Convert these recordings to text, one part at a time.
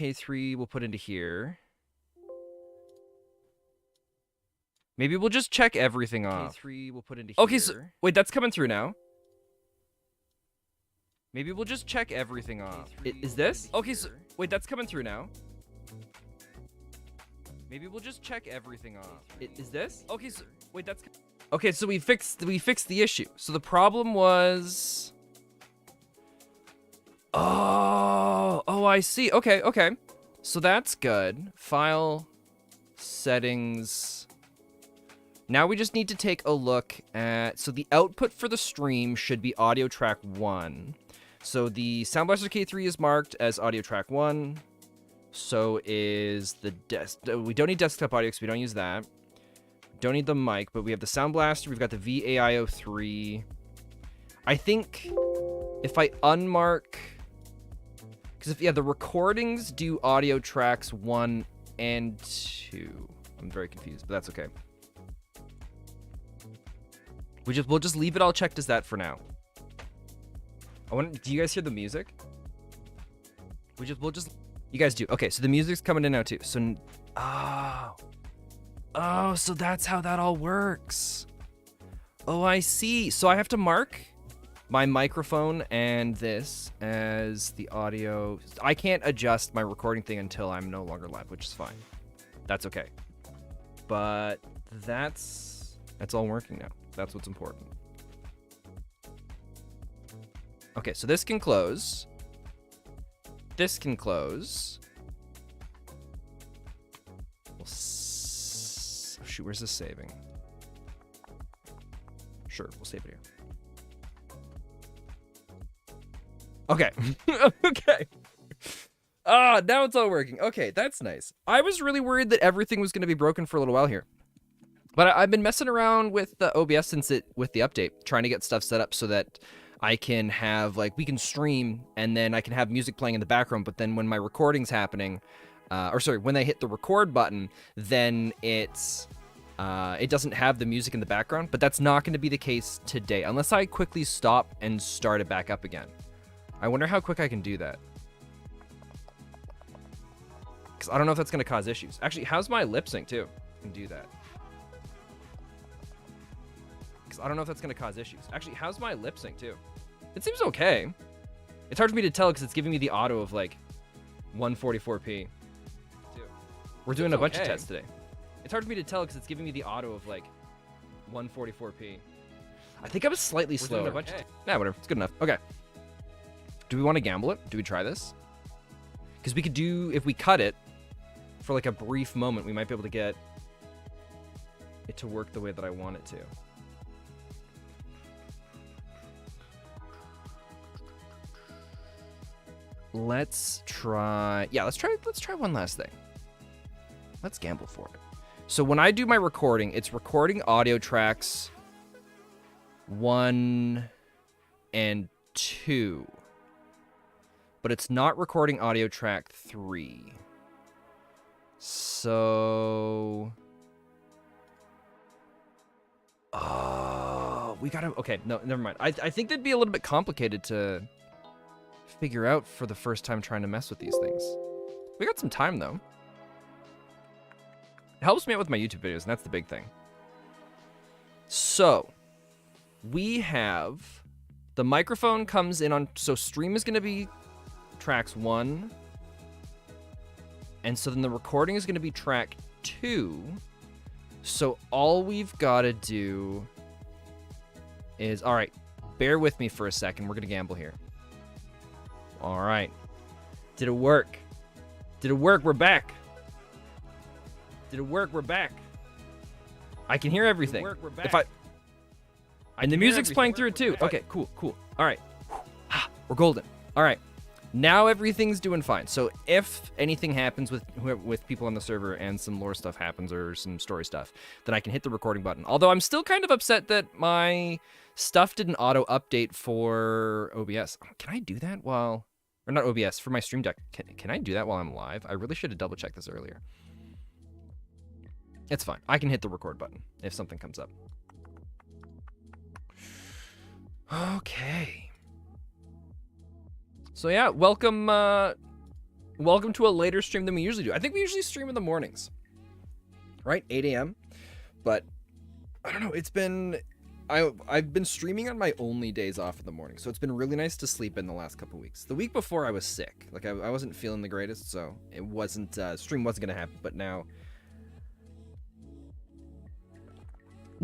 K3 we'll put into here. Maybe we'll just check everything off. K3 we'll put into here. Okay, so wait, that's coming through now. Maybe we'll just check everything off. Is this? Okay, so wait, that's coming through now. Maybe we'll just check everything off. Is this? Okay, so wait, that's okay, so we fixed the issue. So the problem was Oh, I see. Okay. So that's good. File settings. Now we just need to take a look at, so the output for the stream should be audio track 1. So the Sound Blaster K3 is marked as audio track 1. So is the we don't need desktop audio because we don't use that. Don't need the mic, but we have the Sound Blaster. We've got the VAIO3. I think if I unmark, because the recordings do audio tracks 1 and 2. I'm very confused, but that's okay. We'll just leave it all checked as that for now. Do you guys hear the music? We'll just you guys do. Okay, so the music's coming in now too. So oh, so that's how that all works. Oh, I see. So I have to mark my microphone and this as the audio. I can't adjust my recording thing until I'm no longer live, which is fine. That's okay. But that's all working now. That's what's important. Okay, so this can close. This can close. Oh, shoot, where's this saving? Sure, we'll save it here. Okay. Okay. Now it's all working. Okay, that's nice. I was really worried that everything was going to be broken for a little while here. But I've been messing around with the OBS with the update, trying to get stuff set up so that I can have, we can stream, and then I can have music playing in the background, but then when my recording's happening, when I hit the record button, then it doesn't have the music in the background, but that's not going to be the case today, unless I quickly stop and start it back up again. I wonder how quick I can do that. Because I don't know if that's going to cause issues. Actually, how's my lip sync, too? I can do that. Because I don't know if that's going to cause issues. Actually, how's my lip sync, too? It seems okay. It's hard for me to tell because it's giving me the auto of, 144p. We're doing a bunch of tests today. It's hard for me to tell because it's giving me the auto of, 144p. I think I was slightly slower. Nah, whatever. It's good enough. Okay. Do we want to gamble it? Do we try this? Because we could do, if we cut it for, a brief moment, we might be able to get it to work the way that I want it to. Let's try one last thing. Let's gamble for it. So when I do my recording, it's recording audio tracks 1 and 2. But it's not recording audio track 3. So we gotta, okay, no, never mind. I think that'd be a little bit complicated to figure out for the first time trying to mess with these things. We got some time, though. It helps me out with my YouTube videos, and that's the big thing. So, we have the microphone comes in on, so stream is going to be tracks 1, and so then the recording is going to be track 2. So all we've got to do is, all right, bear with me for a second. We're going to gamble here. All right. Did it work? Did it work? We're back. Did it work? We're back. I can hear everything. We're back. If and the music's playing through it too. Okay, cool. All right. We're golden. All right. Now everything's doing fine. So if anything happens with people on the server and some lore stuff happens or some story stuff, then I can hit the recording button. Although I'm still kind of upset that my stuff didn't auto update for OBS. Can I do that while, or not OBS, for my stream deck? Can I do that while I'm live? I really should have double checked this earlier. It's fine. I can hit the record button if something comes up. Okay. So yeah, welcome Welcome to a later stream than we usually do. I think we usually stream in the mornings, right? 8 a.m. But I don't know. It's been I've been streaming on my only days off in the morning, so it's been really nice to sleep in the last couple weeks. The week before I was sick, like I wasn't feeling the greatest, so it wasn't stream wasn't gonna happen. But now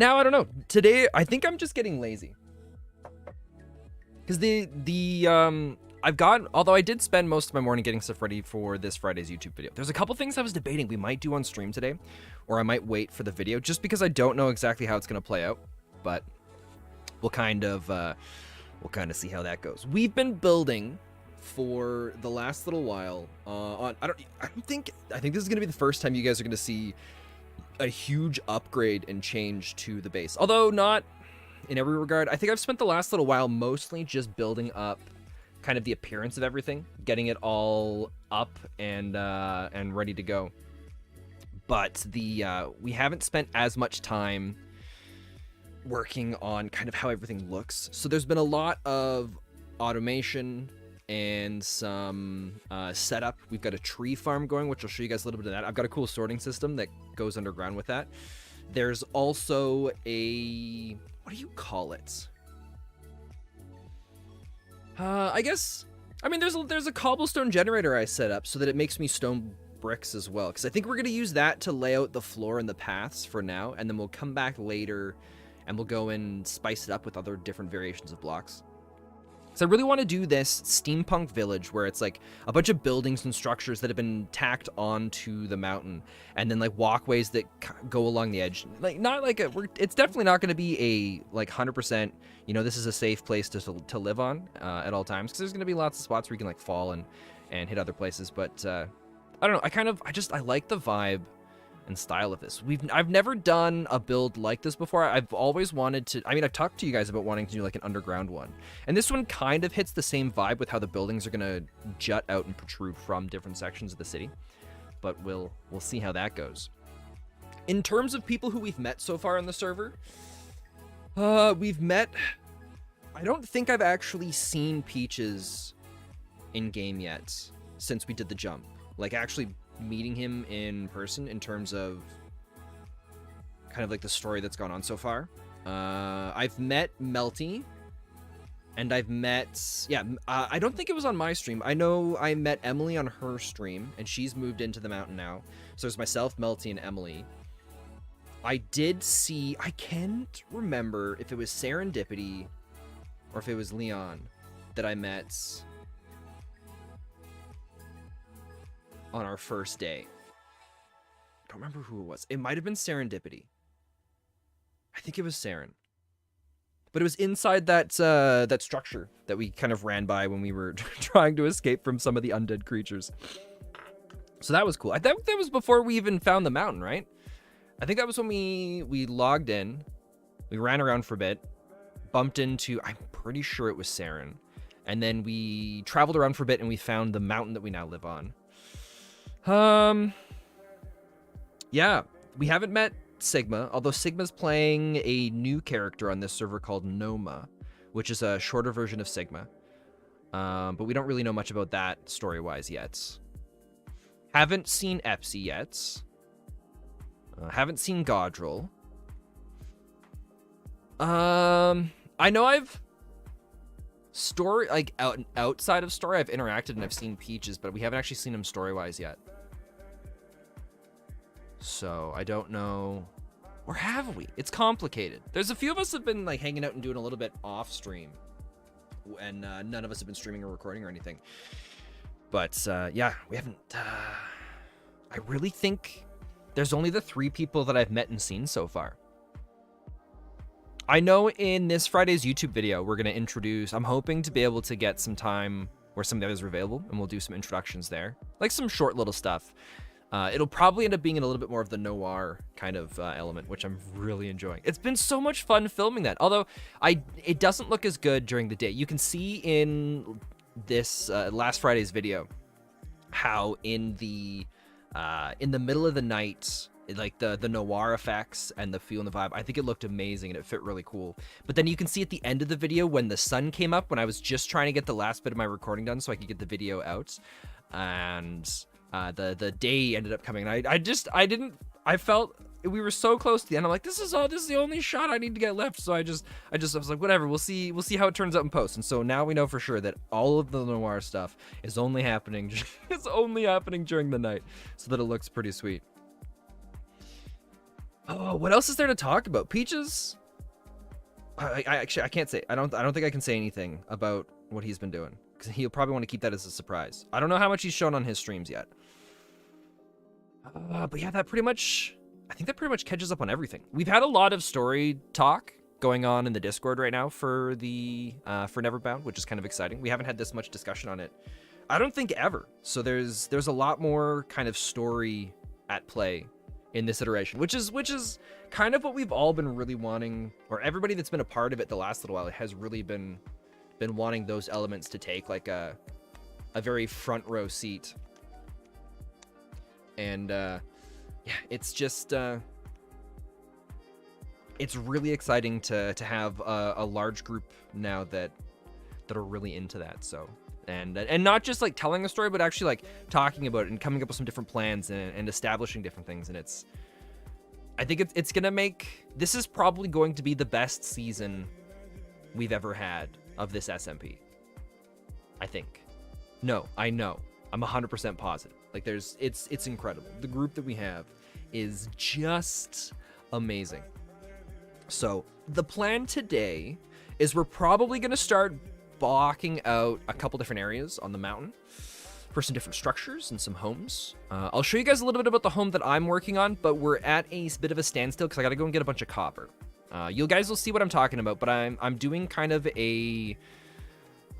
I don't know. Today I think I'm just getting lazy because although I did spend most of my morning getting stuff ready for this Friday's YouTube video. There's a couple things I was debating we might do on stream today, or I might wait for the video just because I don't know exactly how it's gonna play out. But we'll kind of see how that goes. We've been building for the last little while. I think this is gonna be the first time you guys are gonna see a huge upgrade and change to the base. Although not in every regard. I think I've spent the last little while mostly just building up kind of the appearance of everything, getting it all up and ready to go. But we haven't spent as much time working on kind of how everything looks. So there's been a lot of automation and some setup. We've got a tree farm going, which I'll show you guys a little bit of that. I've got a cool sorting system that goes underground with that. There's also what do you call it? I guess, I mean, there's a cobblestone generator I set up so that it makes me stone bricks as well, because I think we're going to use that to lay out the floor and the paths for now, and then we'll come back later and we'll go and spice it up with other different variations of blocks. So I really want to do this steampunk village where it's like a bunch of buildings and structures that have been tacked onto the mountain, and then like walkways that go along the edge. Like not like it's definitely not going to be a like 100%. You know, this is a safe place to live on at all times, because there's going to be lots of spots where you can like fall and hit other places. But I don't know. I like the vibe and style of this. I've never done a build like this before. I've always wanted to, I mean, I've talked to you guys about wanting to do like an underground one, and this one kind of hits the same vibe with how the buildings are gonna jut out and protrude from different sections of the city, but we'll see how that goes. In terms of people who we've met so far on the server, we've met, I don't think I've actually seen Peaches in game yet since we did the jump, like actually meeting him in person in terms of kind of like the story that's gone on so far. I've met Melty, and I've met, I don't think it was on my stream. I know I met Emily on her stream, and she's moved into the mountain now. So there's myself, Melty, and Emily. I did see, I can't remember if it was Serendipity or if it was Leon that I met on our first day. I don't remember who it was. It might have been Serendipity. I think it was Saren. But it was inside that that structure that we kind of ran by when we were trying to escape from some of the undead creatures. So that was cool. I think that was before we even found the mountain, right? I think that was when we logged in. We ran around for a bit, bumped into, I'm pretty sure it was Saren. And then we traveled around for a bit and we found the mountain that we now live on. Yeah, we haven't met Sigma, although Sigma's playing a new character on this server called Noma, which is a shorter version of Sigma. But we don't really know much about that story-wise yet. Haven't seen Epsi yet. Haven't seen Godril. I know I've story, like outside of story, I've interacted and I've seen Peaches, but we haven't actually seen him story-wise yet. So I don't know, or have we? It's complicated. There's a few of us have been like hanging out and doing a little bit off stream, and none of us have been streaming or recording or anything. But yeah, we haven't. I really think there's only the 3 people that I've met and seen so far. I know in this Friday's YouTube video, we're going to introduce, I'm hoping to be able to get some time where some of the others are available, and we'll do some introductions there, like some short little stuff. It'll probably end up being in a little bit more of the noir kind of element, which I'm really enjoying. It's been so much fun filming that, although it doesn't look as good during the day. You can see in this last Friday's video how in the middle of the night, like the noir effects and the feel and the vibe, I think it looked amazing and it fit really cool. But then you can see at the end of the video when the sun came up, when I was just trying to get the last bit of my recording done so I could get the video out, and the day ended up coming. And I felt we were so close to the end. I'm like, this is the only shot I need to get left. So I was like, whatever, we'll see how it turns out in post. And so now we know for sure that all of the noir stuff is only happening during the night, so that it looks pretty sweet. Oh, what else is there to talk about? Peaches? I actually, I can't say. I don't think I can say anything about what he's been doing, because he'll probably want to keep that as a surprise. I don't know how much he's shown on his streams yet. But yeah, I think that pretty much catches up on everything. We've had a lot of story talk going on in the Discord right now for NeverBound, which is kind of exciting. We haven't had this much discussion on it, I don't think, ever. So there's a lot more kind of story at play in this iteration, which is kind of what we've all been really wanting, or everybody that's been a part of it the last little while has really been wanting those elements to take like a very front row seat. And yeah, it's just it's really exciting to have a large group now that are really into that. So and not just like telling a story, but actually like talking about it and coming up with some different plans and establishing different things. And I think it's gonna make, this is probably going to be the best season we've ever had of this SMP. I think. No, I know. I'm 100% positive. Like it's incredible. The group that we have is just amazing. So the plan today is we're probably gonna start blocking out a couple different areas on the mountain for some different structures and some homes. I'll show you guys a little bit about the home that I'm working on, but we're at a bit of a standstill because I gotta go and get a bunch of copper. You guys will see what I'm talking about, but I'm doing kind of a,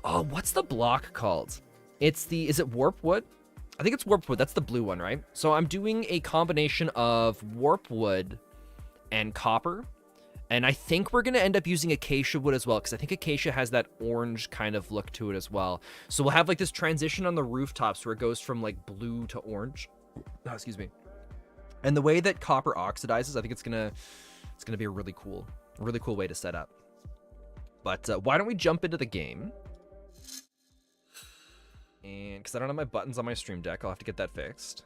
oh, what's the block called? Is it warp wood? I think it's warp wood. That's the blue one, right? So I'm doing a combination of warp wood and copper. And I think we're going to end up using acacia wood as well, because I think acacia has that orange kind of look to it as well. So we'll have like this transition on the rooftops where it goes from like blue to orange. Oh, excuse me. And the way that copper oxidizes, I think it's going to be a really cool way to set up. But why don't we jump into the game? And because I don't have my buttons on my stream deck, I'll have to get that fixed.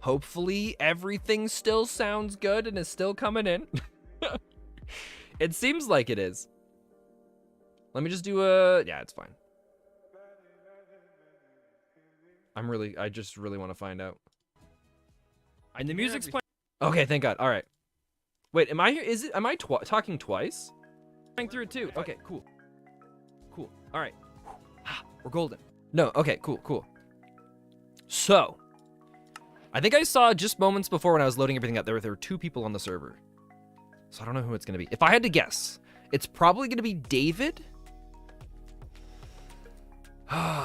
Hopefully everything still sounds good and is still coming in. It seems like it is. Let me just do yeah, it's fine. I just really want to find out. And the music's playing. Okay, thank God. All right. Wait, am I talking twice? Playing through it too. Okay, cool. Cool. All right. We're golden. No, okay, cool. So, I think I saw just moments before when I was loading everything up, there were 2 people on the server. So I don't know who it's going to be. If I had to guess, it's probably going to be David.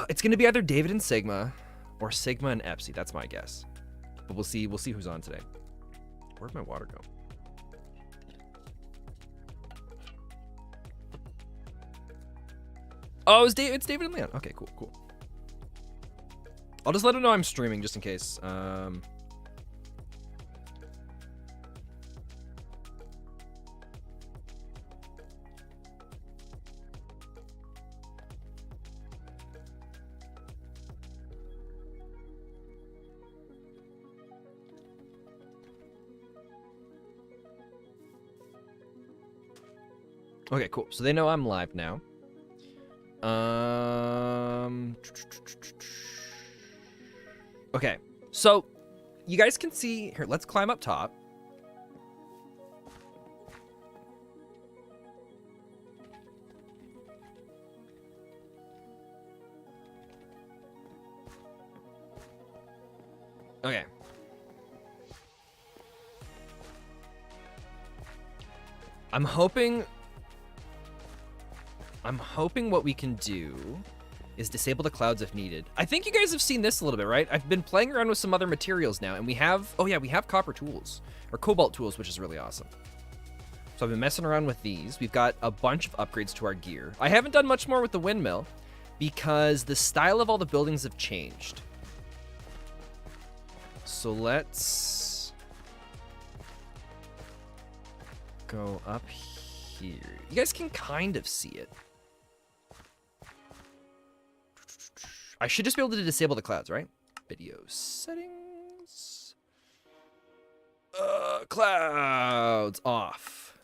It's going to be either David and Sigma or Sigma and Epsi. That's my guess. But we'll see who's on today. Where'd my water go? Oh, it's David and Leon. Okay, cool. I'll just let him know I'm streaming just in case. Okay, cool. So they know I'm live now. Okay, so you guys can see here. Let's climb up top. Okay. I'm hoping what we can do is disable the clouds if needed. I think you guys have seen this a little bit, right? I've been playing around with some other materials now, and we have, oh yeah, we have copper tools, or cobalt tools, which is really awesome. So I've been messing around with these. We've got a bunch of upgrades to our gear. I haven't done much more with the windmill because the style of all the buildings have changed. So let's go up here. You guys can kind of see it. I should just be able to disable the clouds, right? Video settings. Clouds off.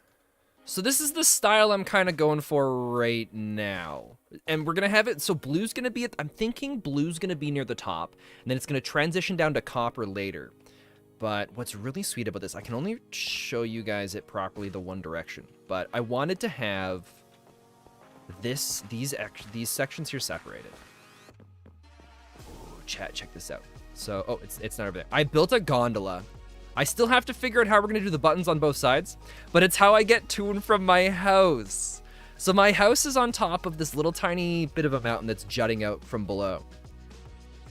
So this is the style I'm kind of going for right now. And we're going to have it, so blue's going to be, I'm thinking blue's going to be near the top, and then it's going to transition down to copper later. But what's really sweet about this, I can only show you guys it properly the one direction, but I wanted to have these sections here separated. Ooh, chat, check this out. So, oh, it's not over there. I built a gondola. I still have to figure out how we're going to do the buttons on both sides, but it's how I get to and from my house. So my house is on top of this little tiny bit of a mountain that's jutting out from below.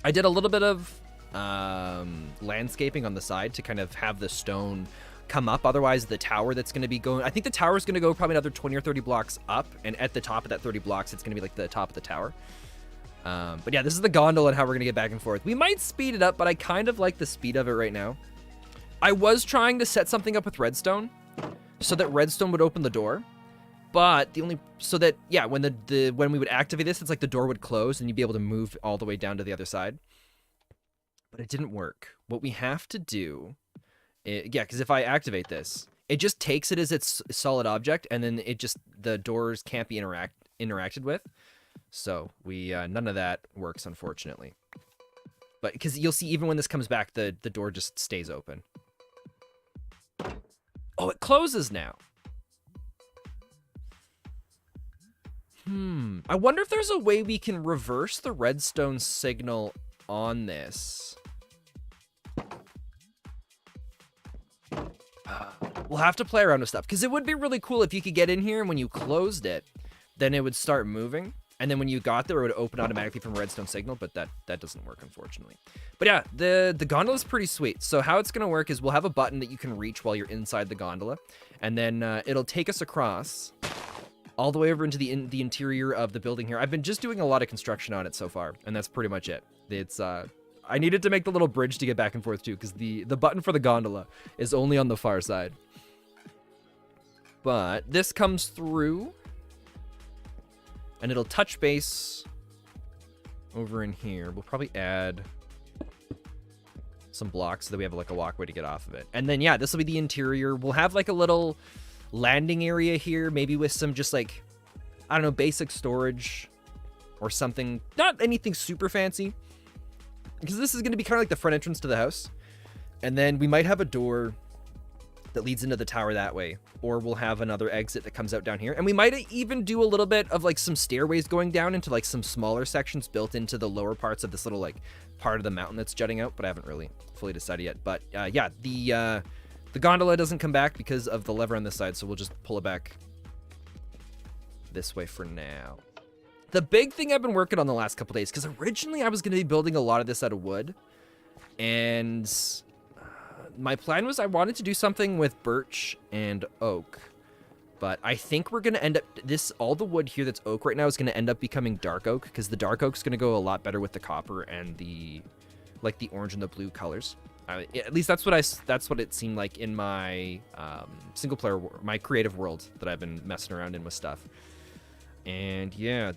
I did a little bit of landscaping on the side to kind of have the stone come up. Otherwise, the tower that's going to be going, I think the tower is going to go probably another 20 or 30 blocks up, and at the top of that 30 blocks, it's going to be like the top of the tower. But yeah, this is the gondola and how we're going to get back and forth. We might speed it up, but I kind of like the speed of it right now. I was trying to set something up with redstone so that redstone would open the door, but so that, yeah, when when we would activate this, it's like the door would close and you'd be able to move all the way down to the other side. But it didn't work. What we have to do, yeah, because if I activate this, it just takes it as its solid object, and then the doors can't be interacted with. So none of that works, unfortunately. But because you'll see, even when this comes back, the door just stays open. Oh, it closes now. I wonder if there's a way we can reverse the redstone signal on this. We'll have to play around with stuff, because it would be really cool if you could get in here and when you closed it, then it would start moving. And then when you got there, it would open automatically from a redstone signal, but that doesn't work, unfortunately. But yeah, the gondola is pretty sweet. So how it's going to work is we'll have a button that you can reach while you're inside the gondola, and then it'll take us across all the way over into the interior of the building here. I've been just doing a lot of construction on it so far, and that's pretty much it. It's I needed to make the little bridge to get back and forth too, because the button for the gondola is only on the far side. But this comes through, and it'll touch base over in here. We'll probably add some blocks so that we have like a walkway to get off of it. And then, yeah, this will be the interior. We'll have like a little landing area here, maybe with some just like, I don't know, basic storage or something. Not anything super fancy, because this is going to be kind of like the front entrance to the house. And then we might have a door that leads into the tower that way, or we'll have another exit that comes out down here. And we might even do a little bit of like some stairways going down into like some smaller sections built into the lower parts of this little like part of the mountain that's jutting out, but I haven't really fully decided yet. But yeah, the gondola doesn't come back because of the lever on this side, so we'll just pull it back this way for now. The big thing I've been working on the last couple days, because originally I was going to be building a lot of this out of wood, and my plan was I wanted to do something with birch and oak, but I think we're going to end up, all the wood here that's oak right now is going to end up becoming dark oak, because the dark oak's going to go a lot better with the copper and the orange and the blue colors. At least that's what it seemed like in my single player, my creative world that I've been messing around in with stuff. And yeah,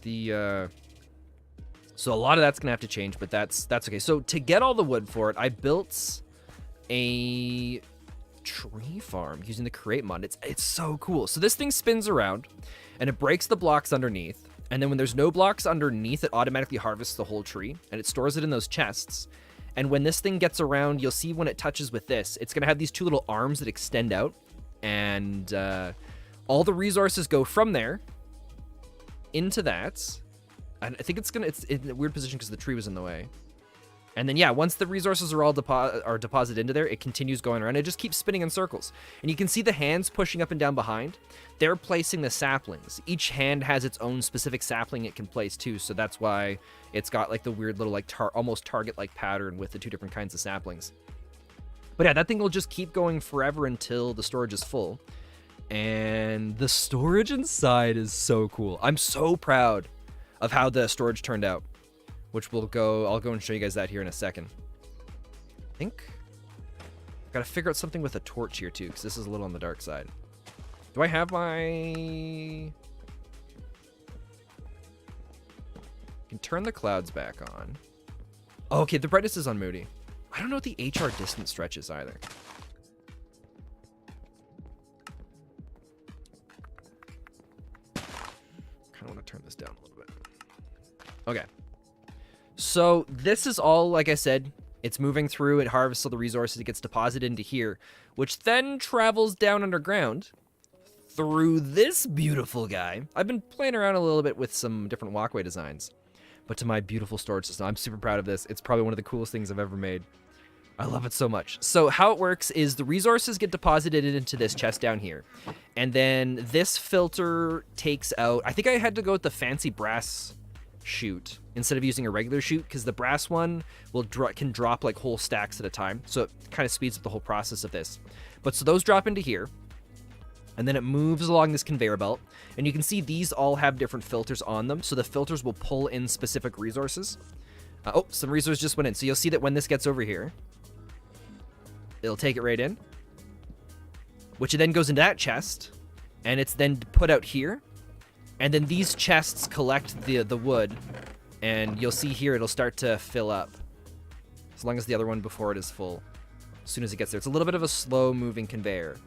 so a lot of that's gonna have to change, but that's okay. So to get all the wood for it, I built a tree farm using the create mod. It's so cool. So this thing spins around and it breaks the blocks underneath, and then when there's no blocks underneath, it automatically harvests the whole tree and it stores it in those chests. And when this thing gets around, you'll see when it touches with this, it's gonna have these two little arms that extend out, and all the resources go from there into that. I think it's in a weird position because the tree was in the way. And then, yeah, once the resources are all deposited into there, it continues going around. It just keeps spinning in circles. And you can see the hands pushing up and down behind. They're placing the saplings. Each hand has its own specific sapling it can place too. So that's why it's got like the weird little like almost target-like pattern with the two different kinds of saplings. But yeah, that thing will just keep going forever until the storage is full. And the storage inside is so cool. I'm so proud of how the storage turned out, which I'll go and show you guys that here in a second. I think I've got to figure out something with a torch here too, because this is a little on the dark side. Do I have my... can turn the clouds back on. Oh, okay, the brightness is on moody. I don't know what the HR distance stretch is either. Kind of want to turn this down a little bit. Okay. So this is all, like I said, it's moving through, it harvests all the resources, it gets deposited into here, which then travels down underground through this beautiful guy. I've been playing around a little bit with some different walkway designs, but to my beautiful storage system, I'm super proud of this. It's probably one of the coolest things I've ever made. I love it so much. So how it works is the resources get deposited into this chest down here, and then this filter takes out, I think I had to go with the fancy brass chute instead of using a regular chute, because the brass one can drop like whole stacks at a time, so it kind of speeds up the whole process of this. But so those drop into here, and then it moves along this conveyor belt, and you can see these all have different filters on them, so the filters will pull in specific resources. Oh, some resources just went in, so you'll see that when this gets over here, it'll take it right in, which then goes into that chest, and it's then put out here. And then these chests collect the wood, and you'll see here it'll start to fill up, as long as the other one before it is full. As soon as it gets there, it's a little bit of a slow-moving conveyor.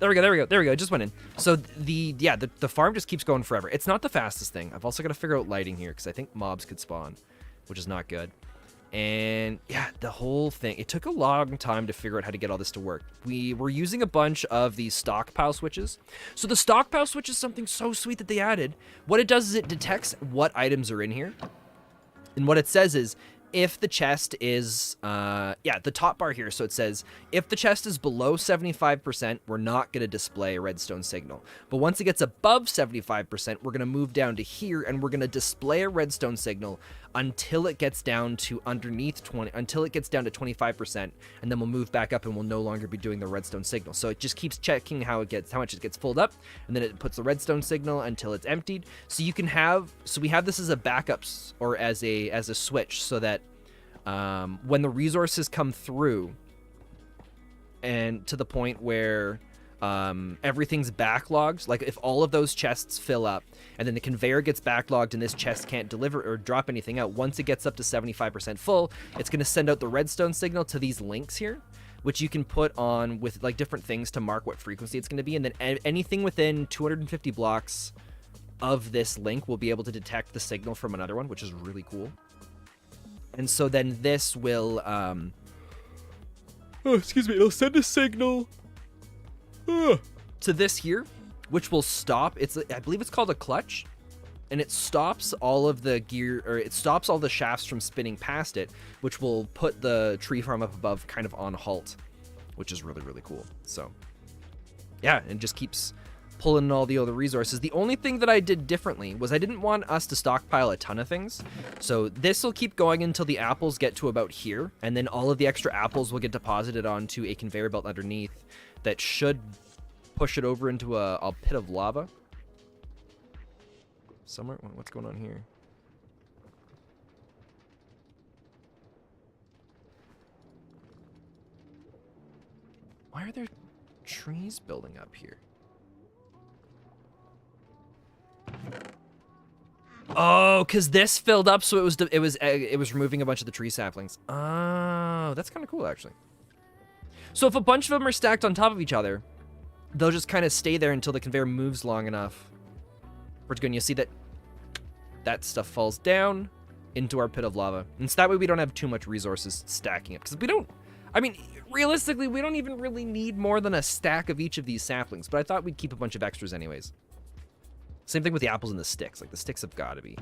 There we go. It just went in. So the farm just keeps going forever. It's not the fastest thing. I've also got to figure out lighting here because I think mobs could spawn, which is not good. And yeah, the whole thing, it took a long time to figure out how to get all this to work. We were using a bunch of these stockpile switches. So the stockpile switch is something so sweet that they added. What it does is it detects what items are in here. And what it says is, if the chest is, the top bar here, so it says, if the chest is below 75%, we're not going to display a redstone signal. But once it gets above 75%, we're going to move down to here, and we're going to display a redstone signal until it gets down to until it gets down to 25%, and then we'll move back up and we'll no longer be doing the redstone signal. So it just keeps checking how much it gets filled up, and then it puts the redstone signal until it's emptied. So you can we have this as a backup or as a switch, so that when the resources come through and to the point where everything's backlogged, like if all of those chests fill up and then the conveyor gets backlogged and this chest can't deliver or drop anything out, once it gets up to 75% full, it's going to send out the redstone signal to these links here, which you can put on with like different things to mark what frequency it's going to be, and then anything within 250 blocks of this link will be able to detect the signal from another one, which is really cool. And so then this will it'll send a signal to this here, which will stop. I believe it's called a clutch, and it stops all of the gear, or it stops all the shafts from spinning past it, which will put the tree farm up above kind of on halt, which is really, really cool. So yeah, and just keeps pulling in all the other resources. The only thing that I did differently was I didn't want us to stockpile a ton of things. So this will keep going until the apples get to about here, and then all of the extra apples will get deposited onto a conveyor belt underneath that should push it over into a pit of lava somewhere. What's going on here? Why are there trees building up here? Oh, because this filled up, so it was removing a bunch of the tree saplings. Oh, that's kind of cool, actually. So if a bunch of them are stacked on top of each other, they'll just kind of stay there until the conveyor moves long enough for it to go. And you see that stuff falls down into our pit of lava. And so that way we don't have too much resources stacking up. Because realistically, we don't even really need more than a stack of each of these saplings. But I thought we'd keep a bunch of extras anyways. Same thing with the apples and the sticks. Like, the sticks have got to be...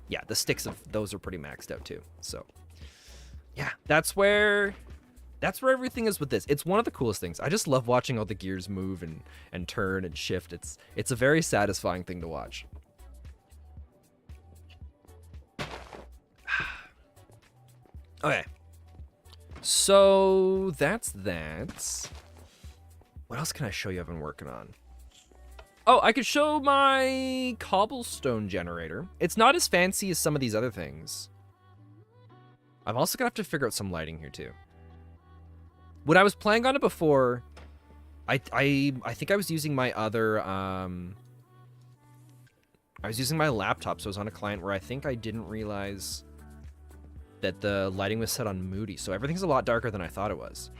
Yeah, the sticks of those are pretty maxed out, too. So, yeah, that's where everything is with this. It's one of the coolest things. I just love watching all the gears move and turn and shift. It's a very satisfying thing to watch. Okay. So, that's that. What else can I show you I've been working on? Oh, I could show my cobblestone generator. It's not as fancy as some of these other things. I'm also gonna have to figure out some lighting here too. When I was playing on it before, I think I was using my other I was using my laptop, so I was on a client where I think I didn't realize that the lighting was set on moody, so everything's a lot darker than I thought it was.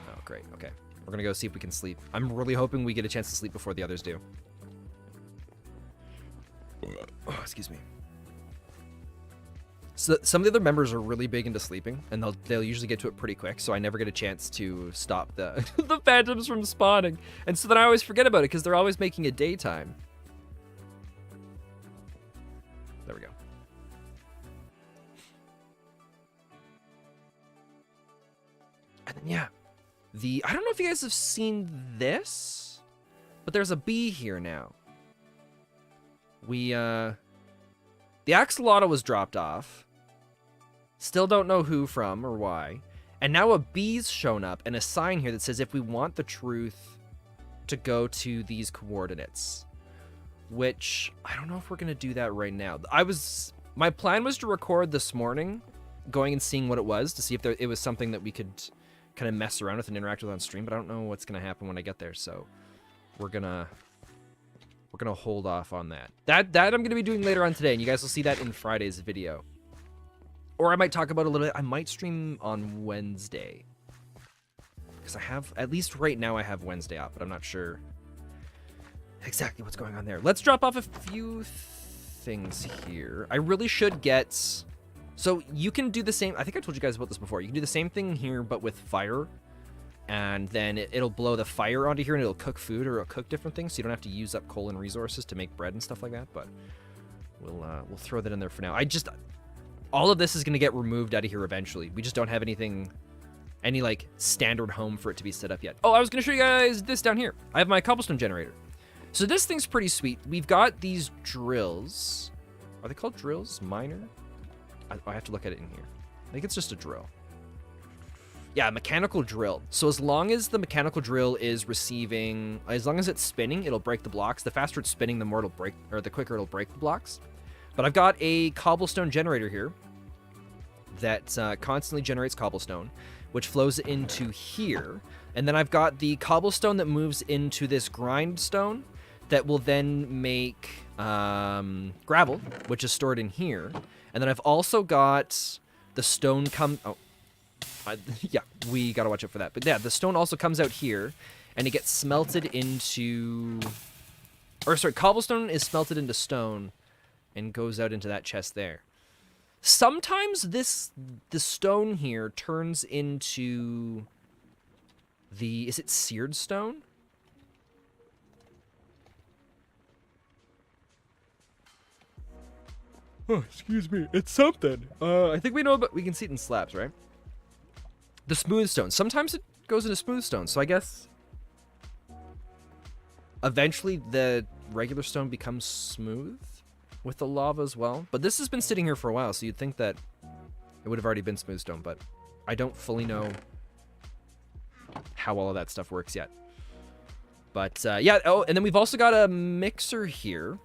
Oh, great. Okay. We're gonna go see if we can sleep. I'm really hoping we get a chance to sleep before the others do. Oh, excuse me. So some of the other members are really big into sleeping, and they'll usually get to it pretty quick, so I never get a chance to stop the the phantoms from spawning. And so then I always forget about it because they're always making it daytime. There we go. And then yeah, I don't know if you guys have seen this, but there's a bee here now. The axolotl was dropped off. Still don't know who from or why. And now a bee's shown up and a sign here that says if we want the truth to go to these coordinates. Which, I don't know if we're going to do that right now. My plan was to record this morning, going and seeing what it was, to see if it was something that we could kind of mess around with and interact with on stream, but I don't know what's going to happen when I get there, so we're gonna hold off on that. That I'm gonna be doing later on today, and you guys will see that in Friday's video. Or I might talk about it a little bit. I might stream on Wednesday, because I have, at least right now, I have Wednesday off, but I'm not sure exactly what's going on there. Let's drop off a few things here. I really should get. So you can do the same. I think I told you guys about this before. You can do the same thing here, but with fire. And then it'll blow the fire onto here and it'll cook food or it'll cook different things, so you don't have to use up coal and resources to make bread and stuff like that. But we'll throw that in there for now. All of this is going to get removed out of here eventually. We just don't have any like standard home for it to be set up yet. Oh, I was going to show you guys this down here. I have my cobblestone generator. So this thing's pretty sweet. We've got these drills. Are they called drills? Miner? I have to look at it in here. I think it's just a drill. Yeah, mechanical drill. So as long as the mechanical drill is receiving, as long as it's spinning, it'll break the blocks. The faster it's spinning, the more it'll break, or the quicker it'll break the blocks. But I've got a cobblestone generator here that constantly generates cobblestone, which flows into here. And then I've got the cobblestone that moves into this grindstone that will then make gravel, which is stored in here. And then I've also got the stone yeah, we gotta watch out for that. But yeah, the stone also comes out here, and it gets smelted into... Or sorry, cobblestone is smelted into stone and goes out into that chest there. Sometimes the stone here turns into the... Is it seared stone? Oh, excuse me. It's something. I think we know, but we can see it in slabs, right? The smooth stone. Sometimes it goes into smooth stone, so I guess eventually the regular stone becomes smooth with the lava as well. But this has been sitting here for a while, so you'd think that it would have already been smooth stone, but I don't fully know how all of that stuff works yet. But yeah, oh, and then we've also got a mixer here,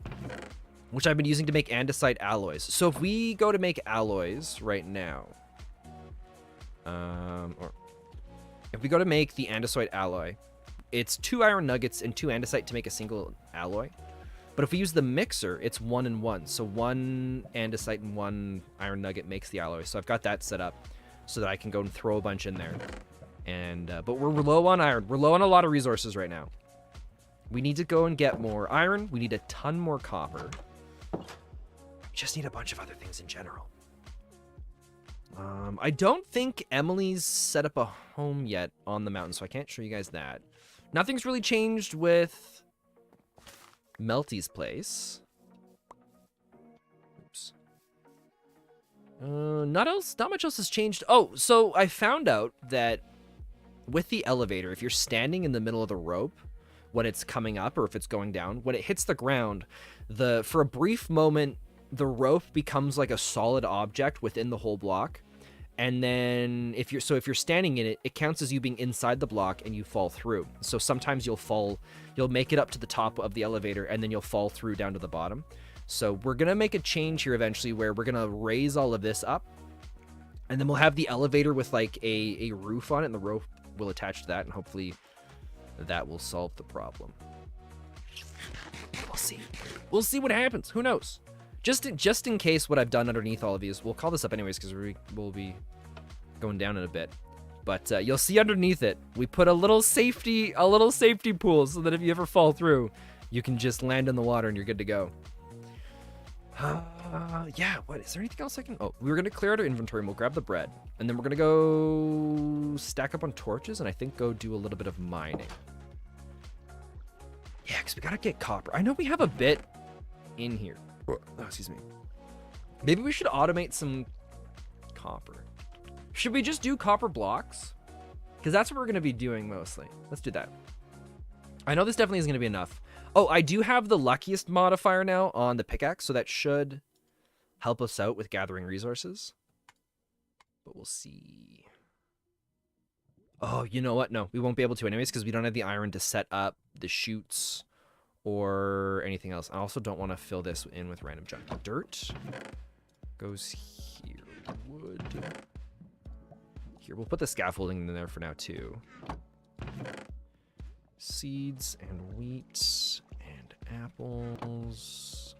which I've been using to make andesite alloys. So if we go to make alloys right now, or if we go to make the andesite alloy, it's 2 iron nuggets and 2 andesite to make a single alloy. But if we use the mixer, it's 1 and 1. So 1 andesite and 1 iron nugget makes the alloy. So I've got that set up so that I can go and throw a bunch in there. And but we're low on iron. We're low on a lot of resources right now. We need to go and get more iron. We need a ton more copper. We just need a bunch of other things in general. I don't think Emily's set up a home yet on the mountain, so I can't show you guys that. Nothing's really changed with Melty's place. Oops. Not much else has changed. Oh, so I found out that with the elevator, if you're standing in the middle of the rope when it's coming up or if it's going down, when it hits the ground, for a brief moment, the rope becomes like a solid object within the whole block. And then if you're standing in it, it counts as you being inside the block and you fall through. So sometimes you'll make it up to the top of the elevator and then you'll fall through down to the bottom. So we're going to make a change here eventually where we're going to raise all of this up. And then we'll have the elevator with like a roof on it, and the rope will attach to that, and hopefully that will solve the problem. We'll see. We'll see what happens. Who knows? Just in case what I've done underneath all of these, we'll call this up anyways because we'll be going down in a bit. But you'll see underneath it, we put a little safety pool so that if you ever fall through, you can just land in the water and you're good to go. Yeah, what? Is there anything else I can... Oh, we were going to clear out our inventory and we'll grab the bread. And then we're going to go stack up on torches and I think go do a little bit of mining. Yeah, because we got to get copper. I know we have a bit in here. Oh, excuse me. Maybe we should automate some copper. Should we just do copper blocks? Because that's what we're going to be doing mostly. Let's do that. I know this definitely isn't going to be enough. Oh, I do have the luckiest modifier now on the pickaxe, so that should help us out with gathering resources. But we'll see. Oh, you know what? No, we won't be able to anyways because we don't have the iron to set up the chutes or anything else. I also don't want to fill this in with random junk. Dirt goes here. Wood. Here, we'll put the scaffolding in there for now too. Seeds and wheat and apples.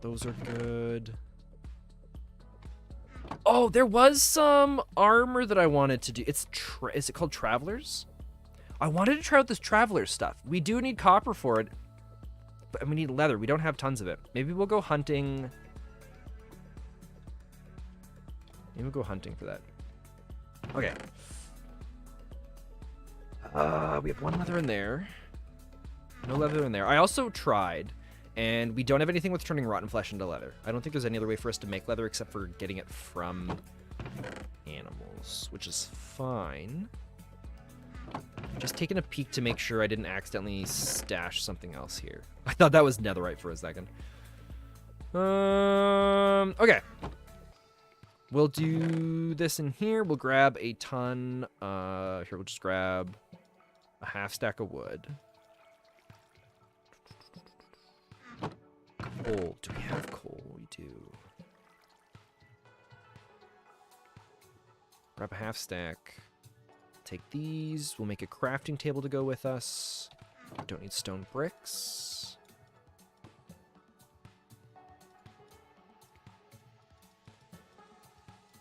Those are good. Oh, there was some armor that I wanted to do. Is it called Travelers? I wanted to try out this Traveler stuff. We do need copper for it, but we need leather. We don't have tons of it. Maybe we'll go hunting. Maybe we'll go hunting for that. Okay. We have one leather in there. No leather in there. I also tried, and we don't have anything with turning rotten flesh into leather. I don't think there's any other way for us to make leather except for getting it from animals, which is fine. Just taking a peek to make sure I didn't accidentally stash something else here. I thought that was netherite for a second. Okay. We'll do this in here. We'll grab a ton. Here, we'll just grab a half stack of wood. Coal. Do we have coal? We do. Grab a half stack. Take these. We'll make a crafting table to go with us. Don't need stone bricks.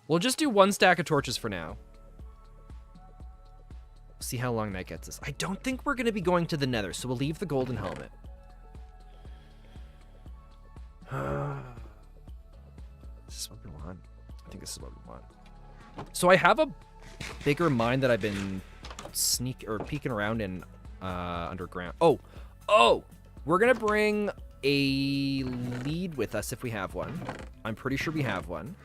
We'll just do one stack of torches for now. See how long that gets us. I don't think we're going to be going to the nether, so we'll leave the golden helmet. This is what we want. I think this is what we want. So I have a bigger mine that I've been peeking around in underground. Oh, we're going to bring a lead with us if we have one. I'm pretty sure we have one.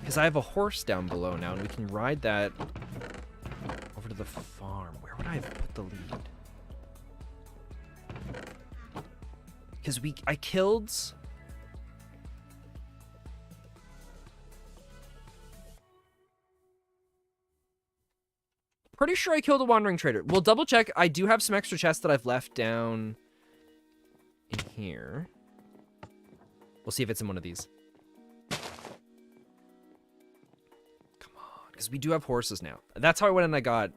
Because I have a horse down below now, and we can ride that over to the farm. Where would I have put the lead? Because I killed... Pretty sure I killed a wandering trader. We'll double check. I do have some extra chests that I've left down in here. We'll see if it's in one of these. Because we do have horses now. That's how I went and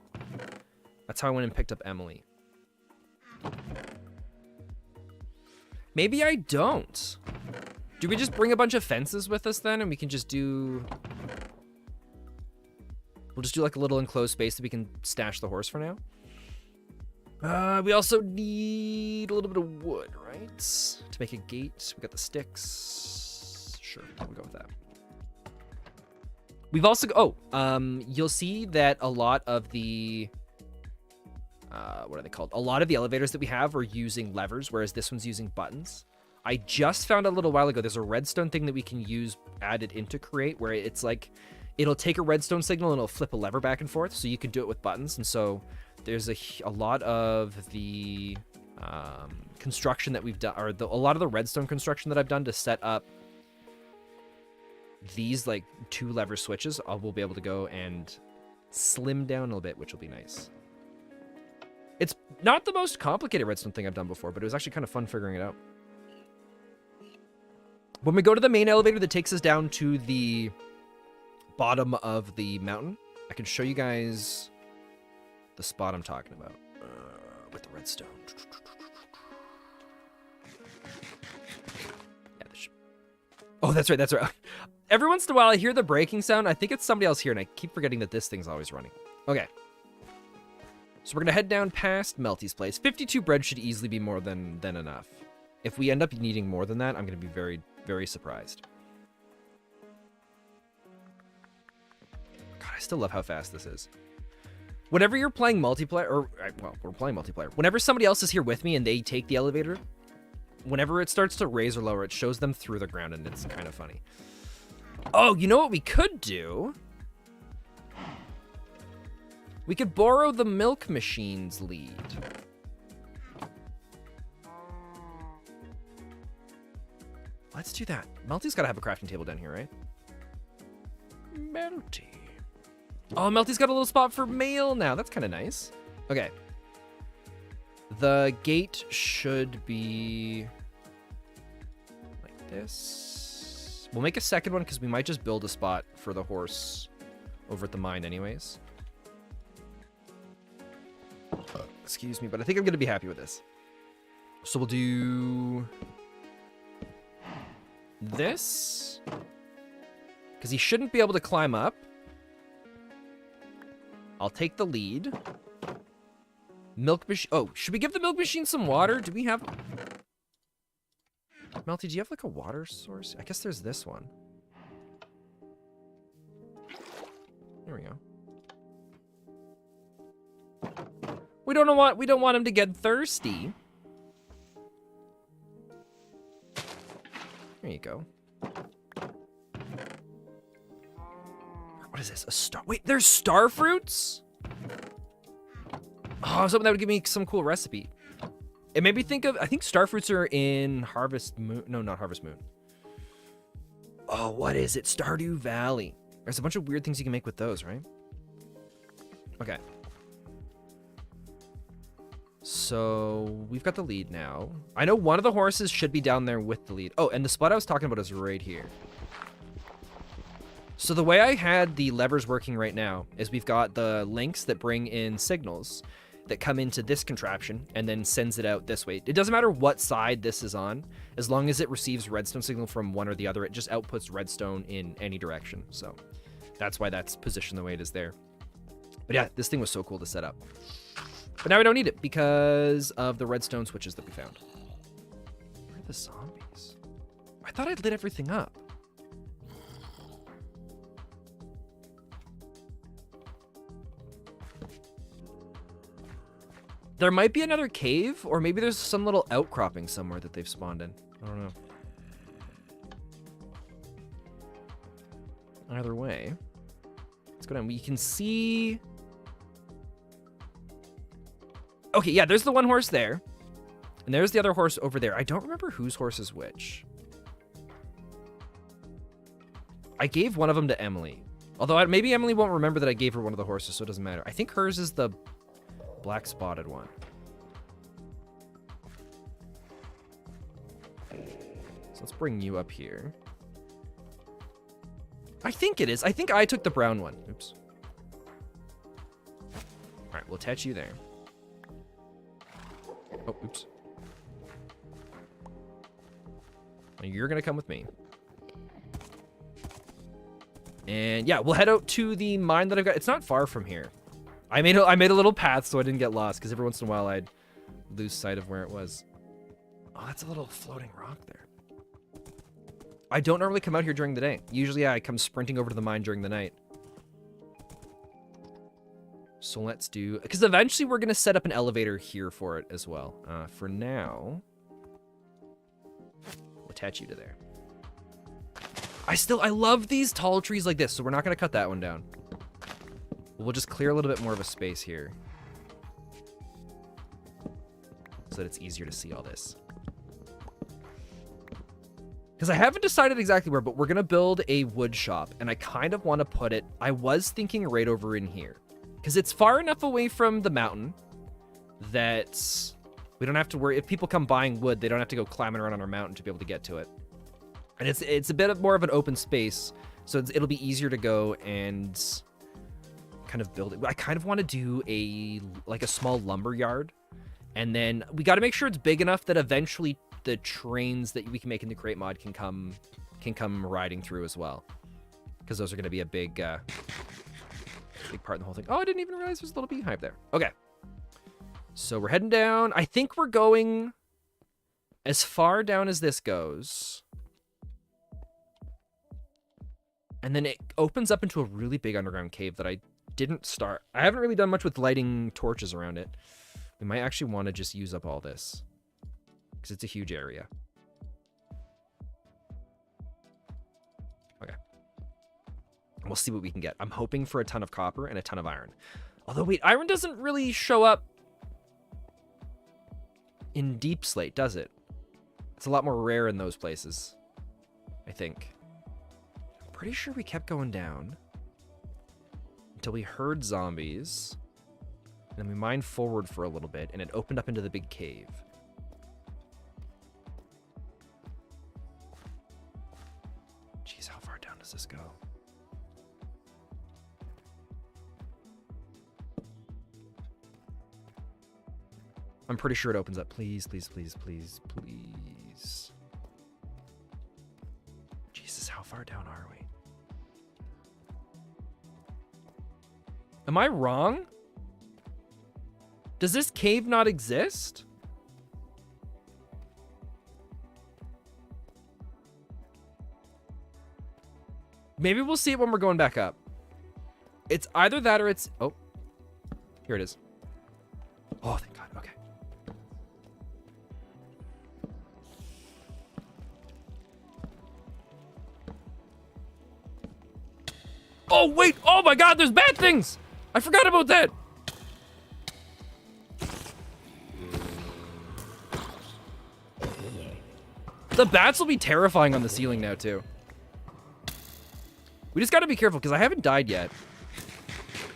that's how I went and picked up Emily. Maybe I don't. Do we just bring a bunch of fences with us then and we can just do... We'll just do like a little enclosed space that we can stash the horse for now. We also need a little bit of wood, right? To make a gate. We got the sticks. Sure, we'll go with that. We've also, you'll see that a lot of the, what are they called? A lot of the elevators that we have are using levers, whereas this one's using buttons. I just found out a little while ago, there's a redstone thing that we can use added into Create, where it's like, it'll take a redstone signal and it'll flip a lever back and forth, so you can do it with buttons. And so there's a lot of the construction that we've done, or a lot of the redstone construction that I've done to set up these like 2 lever switches, we'll be able to go and slim down a little bit, which will be nice. It's not the most complicated redstone thing I've done before, but it was actually kind of fun figuring it out. When we go to the main elevator that takes us down to the bottom of the mountain, I can show you guys the spot I'm talking about. With the redstone. Yeah, oh, that's right, that's right. Every once in a while, I hear the breaking sound. I think it's somebody else here, and I keep forgetting that this thing's always running. Okay. So we're going to head down past Melty's place. 52 bread should easily be more than enough. If we end up needing more than that, I'm going to be very, very surprised. God, I still love how fast this is. Whenever you're playing multiplayer, or, well, we're playing multiplayer. Whenever somebody else is here with me and they take the elevator, whenever it starts to raise or lower, it shows them through the ground, and it's kind of funny. Oh, you know what we could do? We could borrow the milk machine's lead. Let's do that. Melty's got to have a crafting table down here, right? Melty. Oh, Melty's got a little spot for mail now. That's kind of nice. Okay. The gate should be like this. We'll make a second one because we might just build a spot for the horse over at the mine anyways. Excuse me, but I think I'm going to be happy with this. So we'll do this because he shouldn't be able to climb up. I'll take the lead. Milk machine. Oh, should we give the milk machine some water? Do we have... Melty, do you have like a water source? I guess there's this one. There we go. We don't want him to get thirsty. There you go. What is this? A star? Wait, there's star fruits? Oh, something that would give me some cool recipe. It made me think of, I think star fruits are in Harvest Moon. No, not Harvest Moon. Oh, what is it? Stardew Valley. There's a bunch of weird things you can make with those, right? Okay. So we've got the lead now. I know one of the horses should be down there with the lead. Oh, and the spot I was talking about is right here. So the way I had the levers working right now is we've got the links that bring in signals that come into this contraption and then sends it out this way. It doesn't matter what side this is on, as long as it receives redstone signal from one or the other, it just outputs redstone in any direction. So that's why that's positioned the way it is there. But yeah, this thing was so cool to set up. But now we don't need it because of the redstone switches that we found. Where are the zombies? I thought I'd lit everything up. There might be another cave, or maybe there's some little outcropping somewhere that they've spawned in. I don't know. Either way, let's go down. We can see... Okay, yeah, there's the one horse there. And there's the other horse over there. I don't remember whose horse is which. I gave one of them to Emily. Although maybe Emily won't remember that I gave her one of the horses, so it doesn't matter. I think hers is the black spotted one. So let's bring you up here. I think it is. I think I took the brown one. Oops. All right, we'll attach you there. Oh, oops. Now you're gonna come with me. And yeah, we'll head out to the mine that I've got. It's not far from here. I made a little path so I didn't get lost, because every once in a while I'd lose sight of where it was. Oh, that's a little floating rock there. I don't normally come out here during the day. Usually I come sprinting over to the mine during the night. So let's do... Because eventually we're going to set up an elevator here for it as well. For now... We'll attach you to there. I love these tall trees like this, so we're not going to cut that one down. We'll just clear a little bit more of a space here, so that it's easier to see all this. Because I haven't decided exactly where, but we're going to build a wood shop, and I kind of want to put it... I was thinking right over in here. Because it's far enough away from the mountain that we don't have to worry. If people come buying wood, they don't have to go climbing around on our mountain to be able to get to it. And it's a bit more of an open space, so it'll be easier to go and kind of build it. I kind of want to do a small lumber yard, and then we got to make sure it's big enough that eventually the trains that we can make in the crate mod can come riding through as well, because those are going to be a big part in the whole thing. Oh, I didn't even realize there's a little beehive there. Okay, so we're heading down. I think we're going as far down as this goes. And then it opens up into a really big underground cave that I didn't start. I haven't really done much with lighting torches around it. We might actually want to just use up all this, because it's a huge area. Okay. We'll see what we can get. I'm hoping for a ton of copper and a ton of iron. Although, wait, iron doesn't really show up in Deep Slate, does it? It's a lot more rare in those places, I think. Pretty sure we kept going down until we heard zombies, and then we mined forward for a little bit, and it opened up into the big cave. Jeez, how far down does this go? I'm pretty sure it opens up. Please, please, please, please, please. Jesus, how far down are we? Am I wrong? Does this cave not exist? Maybe we'll see it when we're going back up. It's either that or it's... Oh. Here it is. Oh, thank God. Okay. Oh, wait. Oh, my God. There's bad things. I forgot about that. The bats will be terrifying on the ceiling now, too. We just got to be careful, because I haven't died yet.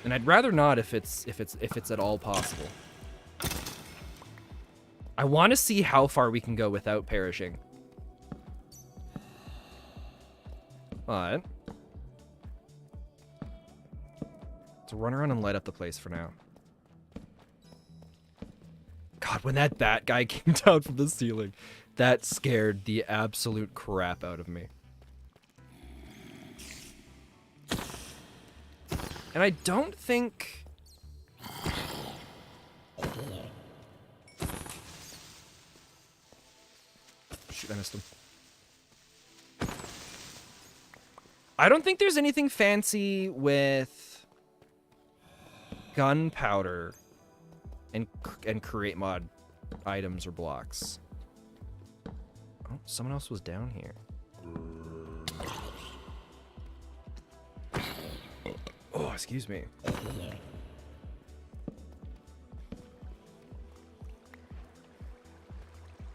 And I'd rather not if it's at all possible. I want to see how far we can go without perishing. But let's run around and light up the place for now. God, when that bat guy came down from the ceiling, that scared the absolute crap out of me. And I don't think... Shoot, I missed him. I don't think there's anything fancy with gunpowder and create mod items or blocks. Oh, someone else was down here. Oh, excuse me.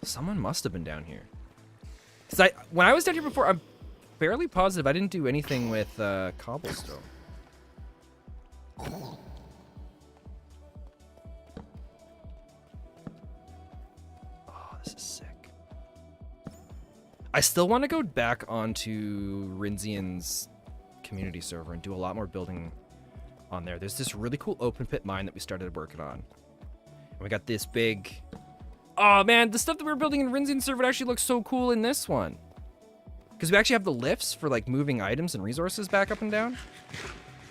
Someone must have been down here. 'Cause when I was down here before, I'm fairly positive I didn't do anything with cobblestone. Oh, this is sick. I still want to go back onto Rinzian's community server and do a lot more building on there. There's this really cool open pit mine that we started working on. And we got this big... Oh, man, the stuff that we were building in Rinzian's server actually looks so cool in this one. Because we actually have the lifts for, like, moving items and resources back up and down.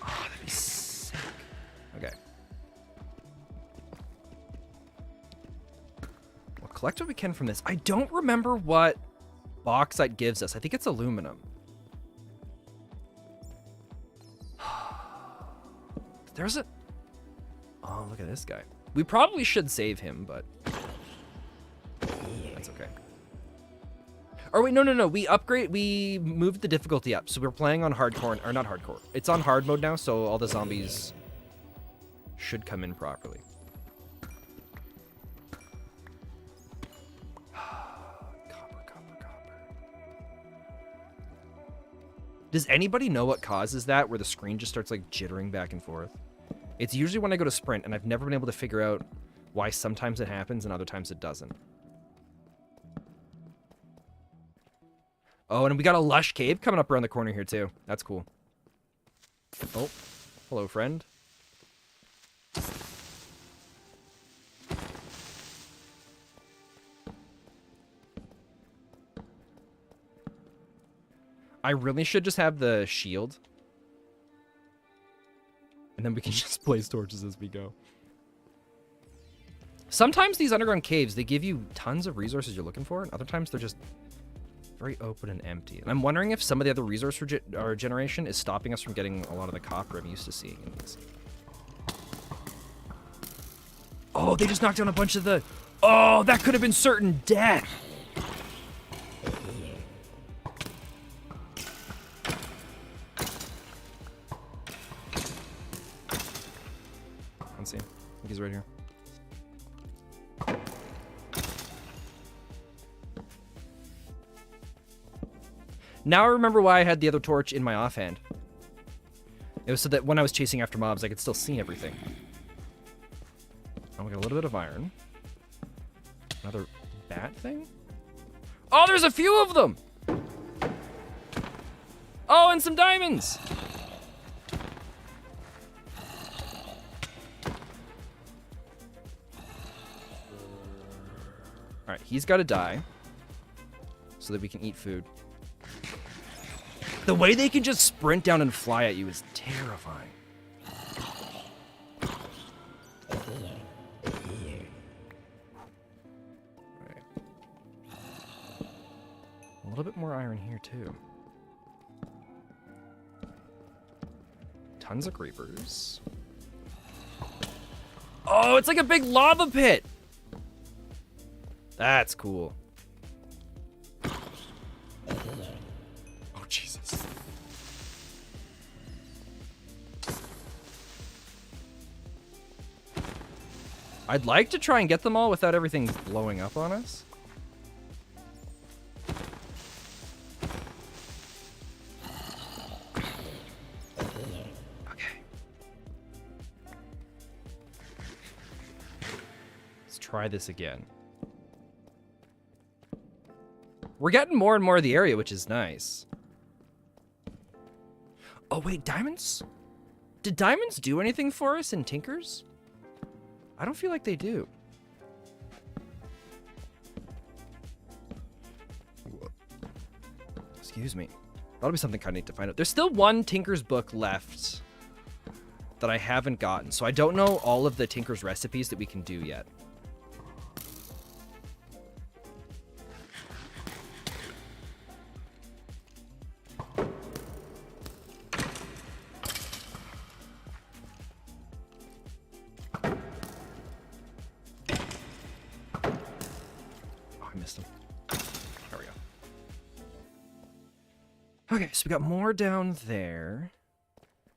Oh, that'd be sick. Okay. We'll collect what we can from this. I don't remember what bauxite gives us. I think it's aluminum. There's a... Oh, look at this guy. We probably should save him, but... That's okay. Or wait, no. We moved the difficulty up. So we're playing on hardcore, or not hardcore. It's on hard mode now, so all the zombies should come in properly. Copper. Does anybody know what causes that, where the screen just starts like jittering back and forth? It's usually when I go to sprint, and I've never been able to figure out why sometimes it happens and other times it doesn't. Oh, and we got a lush cave coming up around the corner here, too. That's cool. Oh, hello, friend. I really should just have the shield. And then we can just place torches as we go. Sometimes these underground caves, they give you tons of resources you're looking for, and other times they're just very open and empty. And I'm wondering if some of the other resource generation is stopping us from getting a lot of the copper I'm used to seeing in these. Oh, they just knocked down a bunch of the... Oh, that could have been certain death. Let's see. I think he's right here. Now I remember why I had the other torch in my offhand. It was so that when I was chasing after mobs, I could still see everything. Oh, we got a little bit of iron. Another bat thing? Oh, there's a few of them! Oh, and some diamonds! Alright, he's gotta die. So that we can eat food. The way they can just sprint down and fly at you is terrifying. Right. A little bit more iron here, too. Tons of creepers. Oh, it's like a big lava pit! That's cool. Oh, Jesus. I'd like to try and get them all without everything blowing up on us. Okay. Let's try this again. We're getting more and more of the area, which is nice. Oh, wait, diamonds? Did diamonds do anything for us in Tinkers? I don't feel like they do. Excuse me. That'll be something I need to find out. There's still one Tinker's book left that I haven't gotten, so I don't know all of the Tinker's recipes that we can do yet. Okay, so we got more down there.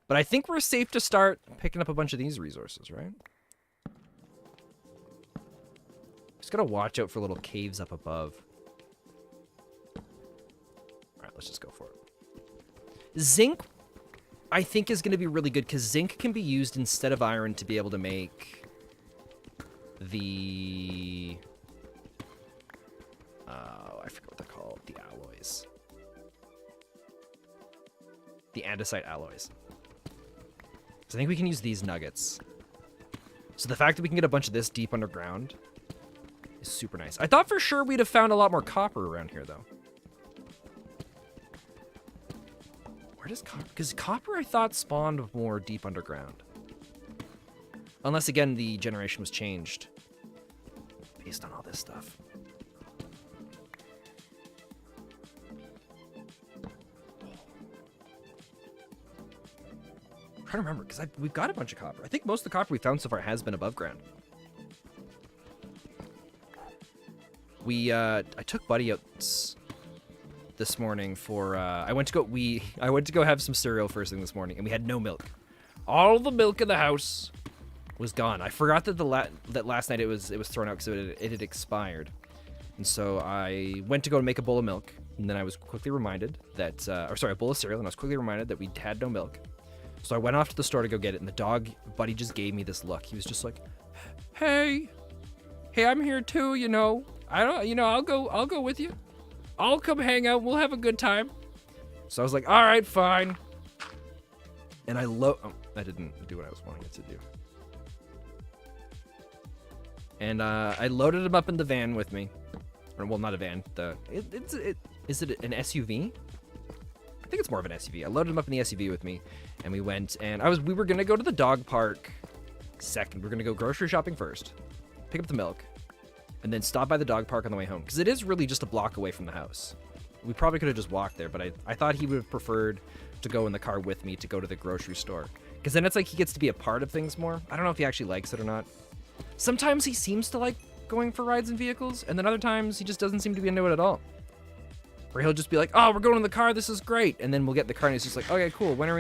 But I think we're safe to start picking up a bunch of these resources, right? Just gotta watch out for little caves up above. Alright, let's just go for it. Zinc, I think, is gonna be really good, because zinc can be used instead of iron to be able to make the... I forget what they're called. The alloys. The andesite alloys. So I think we can use these nuggets. So the fact that we can get a bunch of this deep underground is super nice. I thought for sure we'd have found a lot more copper around here, though. Where does copper... Because copper, I thought, spawned more deep underground. Unless, again, the generation was changed based on all this stuff. I'm trying to remember, because we've got a bunch of copper. I think most of the copper we found so far has been above ground. I took Buddy out this morning for, I went to go have some cereal first thing this morning, and we had no milk. All the milk in the house was gone. I forgot that that last night it was thrown out because it had expired. And so I went to go make a bowl of milk, and then I was quickly reminded that, a bowl of cereal, and I was quickly reminded that we had no milk. So I went off to the store to go get it, and the dog, Buddy, just gave me this look. He was just like, hey, I'm here too, you know. I'll go with you. I'll come hang out. We'll have a good time. So I was like, all right, fine. And I didn't do what I was wanting it to do. And I loaded him up in the van with me. Or, well, not a van. Is it an SUV? think it's more of an SUV. I loaded him up in the SUV with me, and we went, and we were gonna go to the dog park second. We're gonna go grocery shopping first, pick up the milk, and then stop by the dog park on the way home, because it is really just a block away from the house. We probably could have just walked there, but I thought he would have preferred to go in the car with me to go to the grocery store, because then it's like he gets to be a part of things more. I don't know if he actually likes it or not. Sometimes he seems to like going for rides in vehicles, and then other times he just doesn't seem to be into it at all. Or he'll just be like, oh, we're going in the car, this is great. And then we'll get in the car and he's just like, okay, cool, when are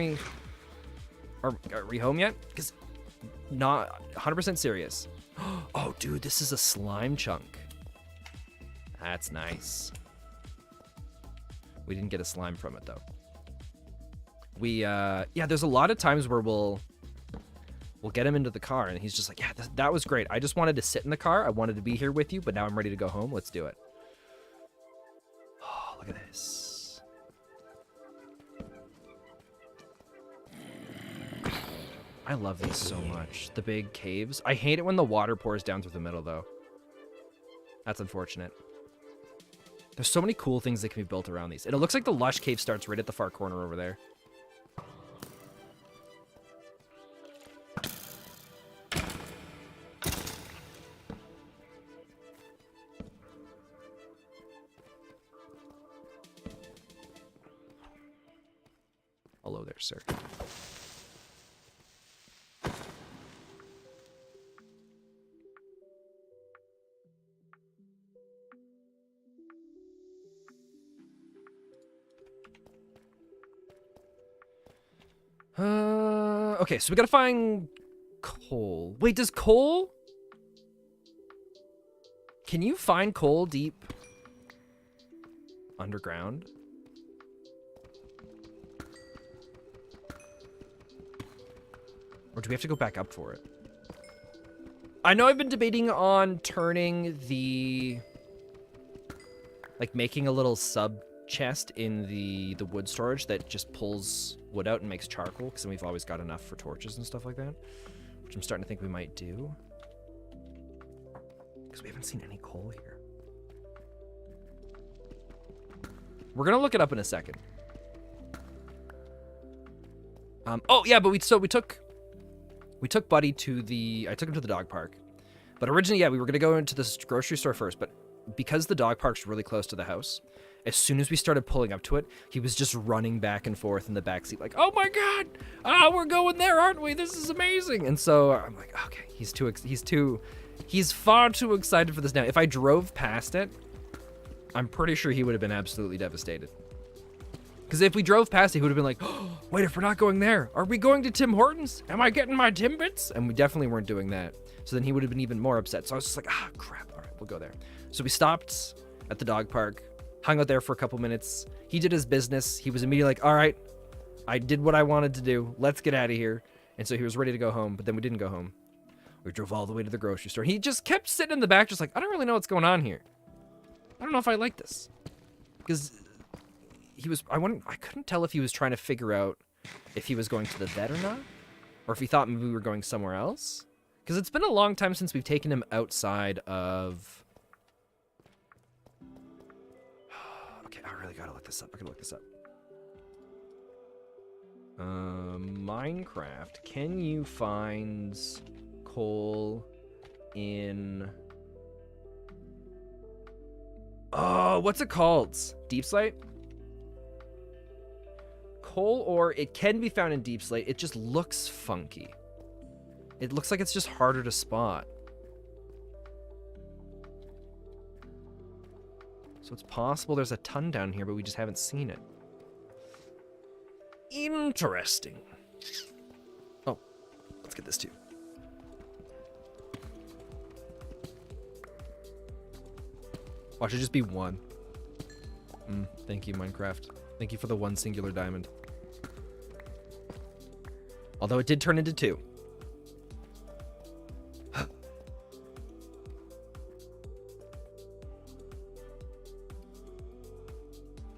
we home yet? Because not 100% serious. Oh, dude, this is a slime chunk. That's nice. We didn't get a slime from it, though. Yeah, there's a lot of times where we'll get him into the car and he's just like, yeah, that was great. I just wanted to sit in the car. I wanted to be here with you, but now I'm ready to go home. Let's do it. Oh, look at this. I love these so much. The big caves. I hate it when the water pours down through the middle, though. That's unfortunate. There's so many cool things that can be built around these. And it looks like the lush cave starts right at the far corner over there. Hello there, sir. Okay, so we gotta find coal. Wait, does coal? Can you find coal deep underground? Or do we have to go back up for it? I know I've been debating on turning the... like, making a little sub chest in the wood storage that just pulls wood out and makes charcoal, because then we've always got enough for torches and stuff like that, which I'm starting to think we might do, because we haven't seen any coal here. We're gonna look it up in a second. Oh yeah, but we took Buddy to I took him to the dog park, but originally, yeah, we were gonna go into this grocery store first, but because the dog park's really close to the house, as soon as we started pulling up to it, he was just running back and forth in the backseat like, oh my God, we're going there, aren't we? This is amazing. And so I'm like, okay, he's far too excited for this now. If I drove past it, I'm pretty sure he would have been absolutely devastated. Because if we drove past it, he would have been like, oh, wait, if we're not going there, are we going to Tim Hortons? Am I getting my Timbits? And we definitely weren't doing that. So then he would have been even more upset. So I was just like, crap, all right, we'll go there. So we stopped at the dog park, hung out there for a couple minutes. He did his business. He was immediately like, all right, I did what I wanted to do. Let's get out of here. And so he was ready to go home, but then we didn't go home. We drove all the way to the grocery store. He just kept sitting in the back, just like, I don't really know what's going on here. I don't know if I like this. Because I couldn't tell if he was trying to figure out if he was going to the vet or not, or if he thought maybe we were going somewhere else. Because it's been a long time since we've taken him outside of... Okay, I really gotta look this up. I gotta look this up. Minecraft. Can you find coal in... Oh, what's it called? Deep slate? Coal ore, it can be found in deep slate. It just looks funky. It looks like it's just harder to spot. So it's possible there's a ton down here, but we just haven't seen it. Interesting. Oh, let's get this too. Watch it just be one. Thank you, Minecraft. Thank you for the one singular diamond. Although it did turn into two.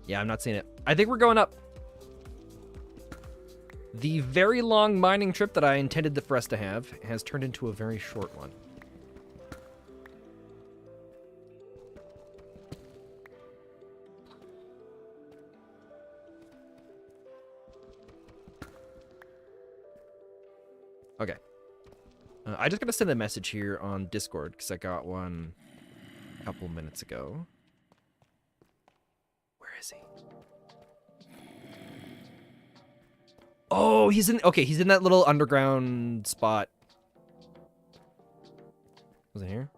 Yeah, I'm not seeing it. I think we're going up. The very long mining trip that I intended for us to have has turned into a very short one. I just gotta send a message here on Discord because I got one a couple minutes ago. Where is he? Oh, he's in. Okay, he's in that little underground spot. Was it here?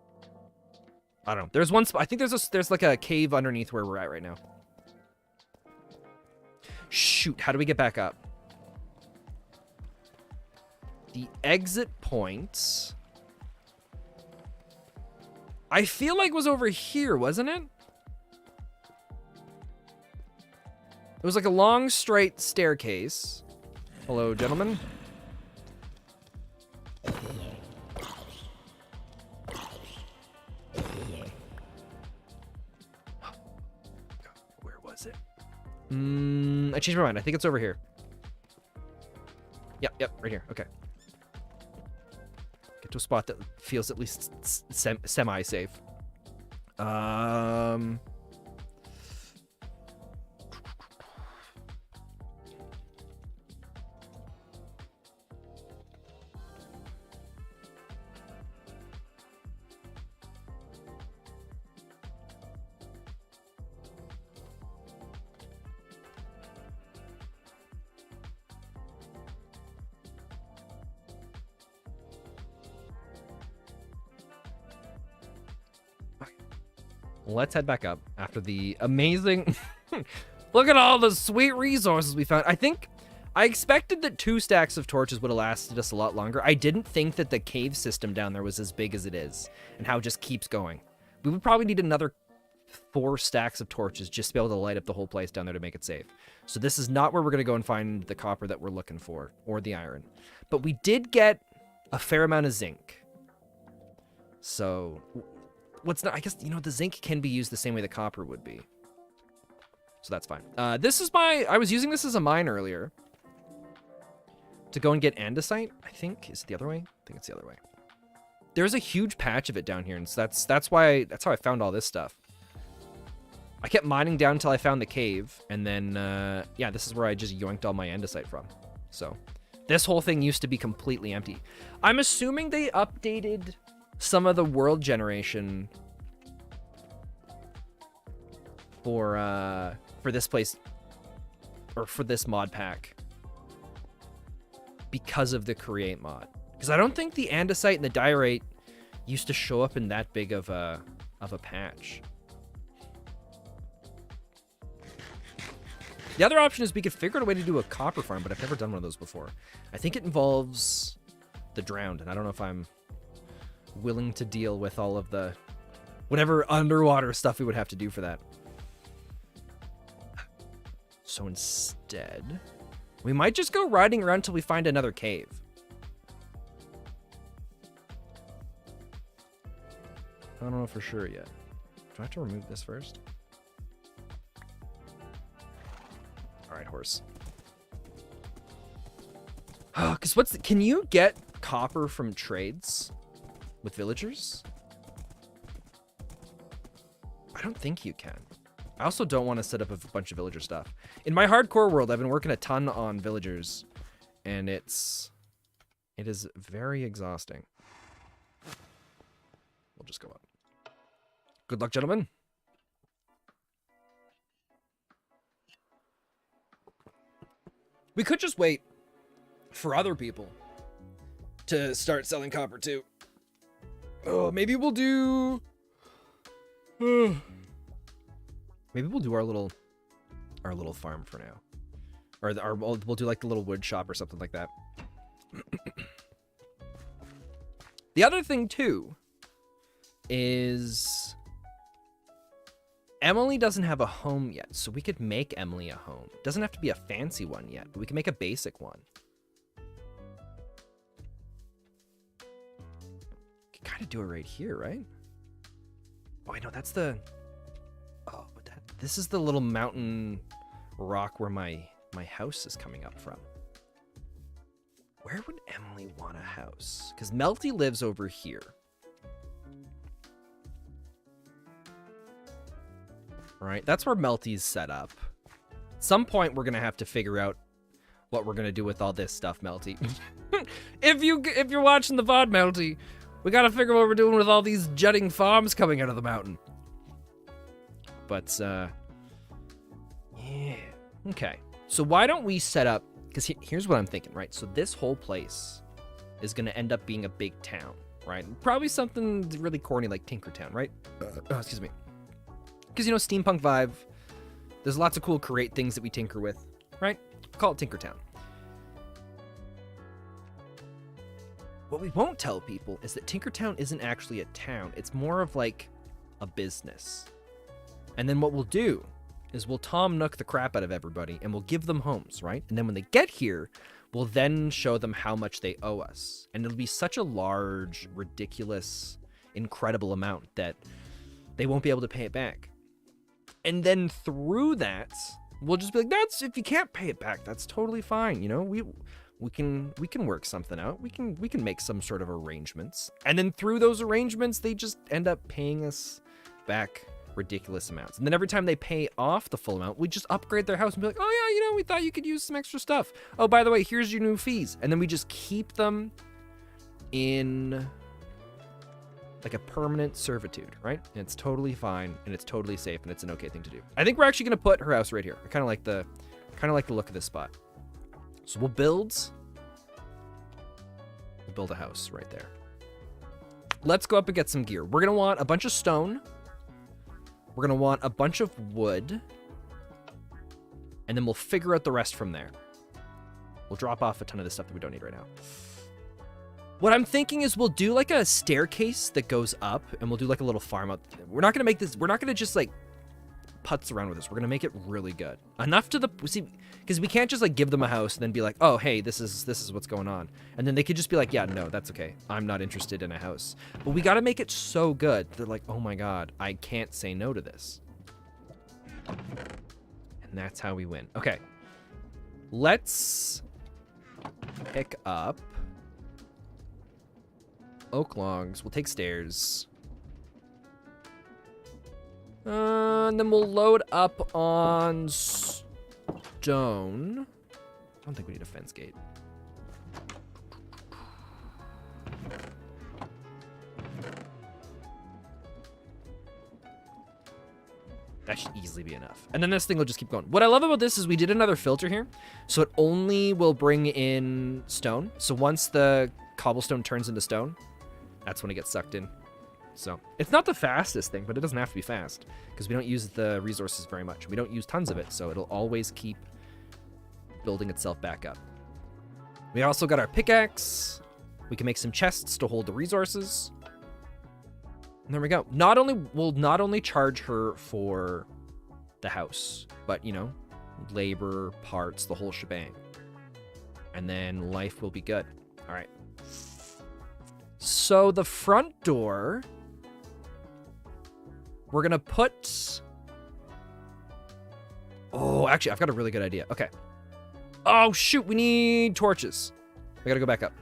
I don't know. There's one spot. I think there's like a cave underneath where we're at right now. Shoot, how do we get back up? The exit point, I feel like was over here, wasn't it? It was like a long, straight staircase. Hello, gentlemen. Where was it? I changed my mind. I think it's over here. Yep, right here. Okay. Get to a spot that feels at least semi-safe. Let's head back up after the amazing... Look at all the sweet resources we found. I expected that 2 stacks of torches would have lasted us a lot longer. I didn't think that the cave system down there was as big as it is and how it just keeps going. We would probably need another 4 stacks of torches just to be able to light up the whole place down there to make it safe. So this is not where we're going to go and find the copper that we're looking for, or the iron. But we did get a fair amount of zinc. So... I guess, you know, the zinc can be used the same way the copper would be. So that's fine. I was using this as a mine earlier. To go and get andesite, I think. Is it the other way? I think it's the other way. There's a huge patch of it down here, and so that's how I found all this stuff. I kept mining down until I found the cave, and then, yeah, this is where I just yoinked all my andesite from. So, this whole thing used to be completely empty. I'm assuming they updated... some of the world generation for this place, or for this mod pack, because of the create mod. Because I don't think the andesite and the diorite used to show up in that big of a patch. The other option is we could figure out a way to do a copper farm, but I've never done one of those before. I think it involves the drowned, and I don't know if I'm willing to deal with all of the whatever underwater stuff we would have to do for that. So instead, we might just go riding around until we find another cave. I don't know for sure yet. Do I have to remove this first? All right, horse. Because can you get copper from trades? With villagers? I don't think you can. I also don't want to set up a bunch of villager stuff. In my hardcore world, I've been working a ton on villagers, and it is very exhausting. We'll just go up. Good luck, gentlemen. We could just wait for other people to start selling copper too. Oh, maybe we'll do... maybe we'll do our little farm for now. Or we'll do like the little wood shop or something like that. The other thing too is Emily doesn't have a home yet, so we could make Emily a home. It doesn't have to be a fancy one yet, but we can make a basic one. Kind of do it right here, right? Oh, wait, no, that's the... Oh, this is the little mountain rock where my house is coming up from. Where would Emily want a house? Because Melty lives over here. Right, that's where Melty's set up. At some point, we're going to have to figure out what we're going to do with all this stuff, Melty. if you're watching the VOD, Melty, we gotta figure what we're doing with all these jutting farms coming out of the mountain. But, yeah. Okay. So why don't we set up... Because here's what I'm thinking, right? So this whole place is going to end up being a big town, right? Probably something really corny like Tinkertown, right? Excuse me. Because, you know, steampunk vibe. There's lots of cool create things that we tinker with, right? Call it Tinkertown. What we won't tell people is that Tinkertown isn't actually a town. It's more of like a business. And then what we'll do is we'll Tom Nook the crap out of everybody and we'll give them homes, right? And then when they get here, we'll then show them how much they owe us. And it'll be such a large, ridiculous, incredible amount that they won't be able to pay it back. And then through that, we'll just be like, that's, if you can't pay it back, that's totally fine. You know, we can work something out. We can make some sort of arrangements. And then through those arrangements, they just end up paying us back ridiculous amounts. And then every time they pay off the full amount, we just upgrade their house and be like, oh yeah, you know, we thought you could use some extra stuff. Oh, by the way, here's your new fees. And then we just keep them in like a permanent servitude, right? And it's totally fine and it's totally safe and it's an okay thing to do. I think we're actually going to put her house right here. I kind of like the look of this spot. So we'll build a house right there. Let's go up and get some gear. We're going to want a bunch of stone. We're going to want a bunch of wood, and then we'll figure out the rest from there. We'll drop off a ton of the stuff that we don't need right now. What I'm thinking is we'll do like a staircase that goes up, and we'll do like a little farm out. We're not going to make this, we're not going to just like putz around with this. We're going to make it really good. Enough to see, because we can't just like give them a house and then be like, oh, hey, this is what's going on. And then they could just be like, yeah, no, that's okay. I'm not interested in a house. But we got to make it so good. They're like, oh my God, I can't say no to this. And that's how we win. Okay. Let's pick up oak logs. We'll take stairs. And then we'll load up on stone. I don't think we need a fence gate. That should easily be enough. And then this thing will just keep going. What I love about this is we did another filter here. So it only will bring in stone. So once the cobblestone turns into stone, that's when it gets sucked in. So it's not the fastest thing, but it doesn't have to be fast because we don't use the resources very much. We don't use tons of it, so it'll always keep building itself back up. We also got our pickaxe. We can make some chests to hold the resources. And there we go. We'll not only charge her for the house, but, you know, labor, parts, the whole shebang. And then life will be good. All right. So the front door, we're going to put... Oh, actually, I've got a really good idea. Okay. Oh, shoot. We need torches. We got to go back up.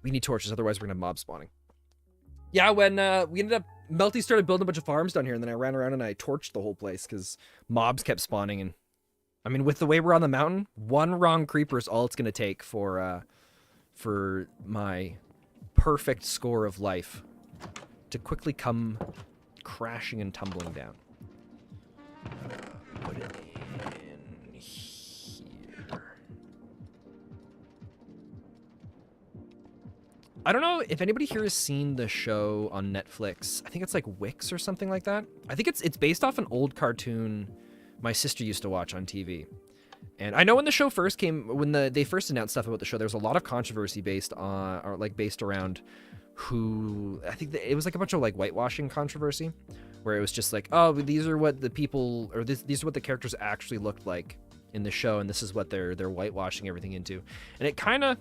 We need torches, otherwise we're going to have mob spawning. Yeah, when we ended up... Melty started building a bunch of farms down here, and then I ran around and I torched the whole place because mobs kept spawning. And I mean, with the way we're on the mountain, one wrong creeper is all it's going to take for my perfect score of life to quickly come crashing and tumbling down. Put it in here. I don't know if anybody here has seen the show on Netflix. I think it's like Wix or something like that. I think it's based off an old cartoon my sister used to watch on TV. And I know when the show first came, when they first announced stuff about the show, there was a lot of controversy based around who, I think it was like a bunch of like whitewashing controversy, where it was just like, oh, these are what the people, or these are what the characters actually looked like in the show, and this is what they're whitewashing everything into. And it kind of,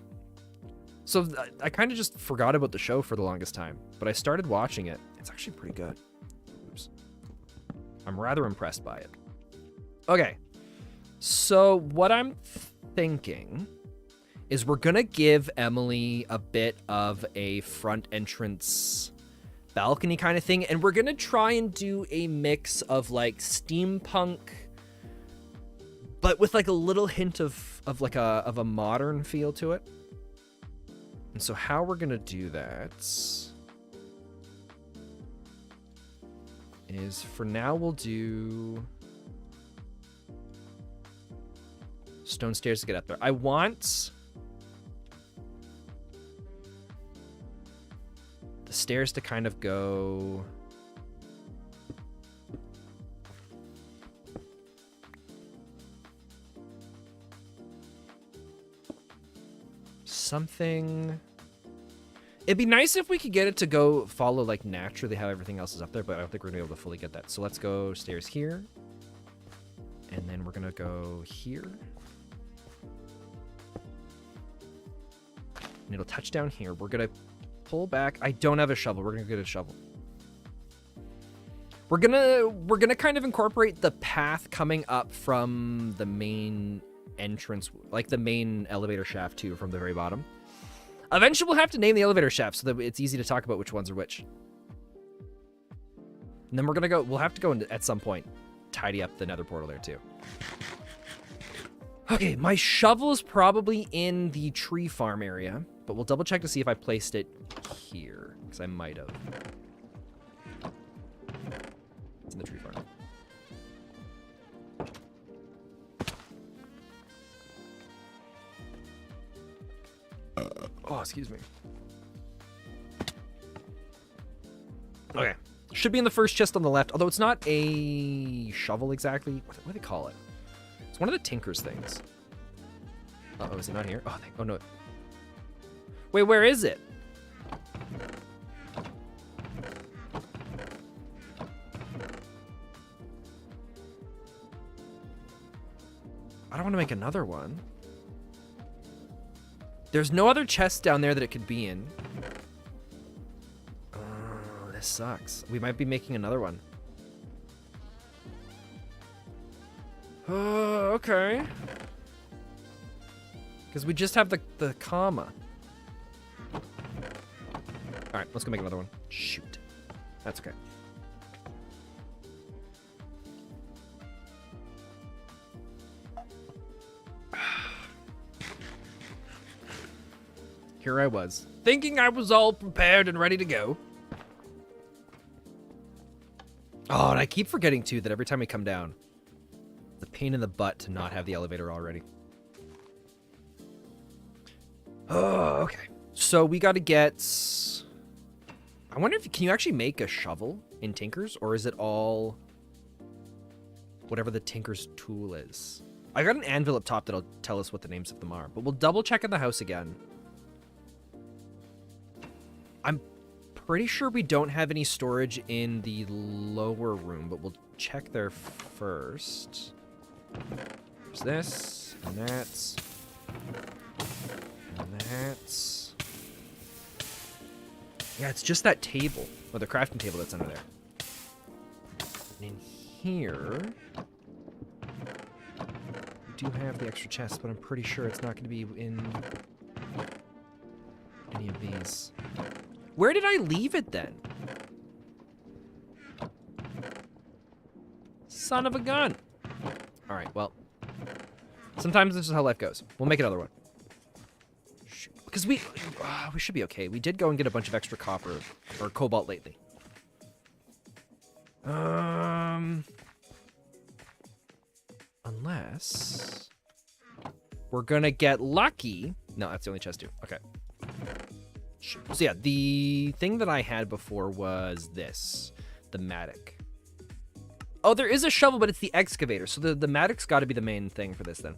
so I kind of just forgot about the show for the longest time, but I started watching it. It's actually pretty good. Oops. I'm rather impressed by it. Okay, so what I'm thinking is we're gonna give Emily a bit of a front entrance balcony kind of thing, and we're gonna try and do a mix of like steampunk but with like a little hint of a modern feel to it. And so how we're gonna do that is, for now we'll do stone stairs to get up there. I want the stairs to kind of go something. It'd be nice if we could get it to go follow like naturally how everything else is up there, but I don't think we're gonna be able to fully get that. So let's go stairs here, and then we're gonna go here, and it'll touch down here. We're gonna pull back. I don't have a shovel. We're gonna get a shovel. We're gonna kind of incorporate the path coming up from the main entrance, like the main elevator shaft too, from the very bottom. Eventually we'll have to name the elevator shaft so that it's easy to talk about which ones are which. And then we'll have to go into, at some point, tidy up the nether portal there too. Okay, my shovel is probably in the tree farm area, but we'll double check to see if I placed it here, because I might have. It's in the tree farm. Oh, excuse me. Okay. Should be in the first chest on the left, although it's not a shovel exactly. What do they call it? It's one of the tinker's things. Uh-oh, is it not here? Oh, no. Wait, where is it? I don't want to make another one. There's no other chest down there that it could be in. Oh, this sucks. We might be making another one. Oh, okay. Because we just have the comma. Alright, let's go make another one. Shoot. That's okay. Here I was, thinking I was all prepared and ready to go. Oh, and I keep forgetting, too, that every time we come down, it's a pain in the butt to not have the elevator already. Oh, okay. So we got to get... I wonder if... Can you actually make a shovel in Tinker's? Or is it all... whatever the Tinker's tool is? I got an anvil up top that'll tell us what the names of them are. But we'll double check in the house again. I'm pretty sure we don't have any storage in the lower room, but we'll check there first. There's this, and that's, and that's. Yeah, it's just that table, or the crafting table that's under there. And in here, we do have the extra chest, but I'm pretty sure it's not going to be in any of these. Where did I leave it then? Son of a gun. All right, well, sometimes this is how life goes. We'll make another one. Because we should be okay. We did go and get a bunch of extra copper or cobalt lately. Unless we're gonna get lucky. No, that's the only chest too. Okay. So yeah, the thing that I had before was this, the Matic. Oh, there is a shovel, but it's the excavator. So the Matic's got to be the main thing for this then.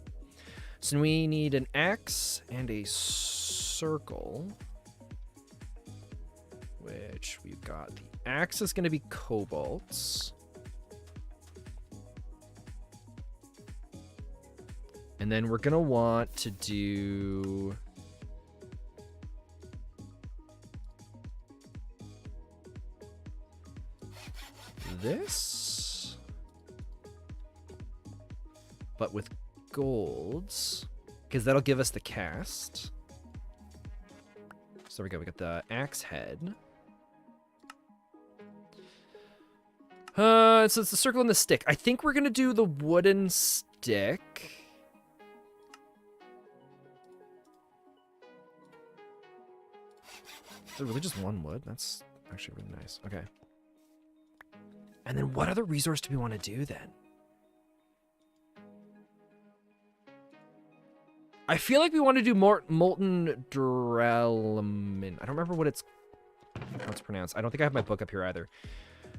So we need an axe and a circle, which we've got. The axe is going to be cobalt. And then we're going to want to do... this, but with golds, because that'll give us the cast. So there we go. We got the axe head. So it's the circle and the stick. I think we're gonna do the wooden stick stick. Is it really just one wood? That's actually really nice. Okay. And then what other resource do we want to do then? I feel like we want to do more molten duralumin. I don't remember how it's pronounced. I don't think I have my book up here either.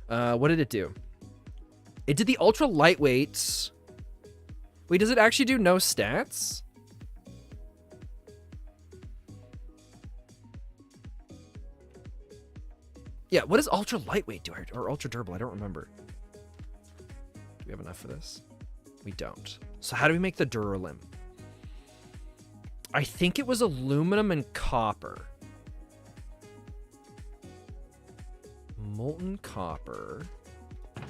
What did it do? It did the ultra lightweight. Wait, does it actually do no stats? Yeah, what does ultra lightweight do? Or ultra durable? I don't remember. Do we have enough for this? We don't. So how do we make the duralim? I think it was aluminum and copper. Molten copper. I'm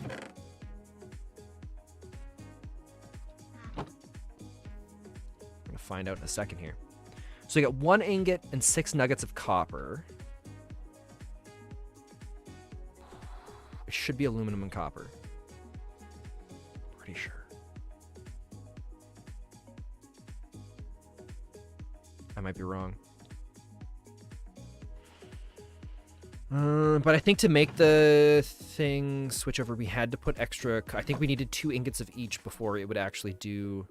gonna find out in a second here. So you got 1 ingot and 6 nuggets of copper. It should be aluminum and copper. Pretty sure. I might be wrong. But I think to make the thing switch over, we had to put extra... I think we needed 2 ingots of each before it would actually do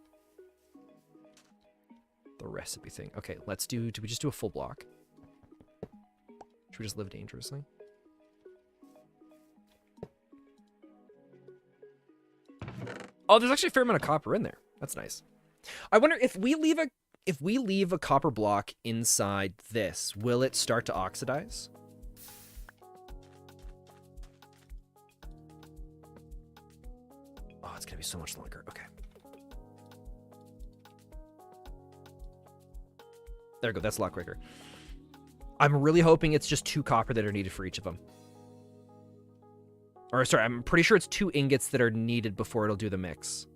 the recipe thing. Okay, let's do... Do we just do a full block? Should we just live dangerously? Oh, there's actually a fair amount of copper in there. That's nice. I wonder if we leave a copper block inside this, will it start to oxidize? Oh, it's gonna be so much longer. Okay. There we go. That's a lot quicker. I'm really hoping it's just 2 copper that are needed for each of them. Or, sorry, I'm pretty sure it's 2 ingots that are needed before it'll do the mix.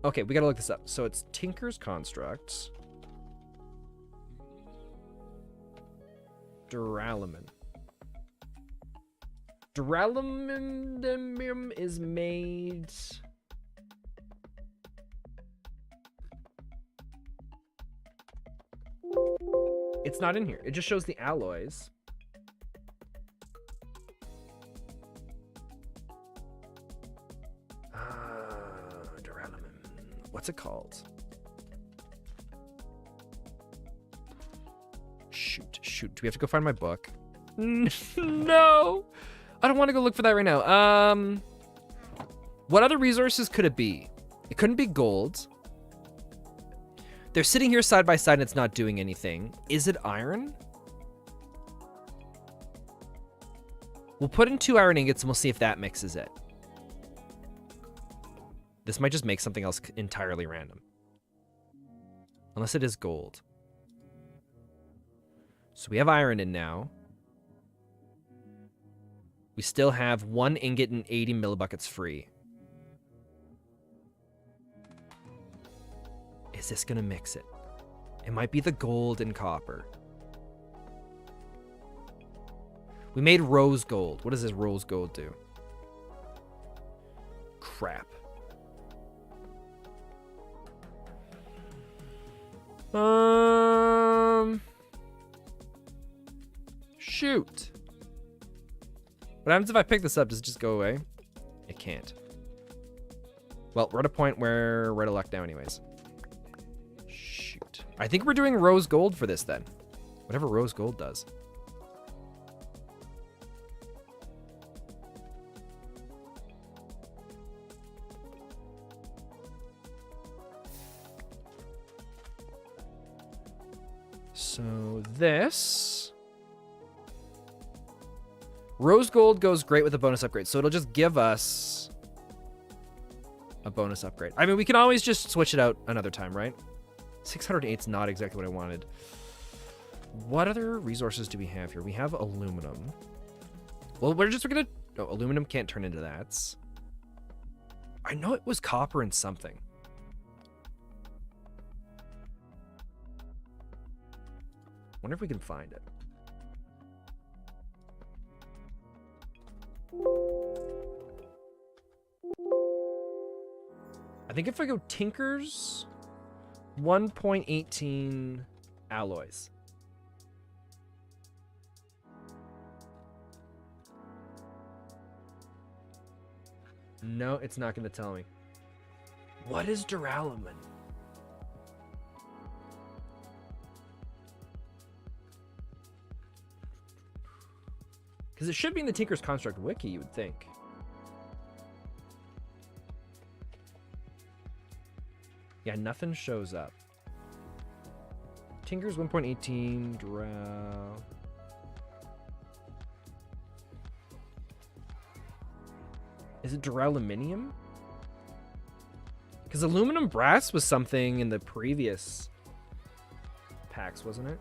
Okay, we gotta look this up. So it's Tinker's Construct. Duralumin. Duralumin is made... It's not in here. It just shows the alloys. Duralumin. What's it called? Shoot. Do we have to go find my book? No! I don't want to go look for that right now. What other resources could it be? It couldn't be gold. They're sitting here side by side and it's not doing anything. Is it iron? We'll put in 2 iron ingots and we'll see if that mixes it. This might just make something else entirely random. Unless it is gold. So we have iron in now. We still have 1 ingot and 80 millibuckets free. Is this gonna mix it? It might be the gold and copper. We made rose gold. What does this rose gold do? Crap. Shoot. What happens if I pick this up? Does it just go away? It can't. Well, we're at a point where we're out of luck now anyways. Shoot. I think we're doing rose gold for this then. Whatever rose gold does. So this... Rose gold goes great with a bonus upgrade, so it'll just give us a bonus upgrade. I mean, we can always just switch it out another time, right? 608 is not exactly what I wanted. What other resources do we have here? We have aluminum. Well, we're gonna... No, aluminum can't turn into that. I know it was copper and something. Wonder if we can find it. think if I go Tinkers, 1.18 alloys. No, it's not going to tell me. What is duralumin? Because it should be in the Tinker's Construct wiki, you would think. Yeah, nothing shows up. Tinker's 1.18 drow. Is it duraluminum? Because aluminum brass was something in the previous packs, wasn't it?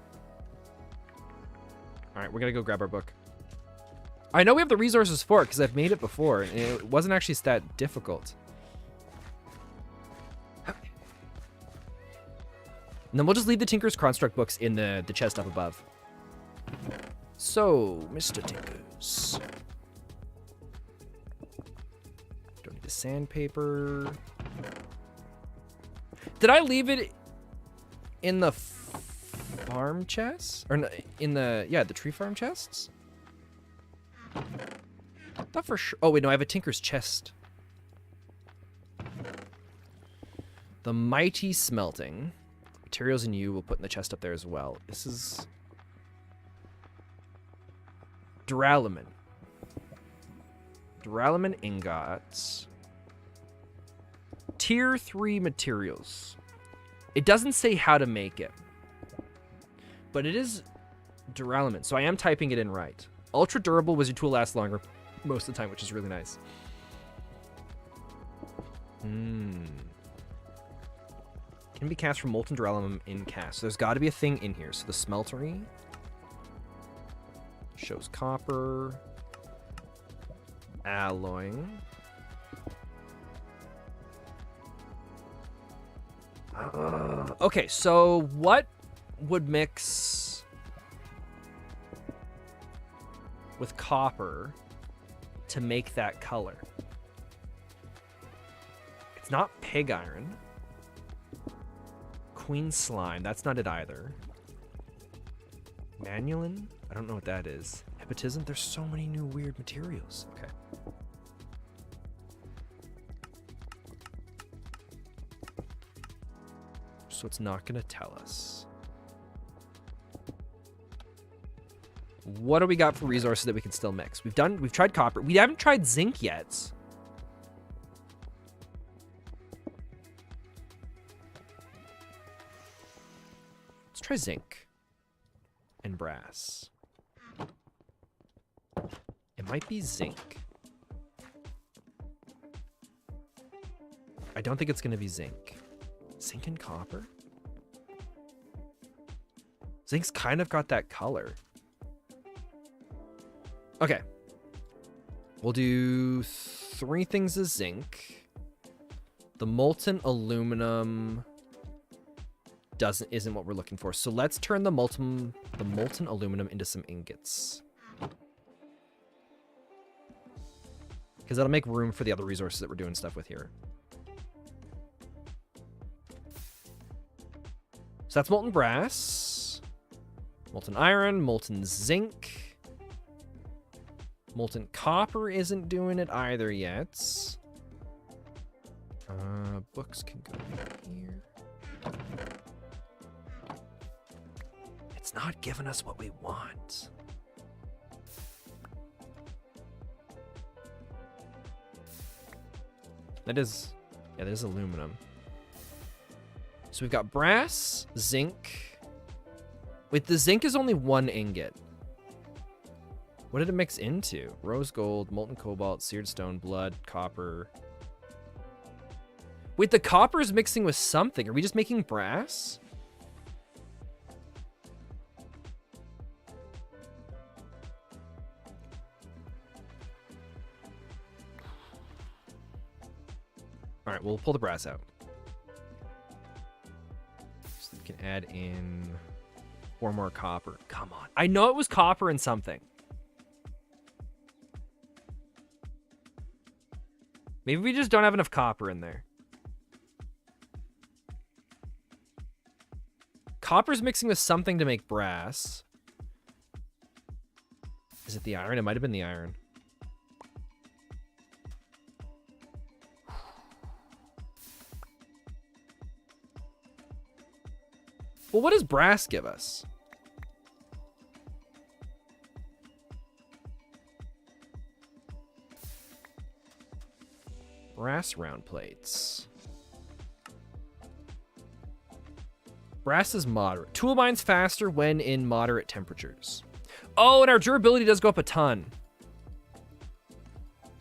All right, we're gonna go grab our book. I know we have the resources for it because I've made it before, and it wasn't actually that difficult. And then we'll just leave the Tinker's Construct books in the chest up above. So, Mr. Tinkers. Don't need the sandpaper. Did I leave it in the farm chest? Or in the, yeah, the tree farm chests? Not for sure. Oh, wait, no, I have a Tinker's chest. The Mighty Smelting. Materials and you will put in the chest up there as well. This is duralumin. Duralumin ingots. Tier 3 materials. It doesn't say how to make it, but it is duralumin, so I am typing it in right. Ultra durable wizard tool lasts longer most of the time, which is really nice. Can be cast from molten duralumin in cast. So there's got to be a thing in here. So the smeltery shows copper, alloying. Okay, so what would mix with copper to make that color? It's not pig iron. Queen slime, that's not it either. Manulin? I don't know what that is. Hepatism? There's so many new weird materials. Okay. So it's not gonna tell us. What do we got for resources that we can still mix? We've tried copper. We haven't tried zinc yet. Let's try zinc and brass. It might be zinc. I don't think it's gonna be zinc. Zinc and copper? Zinc's kind of got that color. Okay. We'll do 3 things of zinc. The molten aluminum isn't what we're looking for. So let's turn the molten aluminum into some ingots. Because that'll make room for the other resources that we're doing stuff with here. So that's molten brass, molten iron, molten zinc. Molten copper isn't doing it either yet. Books can go here. It's not giving us what we want. That is aluminum. So we've got brass, zinc. Wait, the zinc is only 1 ingot. What did it mix into? Rose gold, molten cobalt, seared stone, blood, copper. Wait, the copper is mixing with something. Are we just making brass? All right, we'll pull the brass out. So we can add in 4 more copper. Come on. I know it was copper and something. Maybe we just don't have enough copper in there. Copper's mixing with something to make brass. Is it the iron? It might have been the iron. Well, what does brass give us? Brass round plates. Brass is moderate. Tool mine's faster when in moderate temperatures. Oh, and our durability does go up a ton.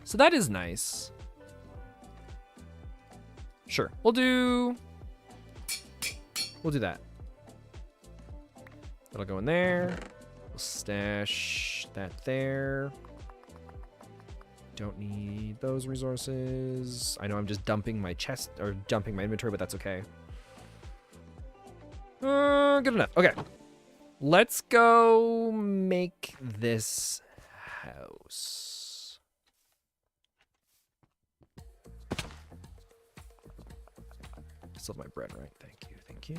So that is nice. Sure, we'll do that. That'll go in there. We'll stash that there. Don't need those resources. I know I'm just dumping my chest, or dumping my inventory, but that's okay. Good enough. Okay. Let's go make this house. Still have my bread, right? Thank you. Thank you.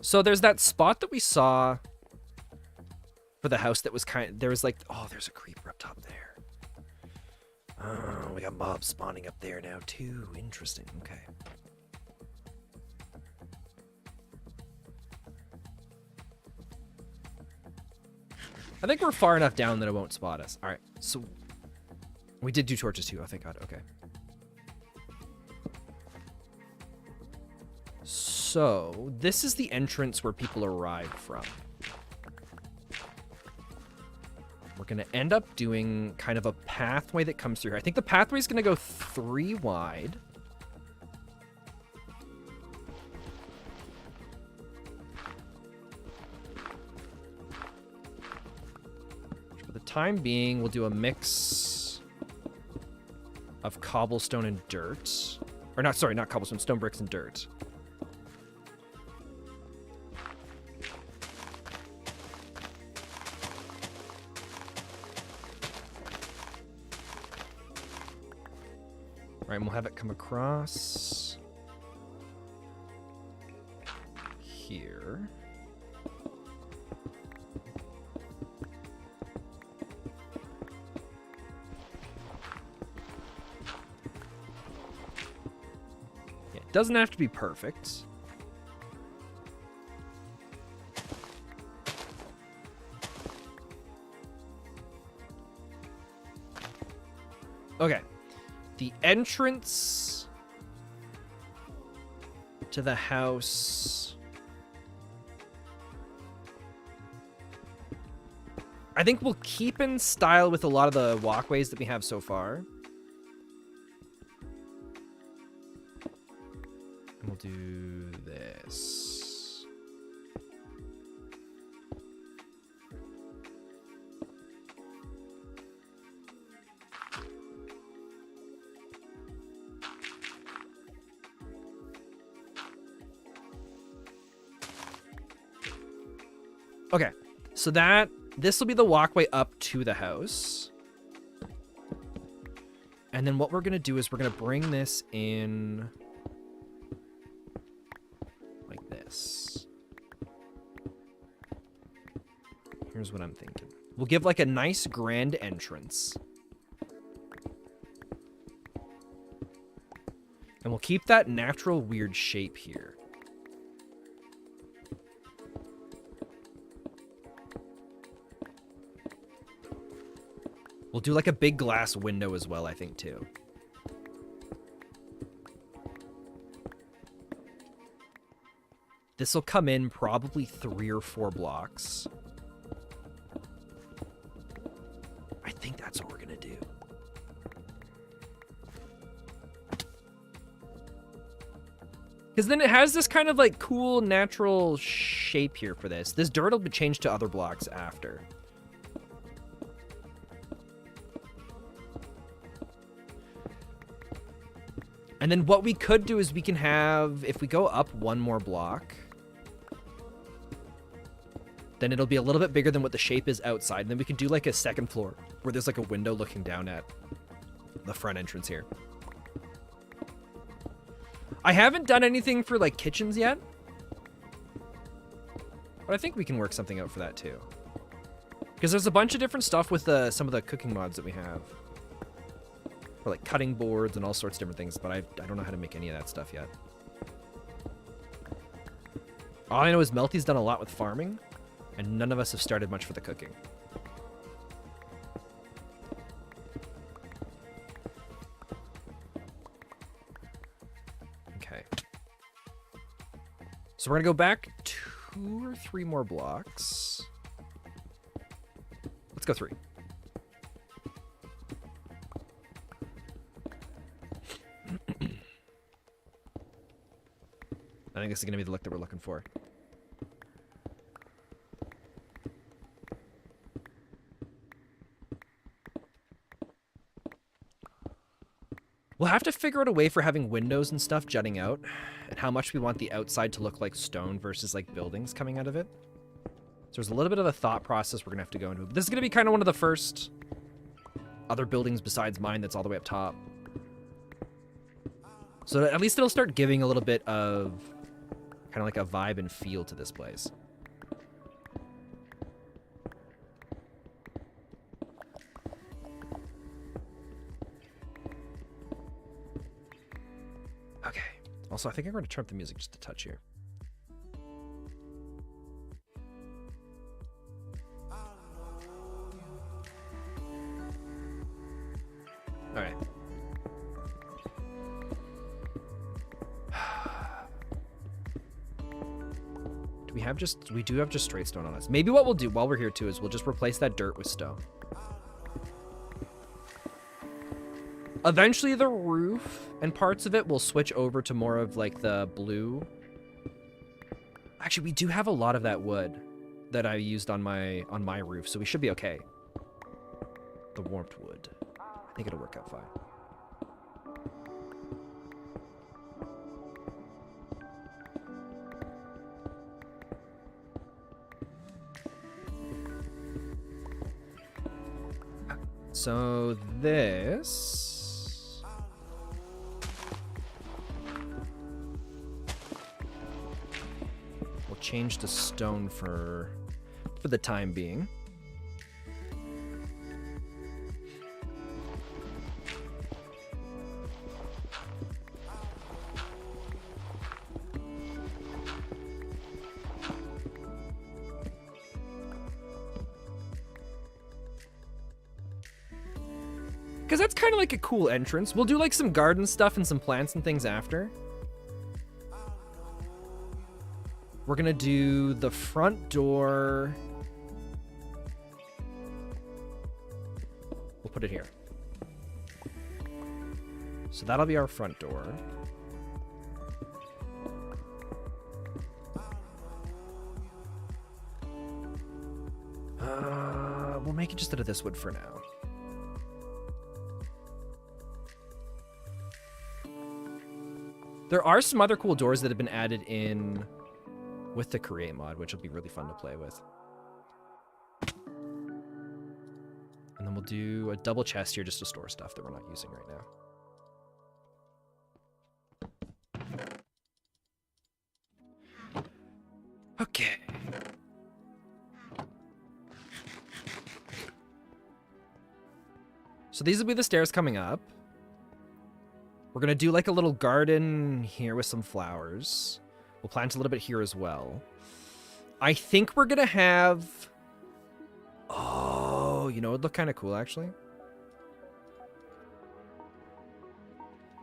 So there's that spot that we saw for the house that was there was like, oh, there's a creeper up top there. Oh, we got mobs spawning up there now too. Interesting. Okay. I think we're far enough down that it won't spot us. All right, so we did do torches too. Oh, thank God. Okay. So this is the entrance where people arrive from. We're going to end up doing kind of a pathway that comes through here. I think the pathway is going to go 3 wide. For the time being, we'll do a mix of cobblestone and dirt. Or not, sorry, not cobblestone, stone bricks and dirt. All right, and we'll have it come across here. Yeah, it doesn't have to be perfect. Okay. The entrance to the house, I think we'll keep in style with a lot of the walkways that we have so far. And we'll do this. Okay, so this will be the walkway up to the house. And then what we're going to do is we're going to bring this in like this. Here's what I'm thinking. We'll give like a nice grand entrance. And we'll keep that natural weird shape here. We'll do like a big glass window as well, I think, too. This will come in probably 3 or 4 blocks. I think that's what we're going to do. Because then it has this kind of like cool natural shape here for this. This dirt will be changed to other blocks after. And then what we could do is we can have, if we go up 1 more block, then it'll be a little bit bigger than what the shape is outside. And then we can do like a 2nd floor where there's like a window looking down at the front entrance here. I haven't done anything for like kitchens yet, but I think we can work something out for that too. Because there's a bunch of different stuff with some of the cooking mods that we have. For like cutting boards and all sorts of different things, but I don't know how to make any of that stuff yet. All I know is Melty's done a lot with farming, and none of us have started much for the cooking. Okay. So we're gonna go back 2 or 3 more blocks. Let's go 3. I think this is going to be the look that we're looking for. We'll have to figure out a way for having windows and stuff jutting out, and how much we want the outside to look like stone versus like buildings coming out of it. So there's a little bit of a thought process we're going to have to go into. But this is going to be kind of one of the first other buildings besides mine that's all the way up top. So at least it'll start giving a little bit of kind of like a vibe and feel to this place. Okay. Also, I think I'm going to turn up the music just a touch here. All right. We do have just straight stone on us. Maybe what we'll do while we're here too is we'll just replace that dirt with stone. Eventually the roof and parts of it will switch over to more of like the blue. Actually, we do have a lot of that wood that I used on my roof, so we should be okay. The warped wood. I think it'll work out fine. So this... we'll change to stone for the time being. Because that's kind of like a cool entrance. We'll do like some garden stuff and some plants and things after. We're going to do the front door. We'll put it here. So that'll be our front door. We'll make it just out of this wood for now. There are some other cool doors that have been added in with the create mod, which will be really fun to play with. And then we'll do a double chest here just to store stuff that we're not using right now. Okay. So these will be the stairs coming up. We're going to do like a little garden here with some flowers. We'll plant a little bit here as well. I think we're going to have... oh, you know, it'd look kind of cool actually.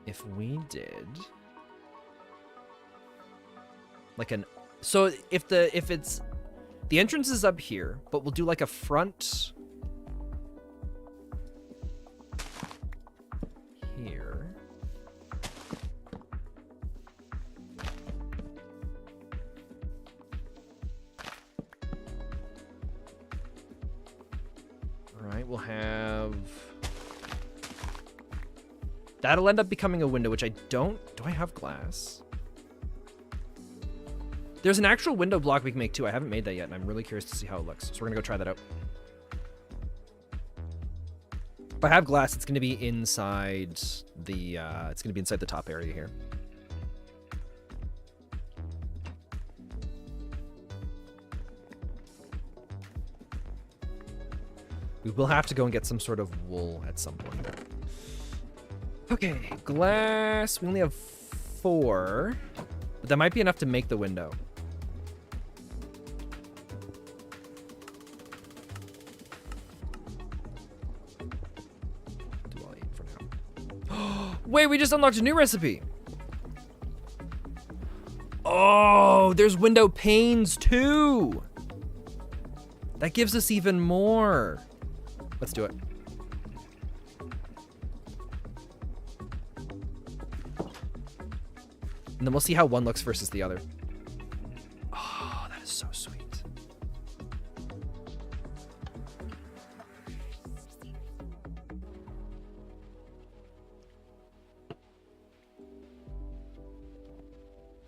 If we did... like an... so if it's... the entrance is up here, but we'll do like a front... here. We'll have... that'll end up becoming a window, which I don't... do I have glass? There's an actual window block we can make too. I haven't made that yet, and I'm really curious to see how it looks. So we're going to go try that out. If I have glass, it's going to be inside the... it's going to be inside the top area here. We will have to go and get some sort of wool at some point. Okay, glass. We only have 4. But that might be enough to make the window. Do all 8 for now. Wait, we just unlocked a new recipe. Oh, there's window panes too. That gives us even more. Let's do it. And then we'll see how one looks versus the other. Oh, that is so sweet.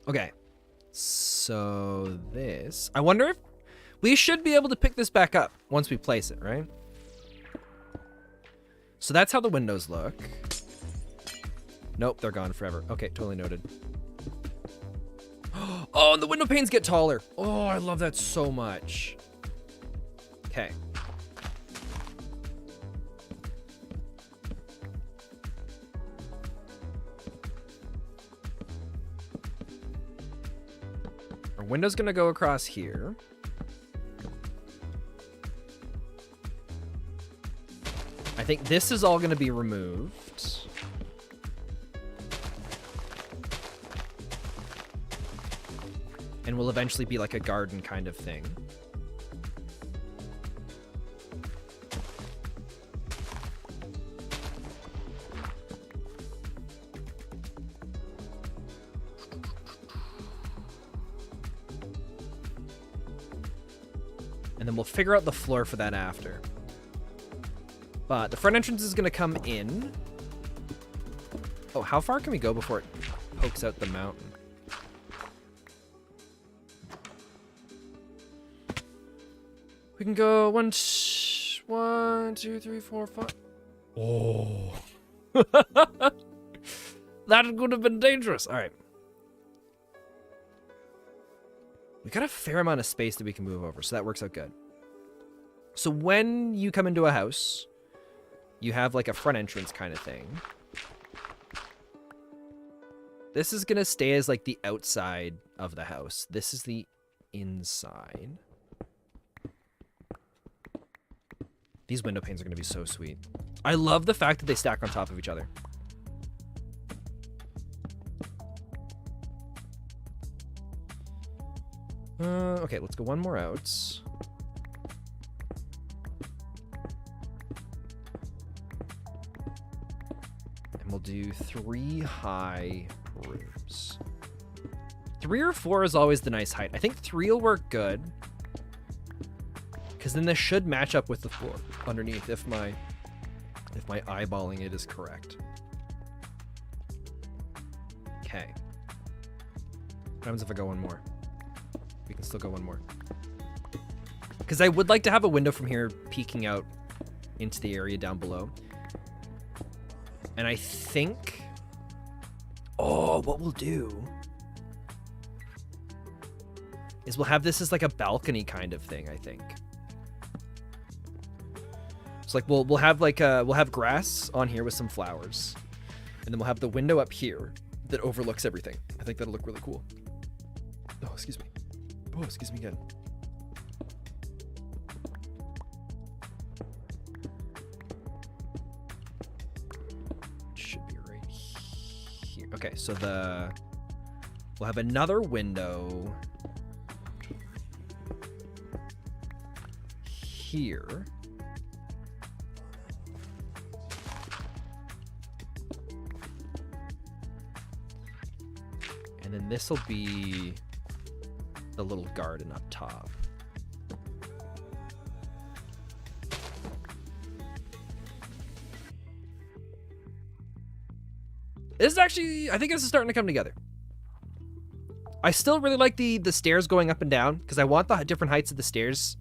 Okay. So this... I wonder if... We should be able to pick this back up once we place it, right? So that's how the windows look. Nope, they're gone forever. Okay, totally noted. Oh, and the window panes get taller. Oh, I love that so much. Okay. Our window's gonna go across here. I think this is all gonna be removed. And will eventually be like a garden kind of thing. And then we'll figure out the floor for that after. But the front entrance is going to come in. Oh, how far can we go before it pokes out the mountain? We can go 1, 2, 3, 4, 5. Oh. That would have been dangerous. All right. We got a fair amount of space that we can move over, so that works out good. So when you come into a house, you have like a front entrance kind of thing. This is going to stay as like the outside of the house. This is the inside. These window panes are going to be so sweet. I love the fact that they stack on top of each other. Okay, let's go one more out. And we'll do 3 high rooms. 3 or 4 is always the nice height. I think 3 will work good. Because then this should match up with the floor underneath if my eyeballing it is correct. Okay. What happens if I go one more? We can still go one more. Because I would like to have a window from here peeking out into the area down below. And I think... Oh, what we'll do is we'll have this as like a balcony kind of thing, I think. So like we'll have like we'll have grass on here with some flowers. And then we'll have the window up here that overlooks everything. I think that'll look really cool. Oh, excuse me. Oh, excuse me again. Should be right here. Okay, so we'll have another window here. And then this will be the little garden up top. This is actually, I think this is starting to come together. I still really like the stairs going up and down because I want the different heights of the stairs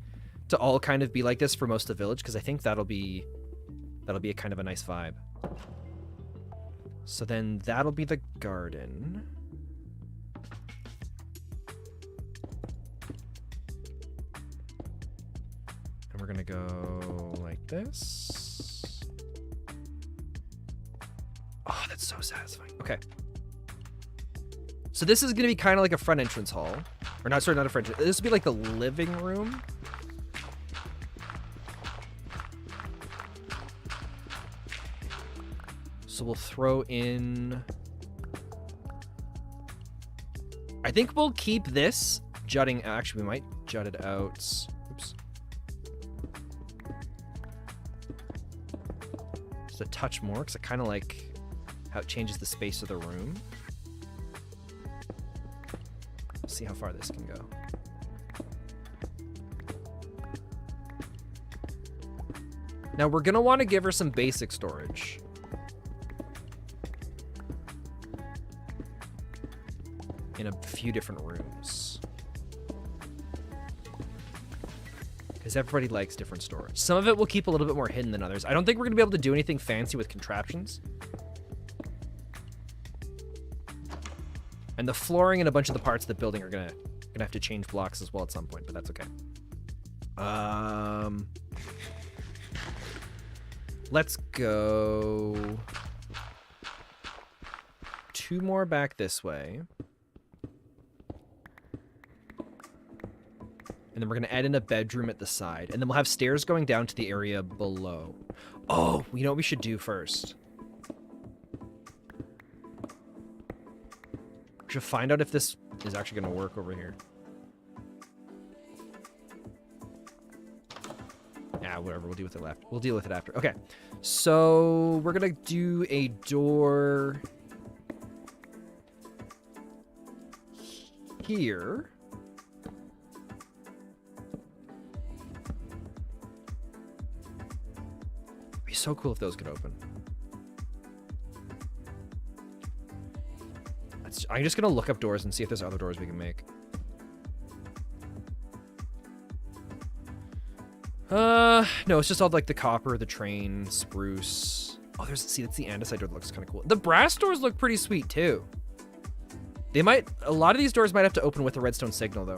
to all kind of be like this for most of the village because I think that'll be a kind of a nice vibe. So then that'll be the garden. And we're gonna go like this. Oh, that's so satisfying. Okay. So this is gonna be kind of like a front entrance hall. Or not, sorry, not a front entrance. This would be like the living room. So we'll throw in... I think we'll keep this jutting. Actually, we might jut it out. Oops. Just a touch more, because I kind of like how it changes the space of the room. Let's see how far this can go. Now we're going to want to give her some basic storage. In a few different rooms. Because everybody likes different storage. Some of it will keep a little bit more hidden than others. I don't think we're going to be able to do anything fancy with contraptions. And the flooring and a bunch of the parts of the building are gonna have to change blocks as well at some point, but that's okay. Let's go 2 more back this way. And then we're going to add in a bedroom at the side. And then we'll have stairs going down to the area below. Oh, you know what we should do first? We should find out if this is actually going to work over here. Yeah, whatever. We'll deal with it after. We'll deal with it after. Okay. So we're going to do a door here. It'd be so cool if those could open. I'm just going to look up doors and see if there's other doors we can make. No, it's just all like the copper, the train, spruce. Oh, see, that's the andesite door that looks kind of cool. The brass doors look pretty sweet too. A lot of these doors might have to open with a redstone signal though.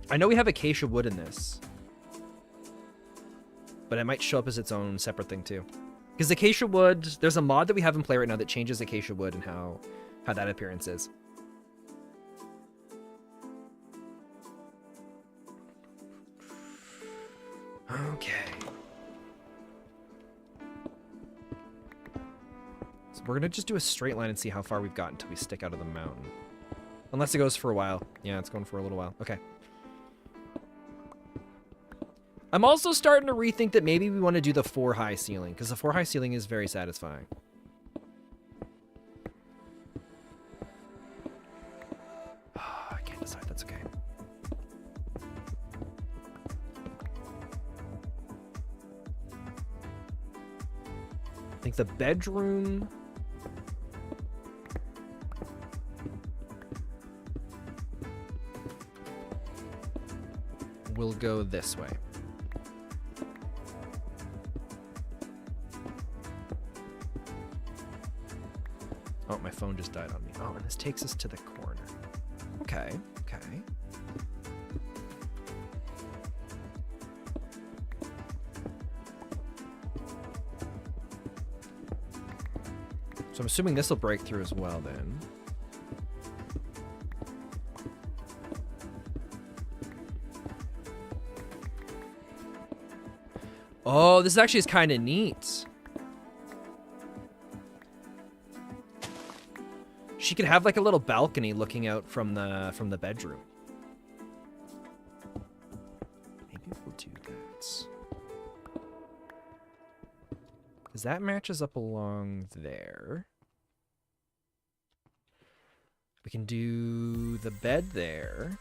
I know we have acacia wood in this, but it might show up as its own separate thing too. Because acacia wood, there's a mod that we have in play right now that changes acacia wood and how that appearance is. Okay. So we're going to just do a straight line and see how far we've got until we stick out of the mountain. Unless it goes for a while. Yeah, it's going for a little while. Okay. I'm also starting to rethink that maybe we want to do the 4-high ceiling, because the 4-high ceiling is very satisfying. I can't decide. That's okay. I think the bedroom... will go this way. Oh, my phone just died on me. Oh, and this takes us to the corner. Okay, okay. So I'm assuming this will break through as well then. Oh, this actually is kind of neat. She could have like a little balcony looking out from the bedroom. Maybe we'll do that. Because that matches up along there. We can do the bed there.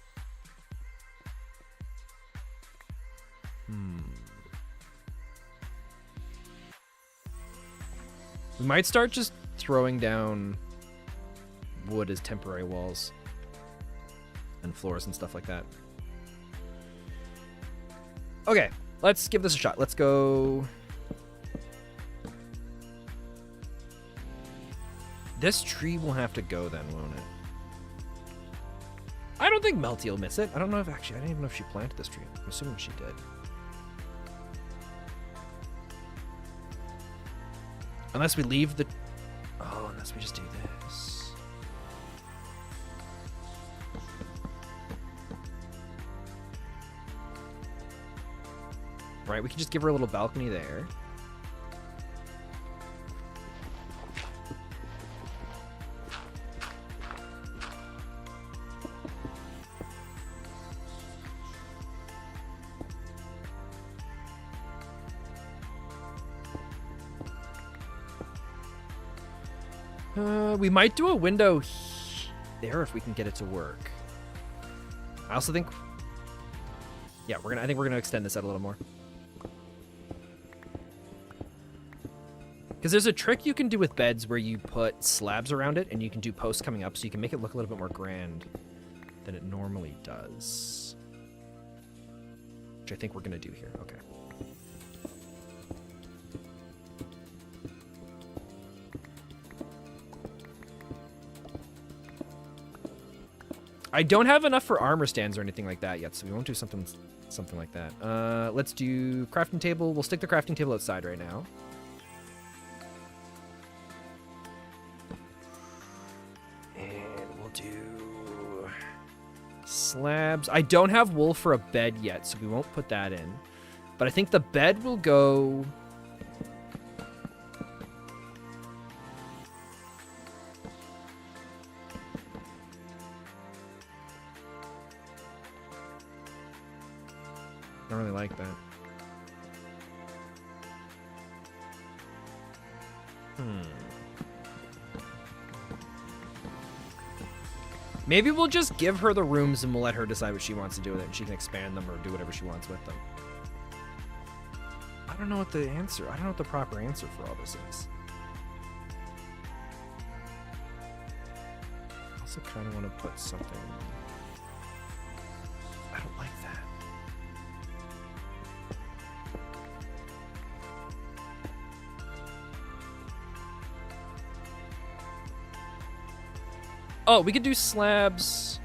We might start just throwing down wood as temporary walls and floors and stuff like that. Okay, let's give this a shot. Let's go. This tree will have to go then, won't it? I don't think Melty will miss it. I don't know if actually, I don't even know if she planted this tree. I'm assuming she did. Unless we leave the... Oh, unless we just do this. Right, we can just give her a little balcony there. We might do a window there if we can get it to work. I also think, yeah, I think we're gonna extend this out a little more. Because there's a trick you can do with beds where you put slabs around it and you can do posts coming up so you can make it look a little bit more grand than it normally does. Which I think we're gonna do here. Okay. I don't have enough for armor stands or anything like that yet, so we won't do something like that. Let's do crafting table. We'll stick the crafting table outside right now. And we'll do slabs. I don't have wool for a bed yet, so we won't put that in. But I think the bed will go... I don't really like that. Maybe we'll just give her the rooms and we'll let her decide what she wants to do with it, and she can expand them or do whatever she wants with them. I don't know what the answer, I don't know what the proper answer for all this is. I also kind of want to put something... I don't like that. Oh, we could do slabs.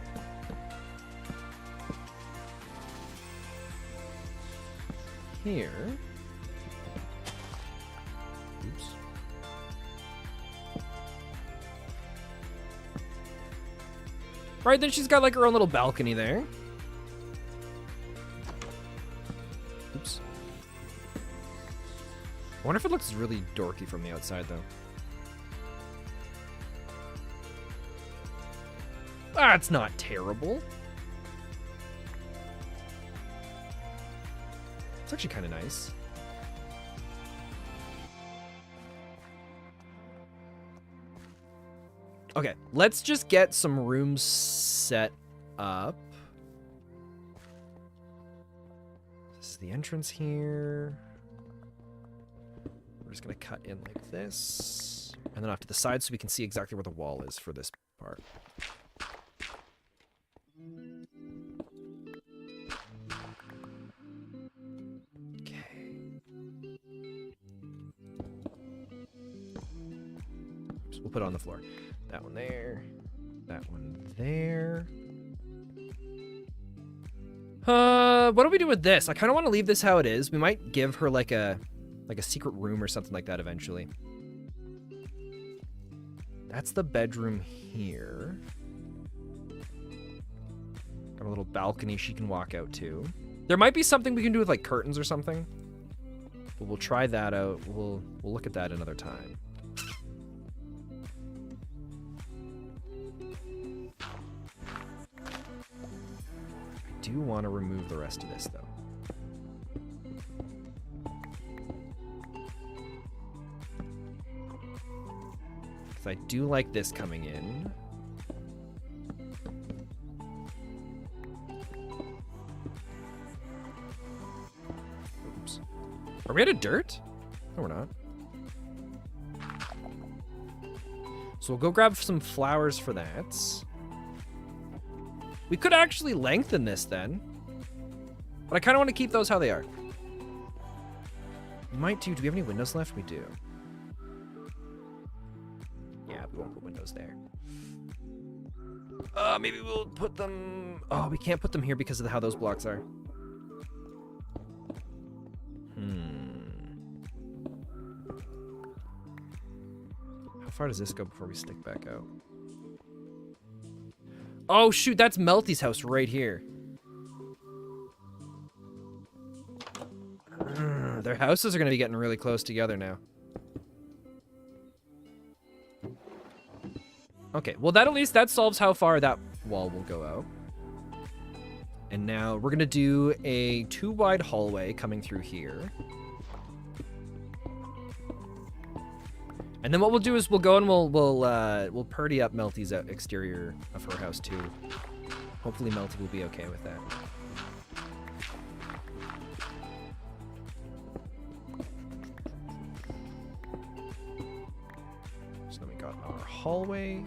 Here. Oops. Right, then she's got like her own little balcony there. Oops. I wonder if it looks really dorky from the outside, though. That's not terrible. It's actually kind of nice. Okay, let's just get some rooms set up. This is the entrance here. We're just gonna cut in like this, and then off to the side so we can see exactly where the wall is for this part. We'll put it on the floor. That one there. That one there. What do we do with this? I kind of want to leave this how it is. We might give her like a secret room or something like that eventually. That's the bedroom here. Got a little balcony she can walk out to. There might be something we can do with like curtains or something. But we'll try that out. We'll look at that another time. I do want to remove the rest of this though. Because I do like this coming in. Oops. Are we out of dirt? No, we're not. So we'll go grab some flowers for that. We could actually lengthen this then. But I kind of want to keep those how they are. We might too. Do we have any windows left? We do. Yeah, we won't put windows there. Maybe we'll put them... Oh, we can't put them here because of how those blocks are. How far does this go before we stick back out? Oh, shoot, that's Melty's house right here. Their houses are going to be getting really close together now. Okay, well, that at least that solves how far that wall will go out. And now we're going to do a 2-wide hallway coming through here. And then what we'll do is we'll go and we'll purdy up Melty's exterior of her house too. Hopefully Melty will be okay with that. So then we got our hallway.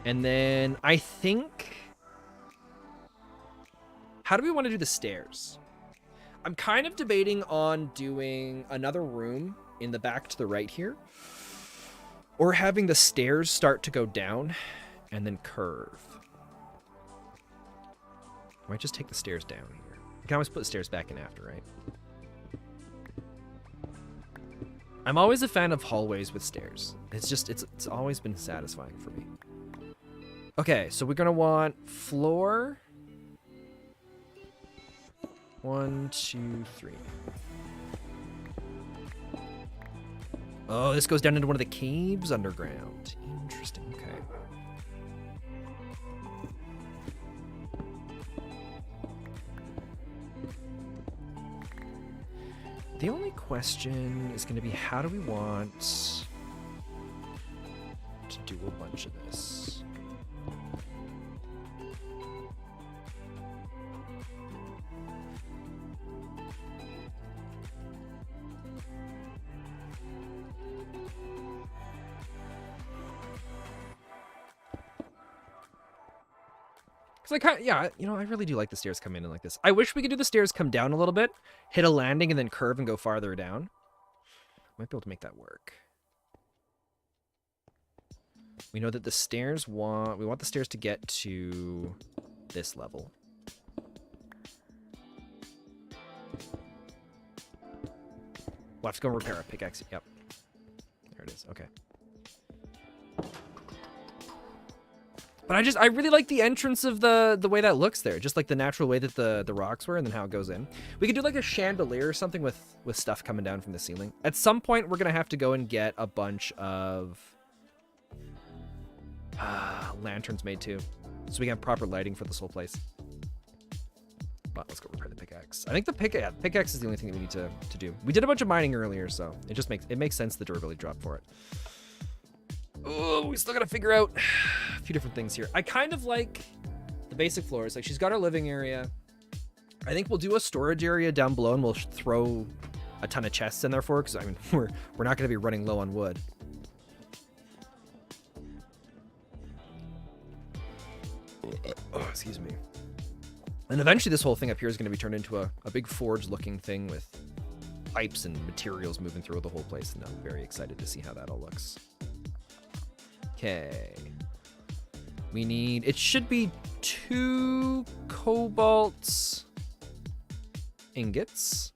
And then I think... How do we want to do the stairs? I'm kind of debating on doing another room in the back to the right here. Or having the stairs start to go down and then curve. I might just take the stairs down here. You can always put the stairs back in after, right? I'm always a fan of hallways with stairs. It's just, it's always been satisfying for me. Okay, so we're gonna want floor. 1, 2, 3. Oh, this goes down into one of the caves underground. Interesting, okay. The only question is going to be, how do we want to do a bunch of this? Yeah, you know, I really do like the stairs come in like this. I wish we could do the stairs come down a little bit, hit a landing, and then curve and go farther down. Might be able to make that work. We know that the stairs we want the stairs to get to this level. We'll have to go repair a pickaxe. Yep. There it is. Okay. But I really like the entrance of the way that looks there. Just like the natural way that the rocks were and then how it goes in. We could do like a chandelier or something with stuff coming down from the ceiling. At some point, we're going to have to go and get a bunch of lanterns made too. So we can have proper lighting for this whole place. But let's go repair the pickaxe. I think the pickaxe is the only thing that we need to do. We did a bunch of mining earlier, so it makes sense the durability drop for it. Oh, we still got to figure out a few different things here. I kind of like the basic floors. Like, she's got her living area. I think we'll do a storage area down below, and we'll throw a ton of chests in there for her, because, I mean, we're not going to be running low on wood. Oh, excuse me. And eventually this whole thing up here is going to be turned into a big forge-looking thing with pipes and materials moving through the whole place, and I'm very excited to see how that all looks. Okay. We need... It should be 2 cobalt ingots.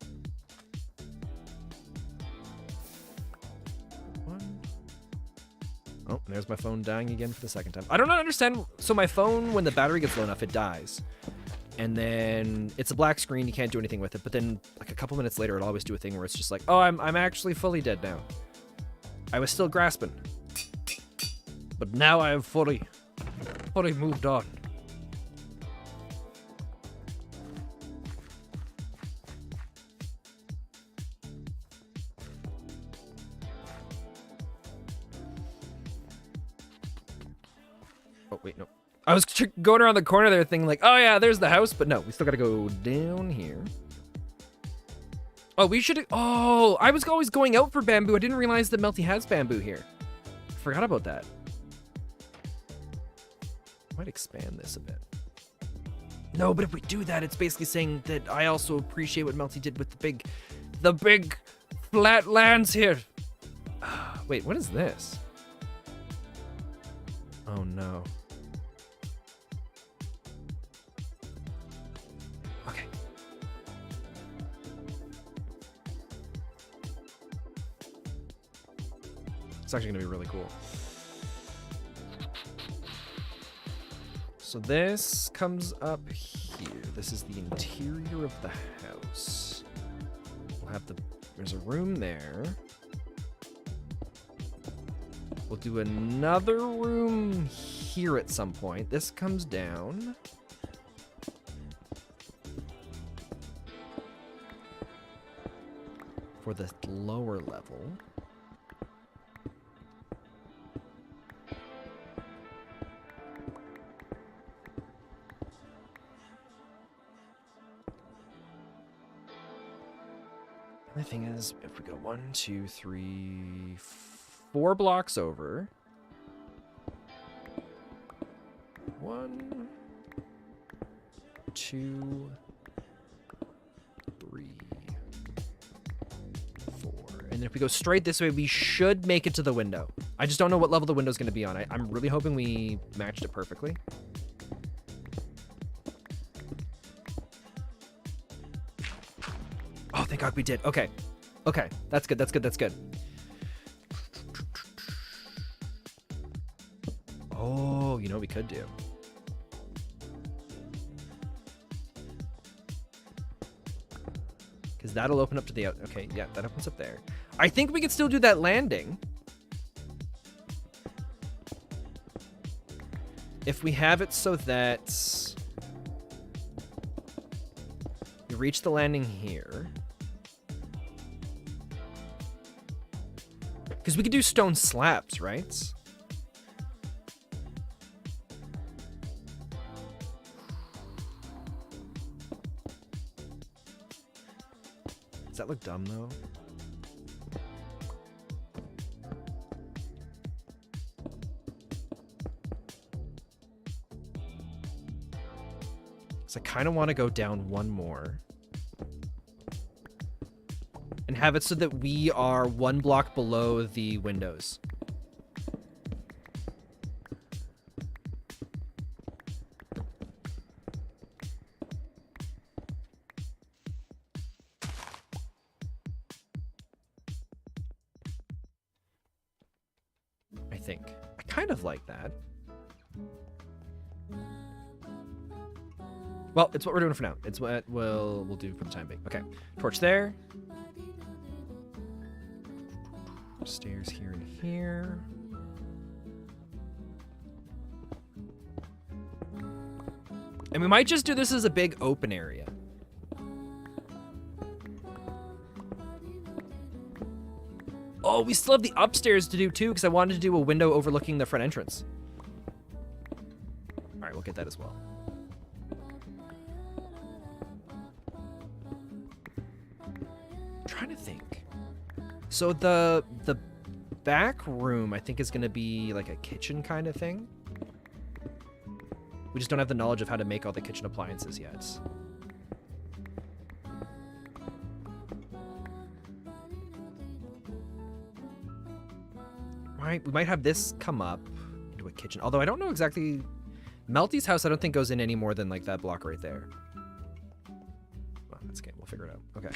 1. Oh, there's my phone dying again for the second time. I don't understand. So my phone, when the battery gets low enough, it dies. And then it's a black screen. You can't do anything with it. But then, like, a couple minutes later, it'll always do a thing where it's just like, oh, I'm actually fully dead now. I was still grasping. But now I have fully moved on. Oh, wait, no. I was going around the corner there thinking like, oh yeah, there's the house, but no, we still gotta go down here. Oh, we should, oh, I was always going out for bamboo. I didn't realize that Melty has bamboo here. Forgot about that. Might expand this a bit. No, but if we do that, it's basically saying that I also appreciate what Melty did with the big flat lands here. Wait, what is this? Oh no. Okay. It's actually gonna be really cool. So this comes up here. This is the interior of the house. We'll have there's a room there. We'll do another room here at some point. This comes down. For the lower level. The thing is, if we go 1, 2, 3, 4 blocks over. 1, 2, 3, 4. And then if we go straight this way, we should make it to the window. I just don't know what level the window's going to be on. I'm really hoping we matched it perfectly. Oh, thank God we did. Okay. Okay. That's good. That's good. That's good. Oh, you know what we could do? Because that'll open up to the out. Okay, yeah, that opens up there. I think we could still do that landing. If we have it so that you reach the landing here. Because we could do stone slabs, right? Does that look dumb, though? So I kind of want to go down one more. And have it so that we are 1 block below the windows. I think. I kind of like that. Well, it's what we're doing for now. It's what we'll do for the time being. Okay. Torch there. Stairs here and here. And we might just do this as a big open area. Oh, we still have the upstairs to do too, because I wanted to do a window overlooking the front entrance. All right, we'll get that as well. I'm trying to think. So the back room, I think, is going to be like a kitchen kind of thing. We just don't have the knowledge of how to make all the kitchen appliances yet. Right, we might have this come up into a kitchen. Although I don't know exactly. Melty's house, I don't think goes in any more than like that block right there. Well, that's okay. We'll figure it out. Okay.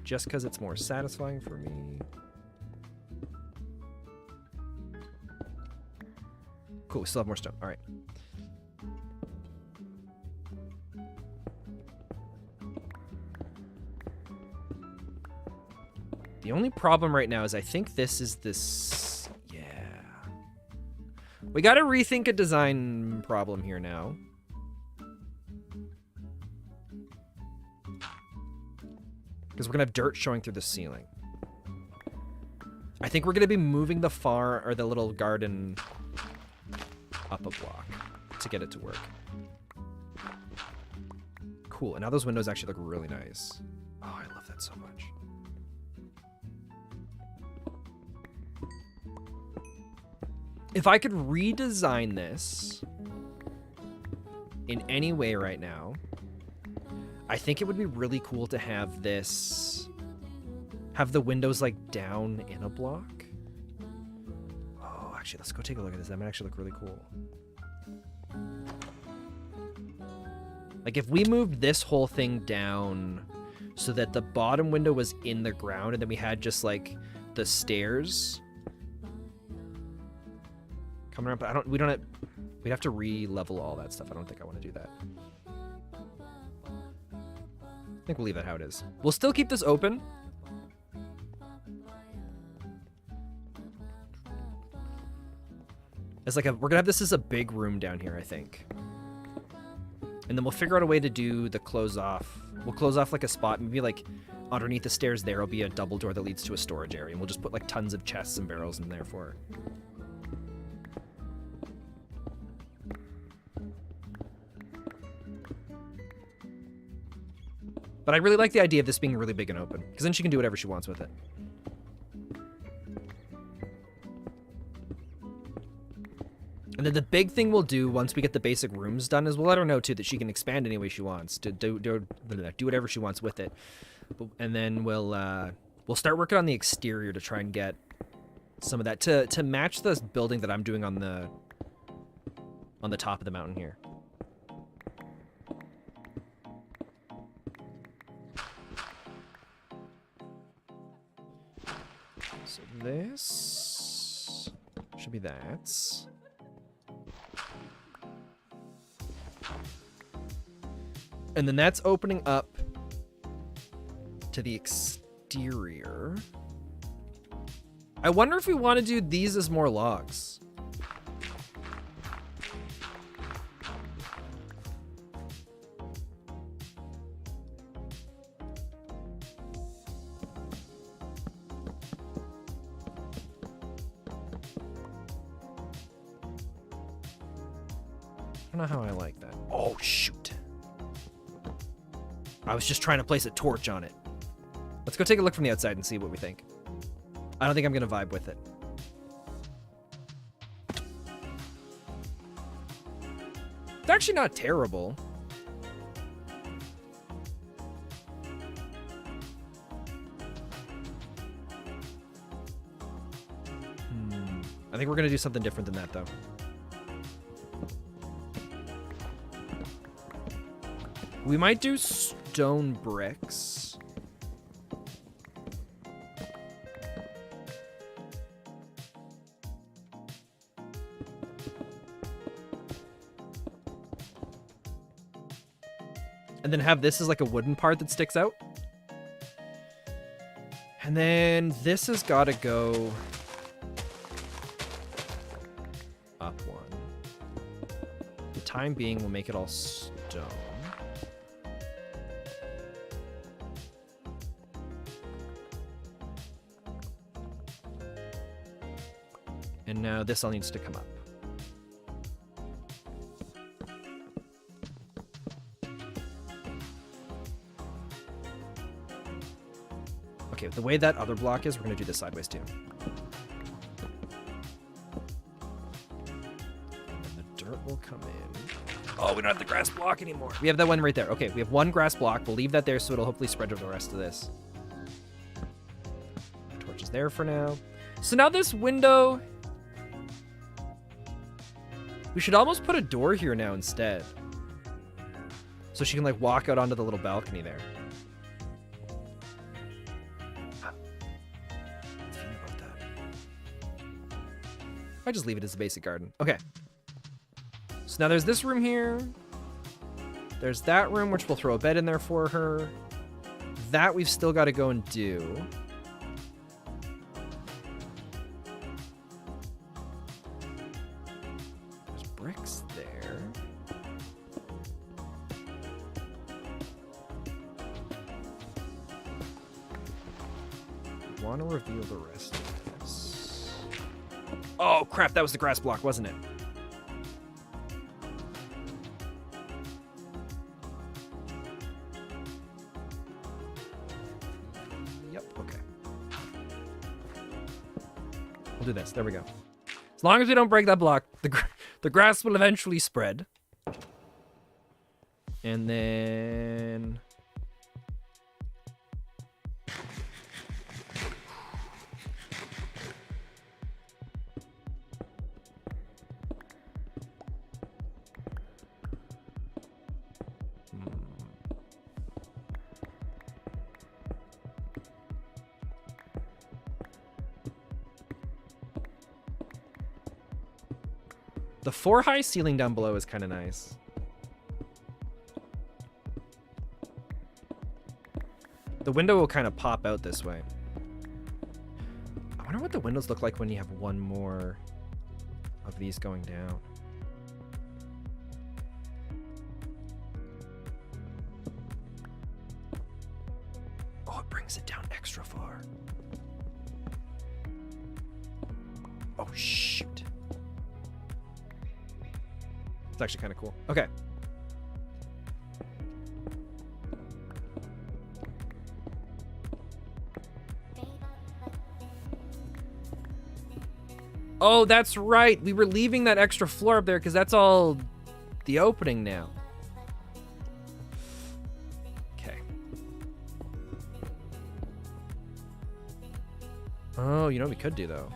Just because it's more satisfying for me. Cool, we still have more stone. All right. The only problem right now is I think this is this... Yeah. We got to rethink a design problem here now. Because we're going to have dirt showing through the ceiling. I think we're going to be moving the the little garden up a block to get it to work. Cool. And now those windows actually look really nice. Oh, I love that so much. If I could redesign this in any way right now. I think it would be really cool to have this, have the windows like down in a block. Oh, actually, let's go take a look at this. That might actually look really cool. Like if we moved this whole thing down so that the bottom window was in the ground and then we had just like the stairs coming up. We'd have to re-level all that stuff. I don't think I want to do that. I think we'll leave it how it is. We'll still keep this open. It's like we're gonna have this as a big room down here, I think. And then we'll figure out a way to do the close off. We'll close off like a spot, maybe like underneath the stairs there will be a double door that leads to a storage area. And we'll just put like tons of chests and barrels in there for her. But I really like the idea of this being really big and open, because then she can do whatever she wants with it. And then the big thing we'll do once we get the basic rooms done is we'll let her know, too, that she can expand any way she wants, to do whatever she wants with it. And then we'll start working on the exterior to try and get some of that to match the building that I'm doing on the top of the mountain here. So this should be that. And then that's opening up to the exterior. I wonder if we want to do these as more logs. I don't know how I like that. Oh, shoot. I was just trying to place a torch on it. Let's go take a look from the outside and see what we think. I don't think I'm going to vibe with it. It's actually not terrible. I think we're going to do something different than that, though. We might do stone bricks. And then have this as like a wooden part that sticks out. And then this has got to go up one. For the time being, we'll make it all stone. And now this all needs to come up. Okay, the way that other block is, we're going to do this sideways too. And then the dirt will come in. Oh, we don't have the grass block anymore. We have that one right there. Okay, we have one grass block. We'll leave that there so it'll hopefully spread over the rest of this. Torch is there for now. So now this window... We should almost put a door here now instead. So she can like walk out onto the little balcony there. I just leave it as a basic garden. Okay. So now there's this room here. There's that room, which we'll throw a bed in there for her. That we've still got to go and do. There's bricks there. I want to reveal the rest of this. Oh, crap. That was the grass block, wasn't it? Yep, okay. We'll do this. There we go. As long as we don't break that block, the grass will eventually spread. And then... The 4-high ceiling down below is kind of nice. The window will kind of pop out this way. I wonder what the windows look like when you have one more of these going down. Oh, it brings it down extra far. Oh, shoot. It's actually kind of cool. Okay. Oh, that's right. We were leaving that extra floor up there because that's all the opening now. Okay. Oh, you know what we could do, though?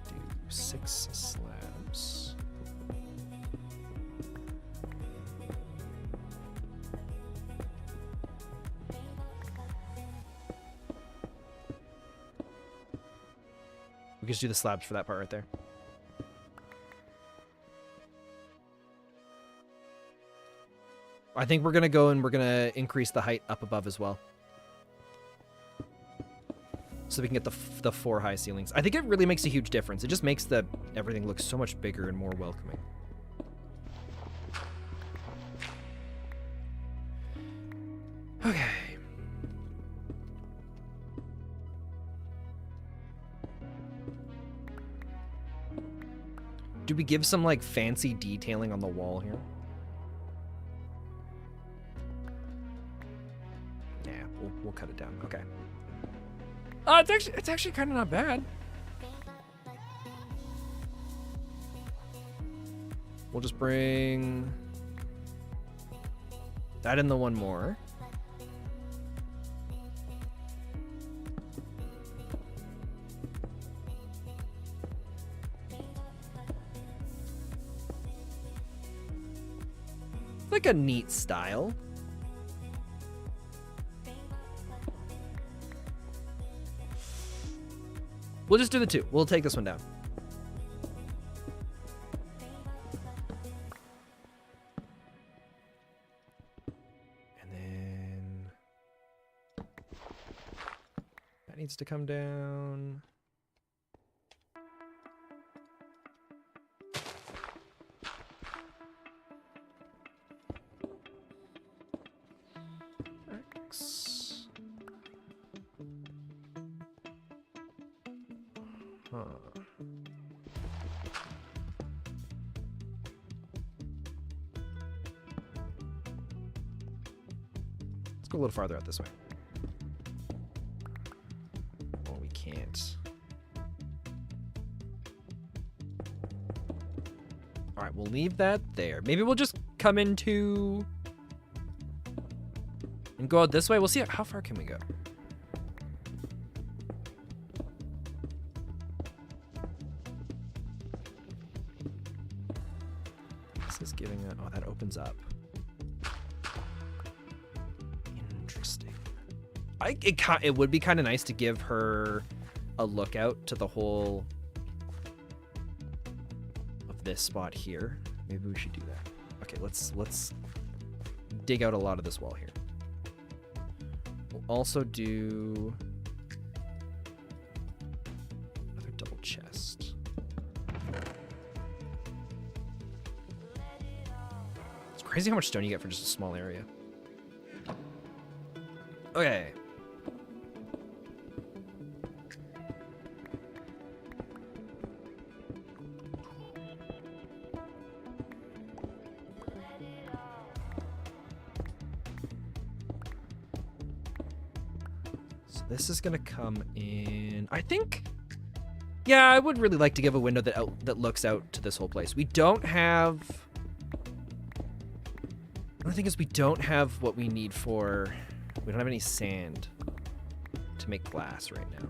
Do 6 slabs. We could just do the slabs for that part right there. I think we're going to go and we're going to increase the height up above as well. So we can get the 4 high ceilings. I think it really makes a huge difference. It just makes everything look so much bigger and more welcoming. Okay. Do we give some like fancy detailing on the wall here? Yeah, we'll cut it down. Okay. It's actually kind of not bad. We'll just bring that in the one more. Like a neat style. We'll just do the 2. We'll take this one down. And then that needs to come down. Let's go a little farther out this way. Oh, we can't. All right, we'll leave that there. Maybe we'll just come into and go out this way. We'll see how far can we go. This is giving it. Oh, that opens up. Interesting. It would be kind of nice to give her a lookout to the whole of this spot here. Maybe we should do that. Okay, let's dig out a lot of this wall here. We'll also do another double chest. It's crazy how much stone you get for just a small area. Okay. So this is gonna come in, I think Yeah, I would really like to give a window that looks out to this whole place. We don't have... The only thing is we don't have what we need for... We don't have any sand to make glass right now.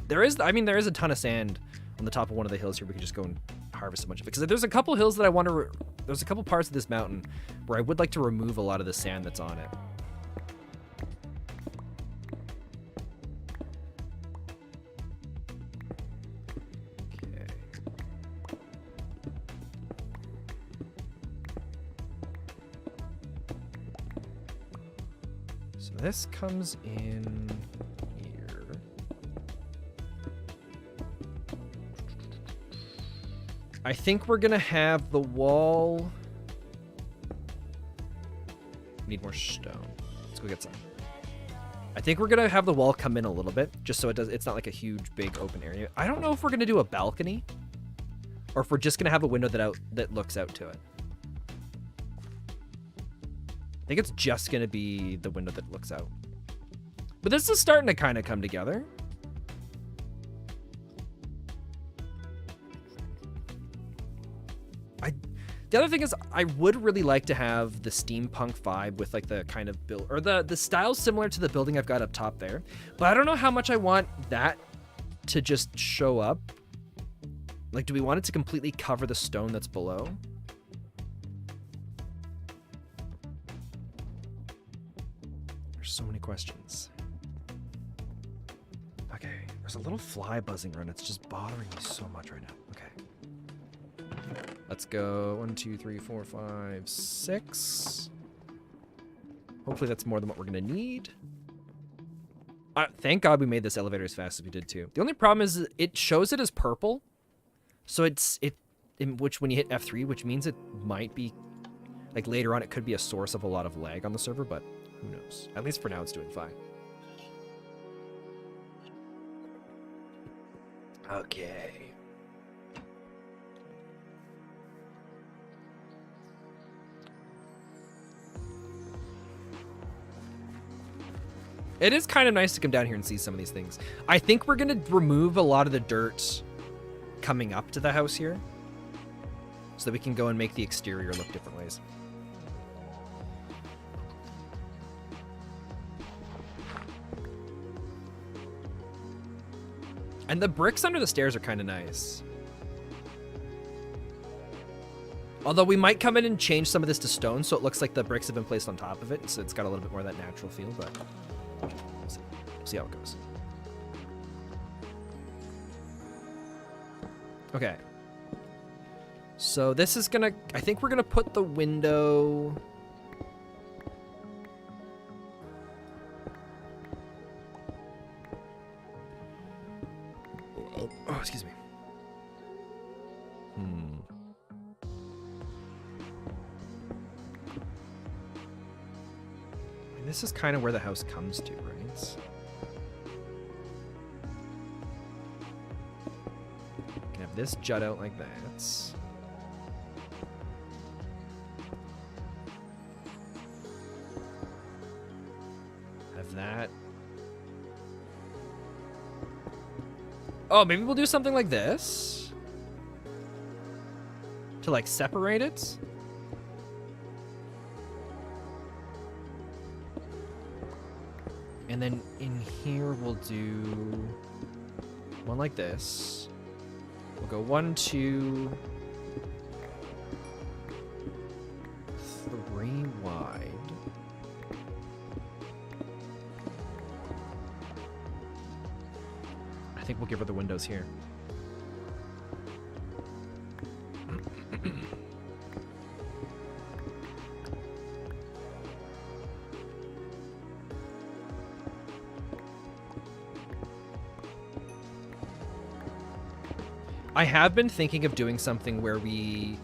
There is a ton of sand on the top of one of the hills here. We could just go and harvest a bunch of it. Because there's a couple hills that I want to... There's a couple parts of this mountain where I would like to remove a lot of the sand that's on it. This comes in here. I think we're gonna have the wall. Need more stone. Let's go get some. I think we're gonna have the wall come in a little bit, just so it's not like a huge, big open area. I don't know if we're gonna do a balcony, or if we're just gonna have a window that looks out to it. I think it's just going to be the window that looks out. But this is starting to kind of come together. The other thing is I would really like to have the steampunk vibe with like the kind of build, or the style similar to the building I've got up top there. But I don't know how much I want that to just show up. Like, do we want it to completely cover the stone that's below? So many questions. Okay, there's a little fly buzzing around. It's just bothering me so much right now. Okay. Let's go 1, 2, 3, 4, 5, 6. Hopefully that's more than what we're gonna need. Thank God we made this elevator as fast as we did too. The only problem is it shows it as purple. So when you hit F3, which means it might be like later on it could be a source of a lot of lag on the server, but who knows? At least for now, it's doing fine. Okay. It is kind of nice to come down here and see some of these things. I think we're going to remove a lot of the dirt coming up to the house here so that we can go and make the exterior look different ways. And the bricks under the stairs are kind of nice. Although we might come in and change some of this to stone so it looks like the bricks have been placed on top of it. So it's got a little bit more of that natural feel, but we'll see how it goes. Okay. So this is gonna, I think we're gonna put the window... Oh, excuse me. And this is kind of where the house comes to, right? You can have this jut out like that. Have that. Oh, maybe we'll do something like this to like separate it. And then in here we'll do one like this. We'll go 1, 2, 3 wide. I think we'll give her the windows here. I have been thinking of doing something where we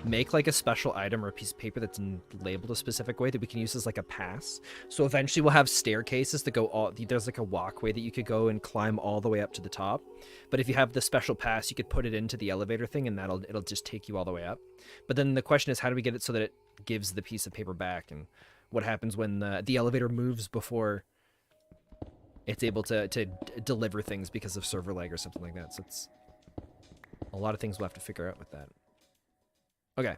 make like a special item or a piece of paper that's labeled a specific way that we can use as like a pass. So eventually we'll have staircases that go all, there's like a walkway that you could go and climb all the way up to the top. But if you have the special pass, you could put it into the elevator thing and it'll just take you all the way up. But then the question is, how do we get it so that it gives the piece of paper back? And what happens when the elevator moves before it's able to deliver things because of server lag or something like that? So A lot of things we'll have to figure out with that. Okay.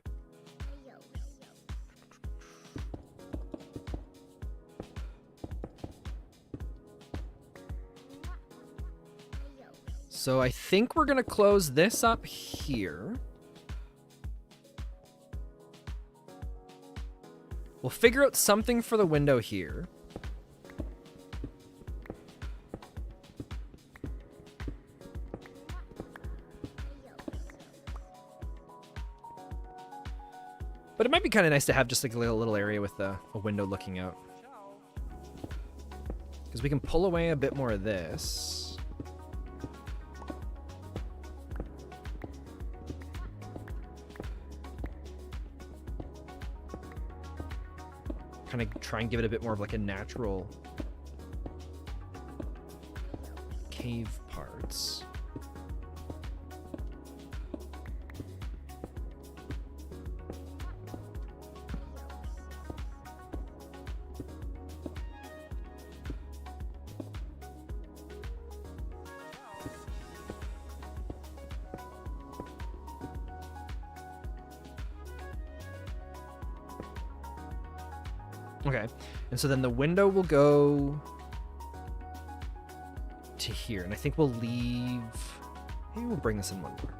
So I think we're going to close this up here. We'll figure out something for the window here. But it might be kind of nice to have just like a little area with a window looking out. Because we can pull away a bit more of this. Kind of try and give it a bit more of like a natural cave parts. Okay, and so then the window will go to here, and I think we'll leave... Maybe we'll bring this in one more.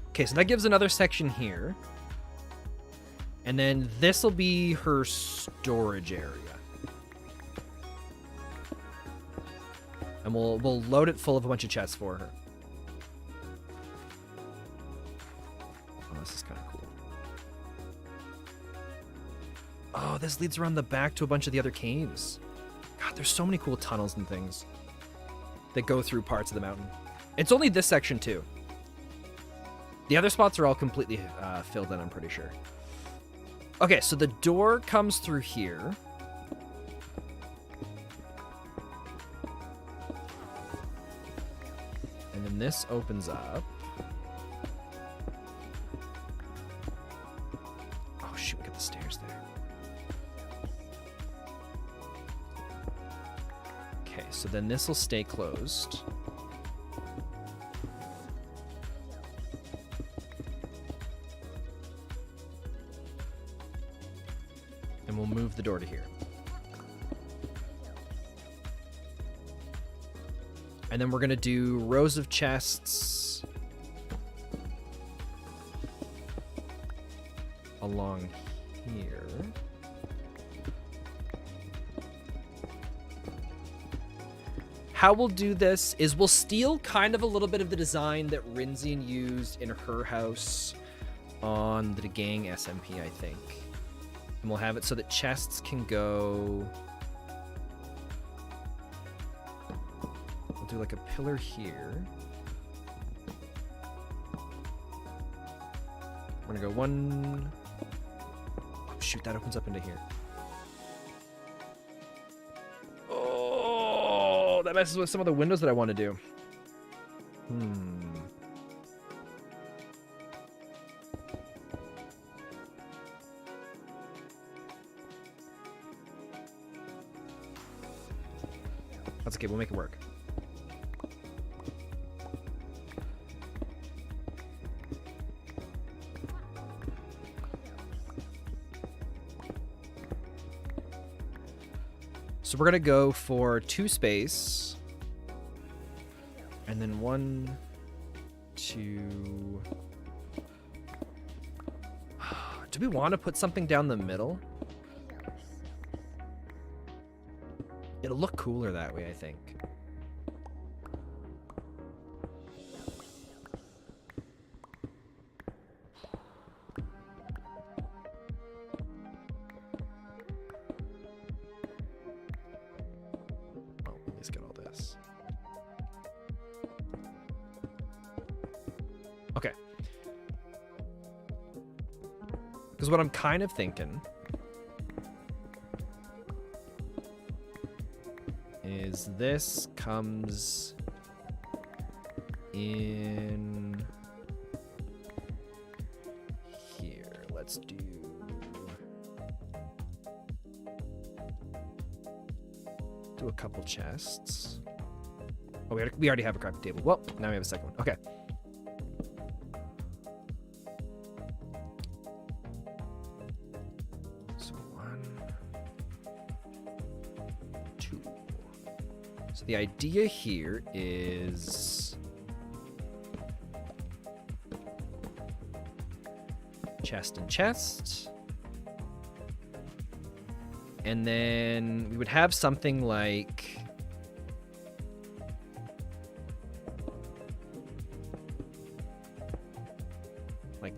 Okay, so that gives another section here. And then this will be her storage area. And we'll load it full of a bunch of chests for her. Oh, this is kind of cool. Oh, this leads around the back to a bunch of the other caves. God, there's so many cool tunnels and things that go through parts of the mountain. It's only this section, too. The other spots are all completely filled in, I'm pretty sure. Okay, so the door comes through here. And then this opens up. Oh, shoot, we got the stairs there. Okay, so then this will stay closed. And we'll move the door to here. And then we're going to do rows of chests along here. How we'll do this is we'll steal kind of a little bit of the design that Rinzian used in her house on the Gang SMP, I think. And we'll have it so that chests can go... We'll do like a pillar here. We're gonna go one... Oh, shoot, that opens up into here. Oh, that messes with some of the windows that I want to do. That's okay, we'll make it work. So we're gonna go for 2 space, and then 1, 2. Do we want to put something down the middle? It'll look cooler that way, I think. Oh, let's get all this. Okay. Because what I'm kind of thinking is this comes in here. Let's do do a couple chests. Oh, we already have a crafting table. Well, now we have a second one. Okay. So 1, 2. So the idea here is chest and chest. And then we would have something like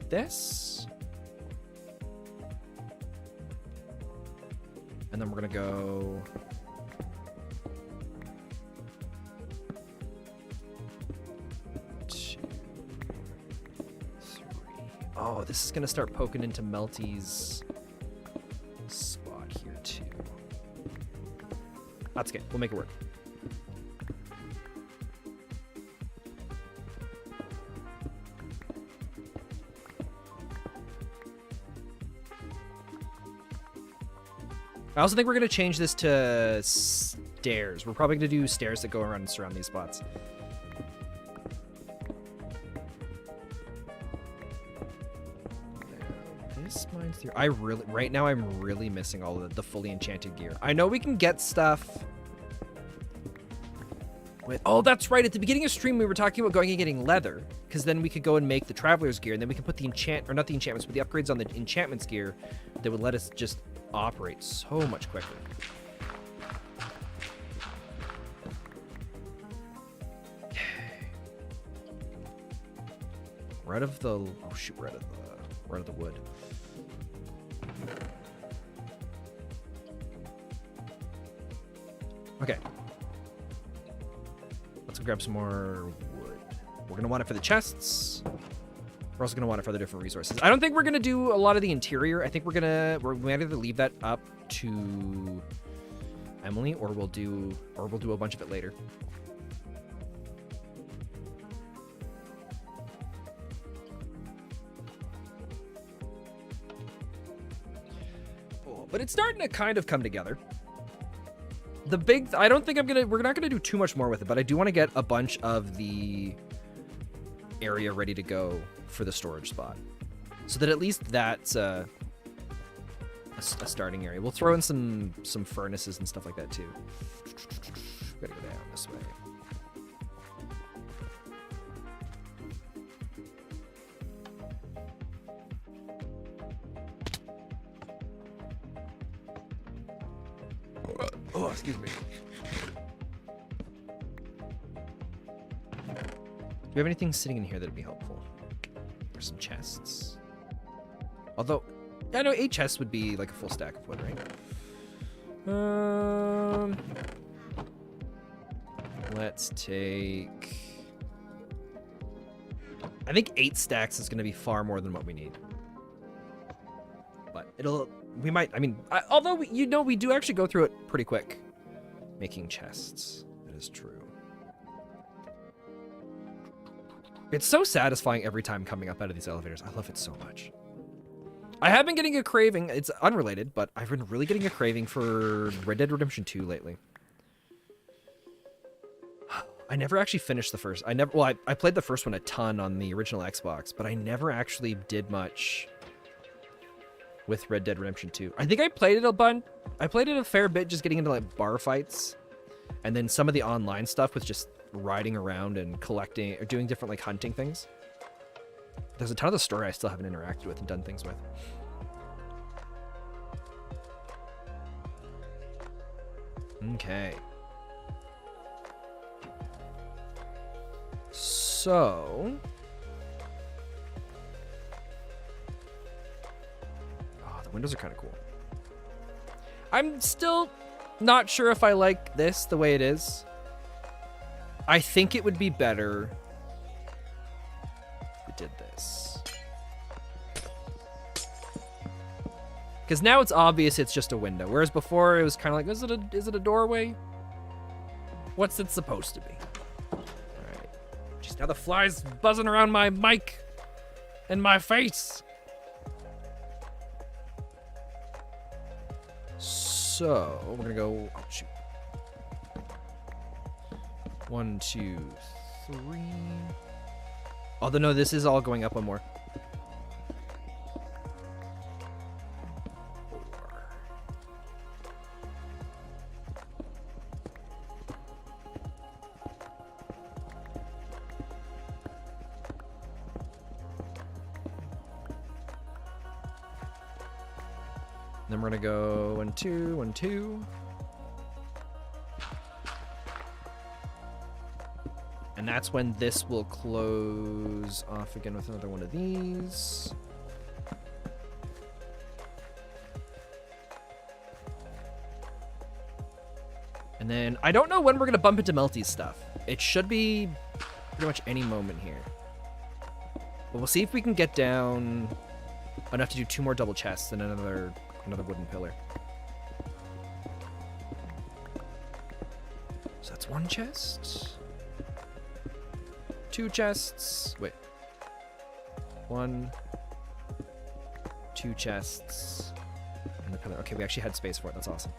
this. And then we're going to go oh, this is going to start poking into Melty's spot here too. That's okay. We'll make it work. I also think we're going to change this to stairs. We're probably going to do stairs that go around and surround these spots. This mine's here. Right now I'm really missing all of the fully enchanted gear. I know we can get stuff with, oh, that's right. At the beginning of stream, we were talking about going and getting leather, because then we could go and make the traveler's gear, and then we can put the not the enchantments, but the upgrades on the enchantments gear that would let us just operate so much quicker. Okay. We're out of the, oh shoot, we're out of the wood. Okay. Let's go grab some more wood. We're gonna want it for the chests. We're also gonna want it for other different resources. I don't think we're gonna do a lot of the interior. I think we might either leave that up to Emily, or we'll do a bunch of it later. But it's starting to kind of come together. I don't think we're not gonna do too much more with it, but I do want to get a bunch of the area ready to go for the storage spot, so that at least that's a starting area. We'll throw in some furnaces and stuff like that too. Gotta go down this way. Oh, excuse me. Do we have anything sitting in here that'd be helpful? There's some chests. Although, I know 8 chests would be like a full stack of wood, right? Let's take... I think 8 stacks is going to be far more than what we need. But we might, although we do actually go through it pretty quick making chests. That is true. It's so satisfying every time coming up out of these elevators. I love it so much. I have been getting a craving. It's unrelated, but I've been really getting a craving for Red Dead Redemption 2 lately. I never actually finished the first. I played the first one a ton on the original Xbox, but I never actually did much with Red Dead Redemption 2. I think I played it a bunch. I played it a fair bit, just getting into like bar fights, and then some of the online stuff with just riding around and collecting or doing different like hunting things. There's a ton of the story I still haven't interacted with and done things with. Okay. So... oh, the windows are kind of cool. I'm still not sure if I like this the way it is. I think it would be better if we did this. Because now it's obvious it's just a window, whereas before it was kind of like, is it a doorway? What's it supposed to be? All right. Just now the flies buzzing around my mic and my face. So we're gonna go. Oh shoot. 1, 2, 3. Although, no, this is all going up one more. 4. Then we're gonna go 1, 2, 1, 2. And that's when this will close off again with another one of these. And then I don't know when we're going to bump into Melty's stuff. It should be pretty much any moment here. But we'll see if we can get down enough to do 2 more double chests and another wooden pillar. So that's 1 chest. 2 chests. Wait. 1, 2 chests. And the pillar. Okay, we actually had space for it. That's awesome.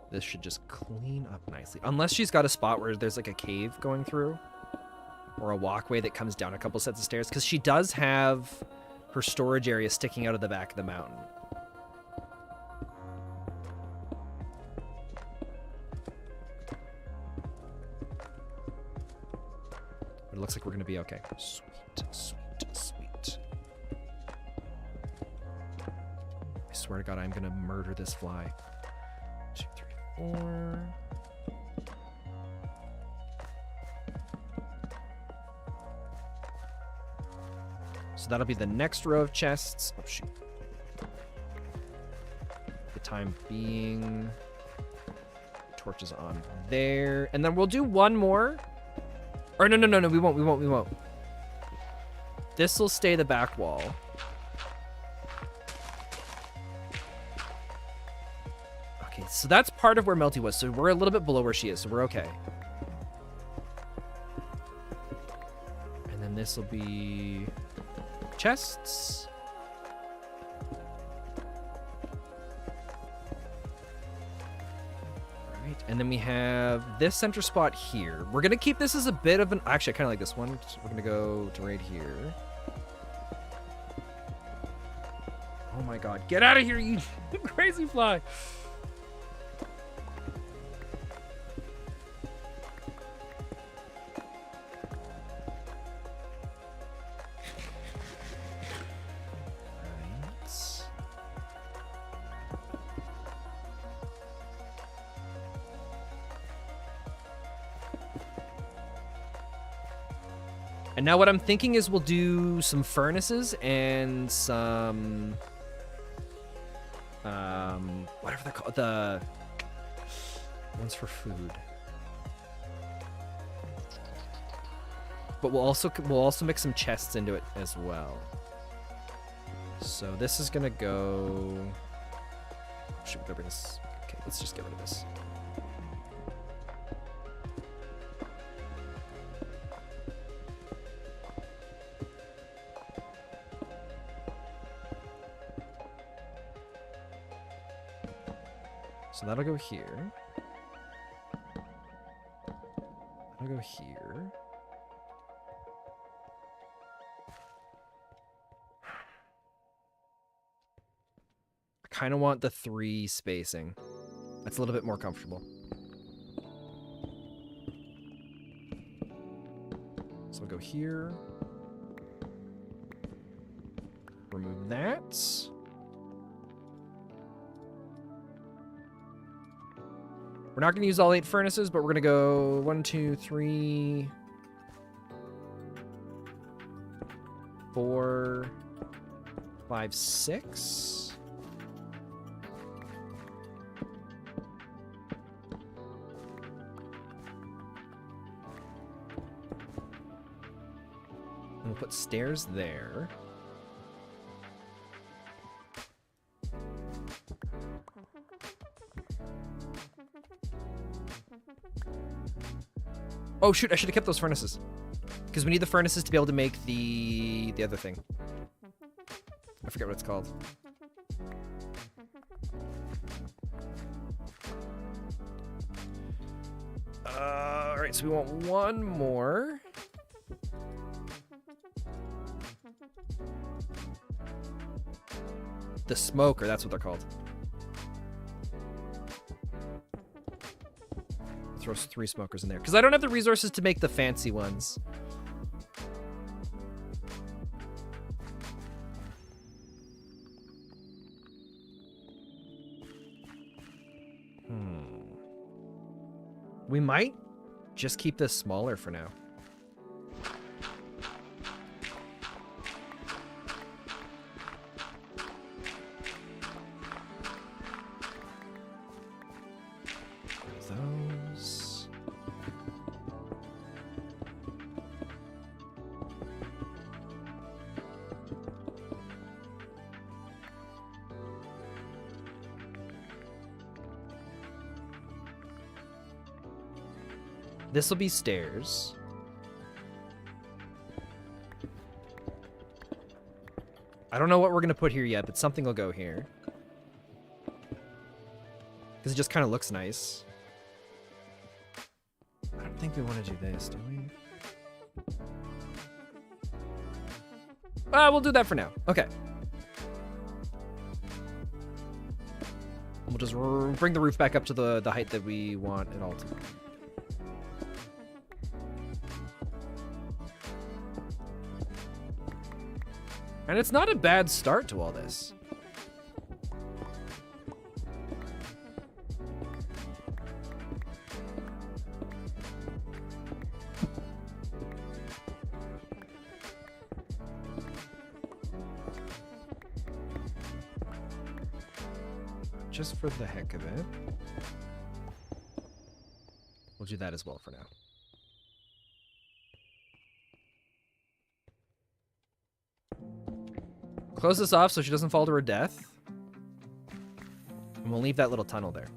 This should just clean up nicely. Unless she's got a spot where there's like a cave going through. Or a walkway that comes down a couple sets of stairs. Because she does have her storage area sticking out of the back of the mountain. But it looks like we're going to be okay. Sweet, sweet, sweet. I swear to God, I'm going to murder this fly. 2, 3, 4. So that'll be the next row of chests. Oh, shoot. The time being. Torches on there. And then we'll do 1 more. Or no, we won't. This will stay the back wall. Okay, so that's part of where Melty was. So we're a little bit below where she is, so we're okay. And then this will be chests. Right, and then we have this center spot here. We're gonna keep this as a bit of an. Actually, I kind of like this one. So we're gonna go to right here. Oh my God! Get out of here, you crazy fly! And now what I'm thinking is we'll do some furnaces and some, whatever they're called, the ones for food. But we'll also mix some chests into it as well. So this is gonna go. Should we go bring this? Okay, let's just get rid of this. So that'll go here. That'll go here. I kind of want the 3 spacing. That's a little bit more comfortable. So I'll go here. Remove that. We're not going to use all 8 furnaces, but we're going to go 1, 2, 3, 4, 5, 6. And we'll put stairs there. Oh shoot, I should have kept those furnaces. Because we need the furnaces to be able to make the other thing. I forget what it's called. Alright, so we want one more. The smoker, that's what they're called. Throw 3 smokers in there. Because I don't have the resources to make the fancy ones. We might just keep this smaller for now. Those. This will be stairs. I don't know what we're going to put here yet, but something will go here. Because it just kind of looks nice. I don't think we want to do this, do we? We'll do that for now. Okay. We'll just bring the roof back up to the height that we want it all to be. And it's not a bad start to all this. Just for the heck of it. We'll do that as well for now. Close this off so she doesn't fall to her death. And we'll leave that little tunnel there.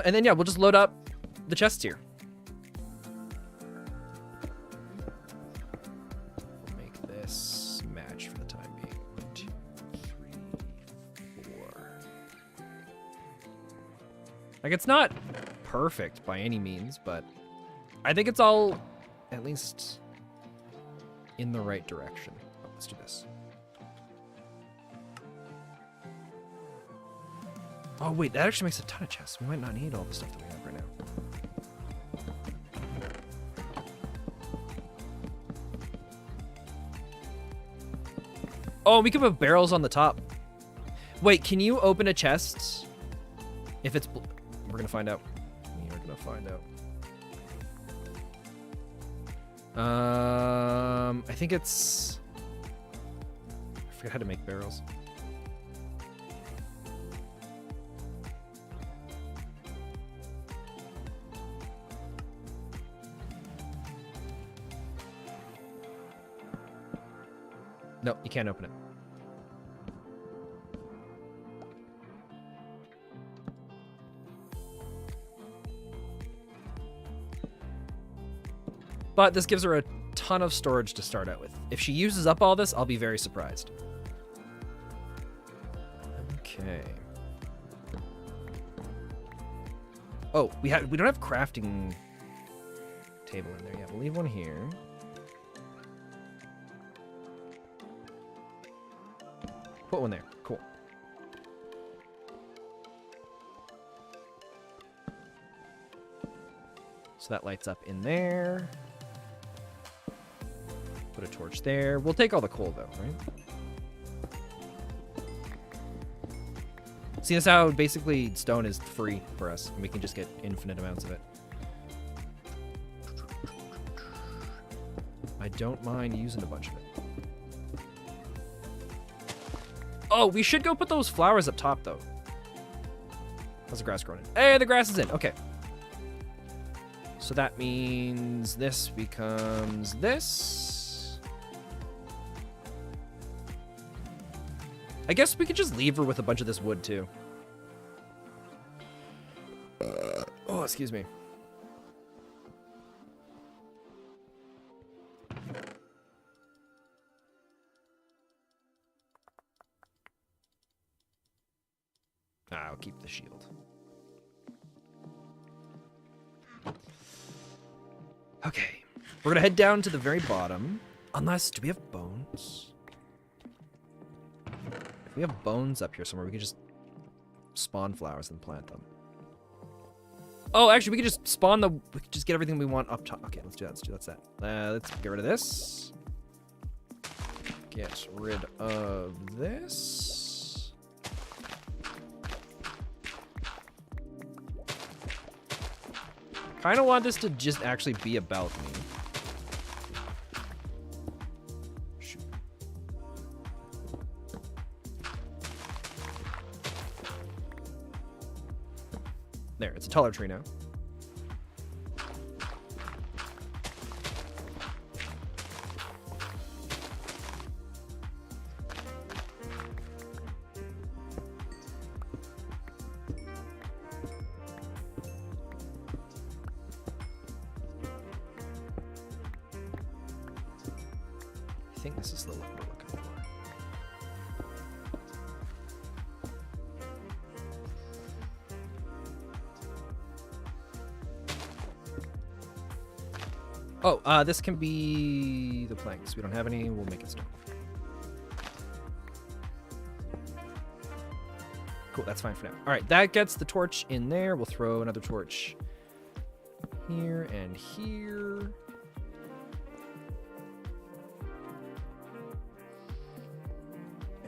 And then, yeah, we'll just load up the chests here. Like, it's not perfect by any means, but I think it's all at least in the right direction. Oh, let's do this. Oh, wait, that actually makes a ton of chests. We might not need all the stuff that we have right now. Oh, we can put barrels on the top. Wait, can you open a chest if it's... We're gonna find out. We're gonna find out. I think it's... I forget how to make barrels. No, you can't open it. But this gives her a ton of storage to start out with. If she uses up all this, I'll be very surprised. Okay. Oh, we don't have crafting table in there yet. We'll leave one here. Put one there. Cool. So that lights up in there. Put a torch there. We'll take all the coal, though, right? See, that's how basically stone is free for us, and we can just get infinite amounts of it. I don't mind using a bunch of it. Oh, we should go put those flowers up top, though. How's the grass growing in? Hey, the grass is in. Okay. So that means this becomes this. I guess we could just leave her with a bunch of this wood, too. Oh, excuse me. I'll keep the shield. Okay. We're going to head down to the very bottom. Unless, do we have bones? If we have bones up here somewhere, we can just spawn flowers and plant them. Oh, actually, we could just spawn the... We could just get everything we want up top. Okay, let's do that. Let's do that. Let's get rid of this. Get rid of this. Kind of want this to just actually be a balcony. Shoot. There, it's a taller tree now. I think this is the look we're looking for. Oh, this can be the planks. We don't have any. We'll make it stone. Cool, that's fine for now. All right, that gets the torch in there. We'll throw another torch here and here.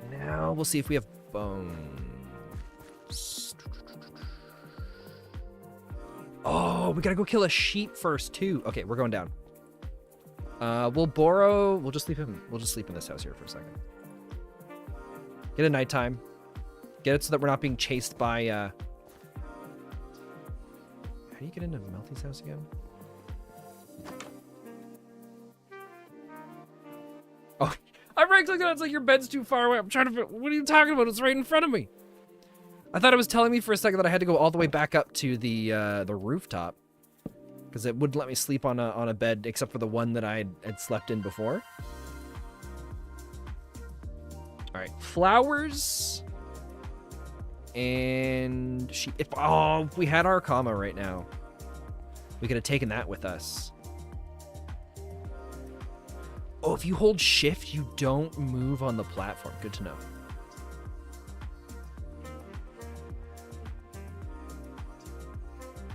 And now we'll see if we have bones. Oh, we gotta go kill a sheep first too. Okay, we're going down. We'll just sleep in this house here for a second. Get a nighttime. Get it so that we're not being chased by how do you get into Melty's house again? Oh, I'm right clicking on it. It's like your bed's too far away. I'm trying to, what are you talking about? It's right in front of me. I thought it was telling me for a second that I had to go all the way back up to the rooftop, because it wouldn't let me sleep on a bed except for the one that I had slept in before. All right, flowers and if we had our comma right now, we could have taken that with us. Oh, if you hold shift, you don't move on the platform. Good to know.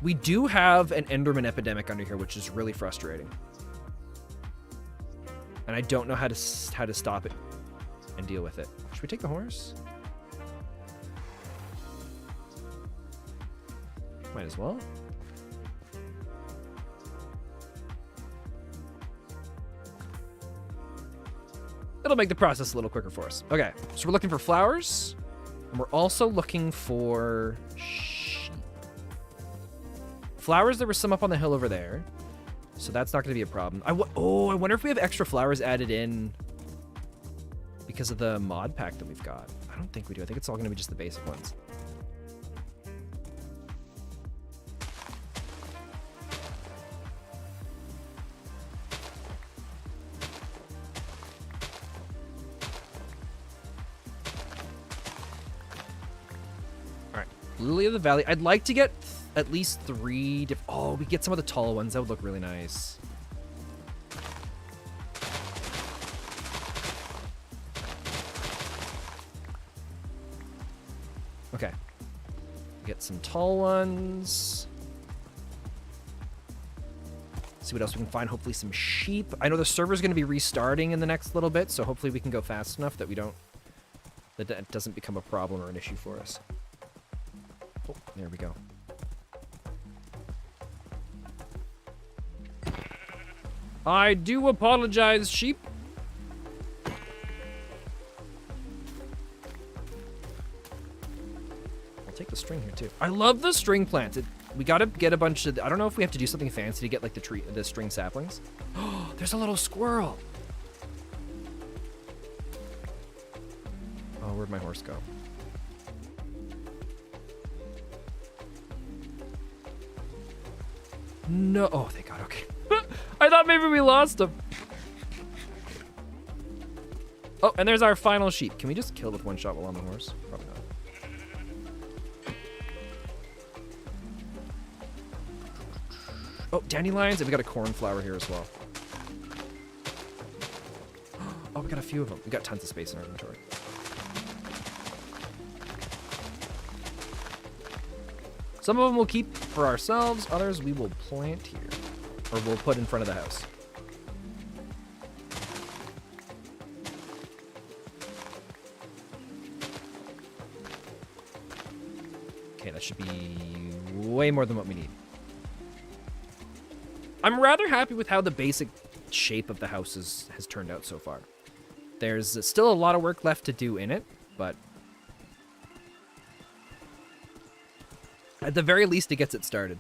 We do have an Enderman epidemic under here, which is really frustrating. And I don't know how to stop it and deal with it. Should we take the horse? Might as well. It'll make the process a little quicker for us. Okay, so we're looking for flowers, and we're also looking for sheep. Flowers, there were some up on the hill over there, so that's not going to be a problem. I wonder if we have extra flowers added in because of the mod pack that we've got. I don't think we do. I think it's all going to be just the basic ones. Lily of the Valley. I'd like to get at least 3 different... Oh, we get some of the tall ones. That would look really nice. Okay. Get some tall ones. See what else we can find. Hopefully some sheep. I know the server's going to be restarting in the next little bit, so hopefully we can go fast enough that we don't... that it doesn't become a problem or an issue for us. Oh, there we go. I do apologize, sheep. I'll take the straw. string here too. I love the string plants. We gotta get a bunch of, I don't know if we have to do something fancy to get like the string saplings. Oh, there's a little squirrel. Oh, where'd my horse go? No, oh, thank God, okay. I thought maybe we lost him. Oh, and there's our final sheep. Can we just kill with one shot while on the horse? Probably not. Oh, dandelions, and we got a cornflower here as well. Oh, we got a few of them. We got tons of space in our inventory. Some of them we'll keep for ourselves, others we will plant here. Or we'll put in front of the house. Okay, that should be way more than what we need. I'm rather happy with how the basic shape of the house has turned out so far. There's still a lot of work left to do in it, but at the very least, it gets it started.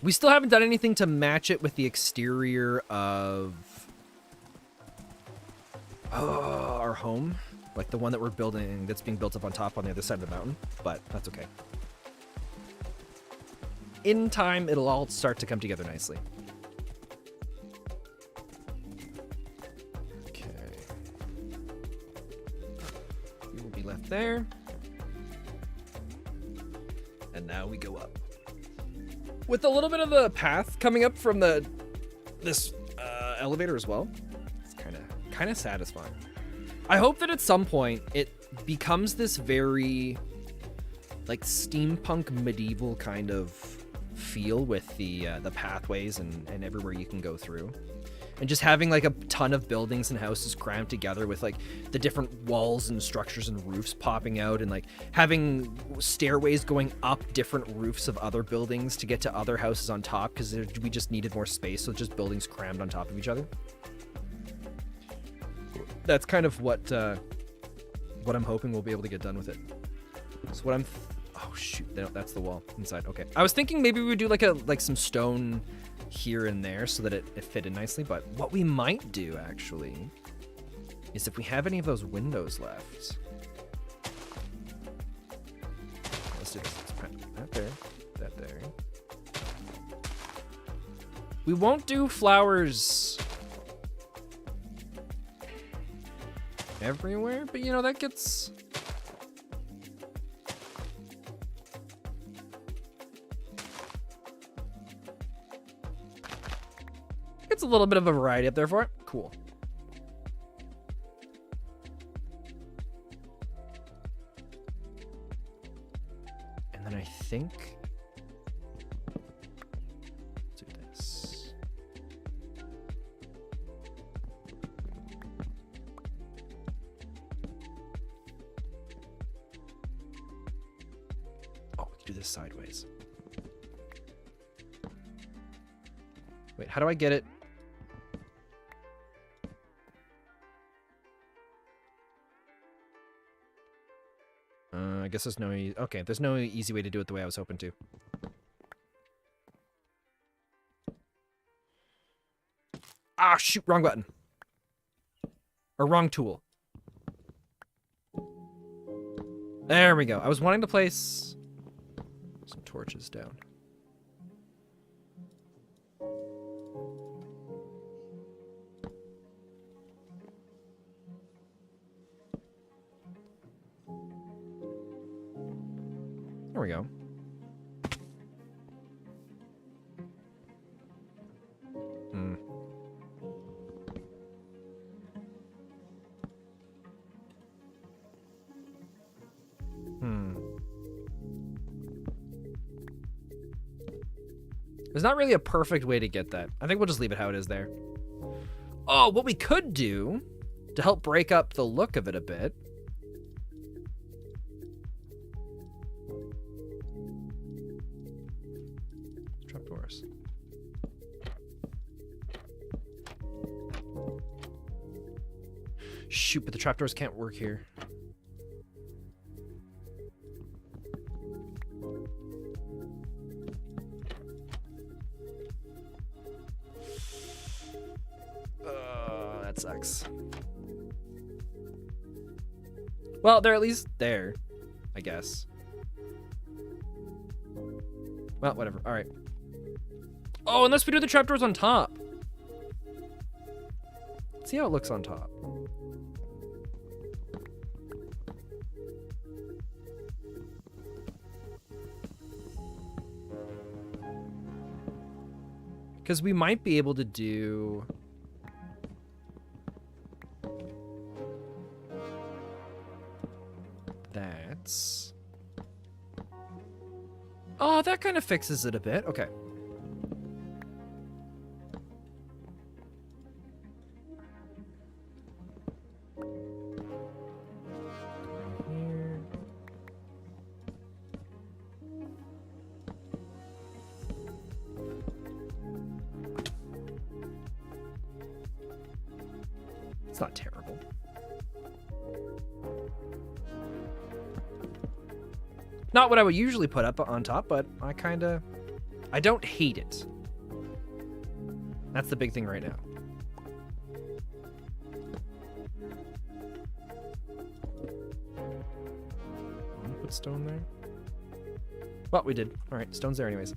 We still haven't done anything to match it with the exterior of our home. Like the one that we're building, that's being built up on top on the other side of the mountain, but that's okay. In time, it'll all start to come together nicely. Okay. We will be left there. And now we go up. With a little bit of the path coming up from this elevator as well, it's kind of satisfying. I hope that at some point it becomes this very like steampunk medieval kind of feel with the pathways and everywhere you can go through, and just having like a ton of buildings and houses crammed together with like the different walls and structures and roofs popping out, and like having stairways going up different roofs of other buildings to get to other houses on top, because we just needed more space, so just buildings crammed on top of each other. That's kind of what I'm hoping we'll be able to get done with it. So what I'm oh shoot, no, that's the wall inside. Okay, I was thinking maybe we would do like some stone here and there so that it fit in nicely, but what we might do actually is if we have any of those windows left, let's do this. Let's put that there, that there. We won't do flowers everywhere, but you know, that gets a little bit of a variety up there for it. Cool. And then I think let's do this. Oh, we can do this sideways. Wait, how do I get it? I guess there's no okay, there's no easy way to do it the way I was hoping to. Ah, shoot, wrong button. Or wrong tool. There we go. I was wanting to place some torches down. There we go. There's not really a perfect way to get that. I think we'll just leave it how it is there. Oh, what we could do to help break up the look of it a bit . Trapdoors. Shoot, but the trapdoors can't work here. that sucks. Well, they're at least there, I guess. Well, whatever. All right. Oh, unless we do the trapdoors on top. Let's see how it looks on top. Because we might be able to do... That's... Oh, that kind of fixes it a bit. Okay. Here. It's not terrible. Not what I would usually put up on top, but I don't hate it. That's the big thing right now. Put stone there. Well, we did. All right, stone's there anyways.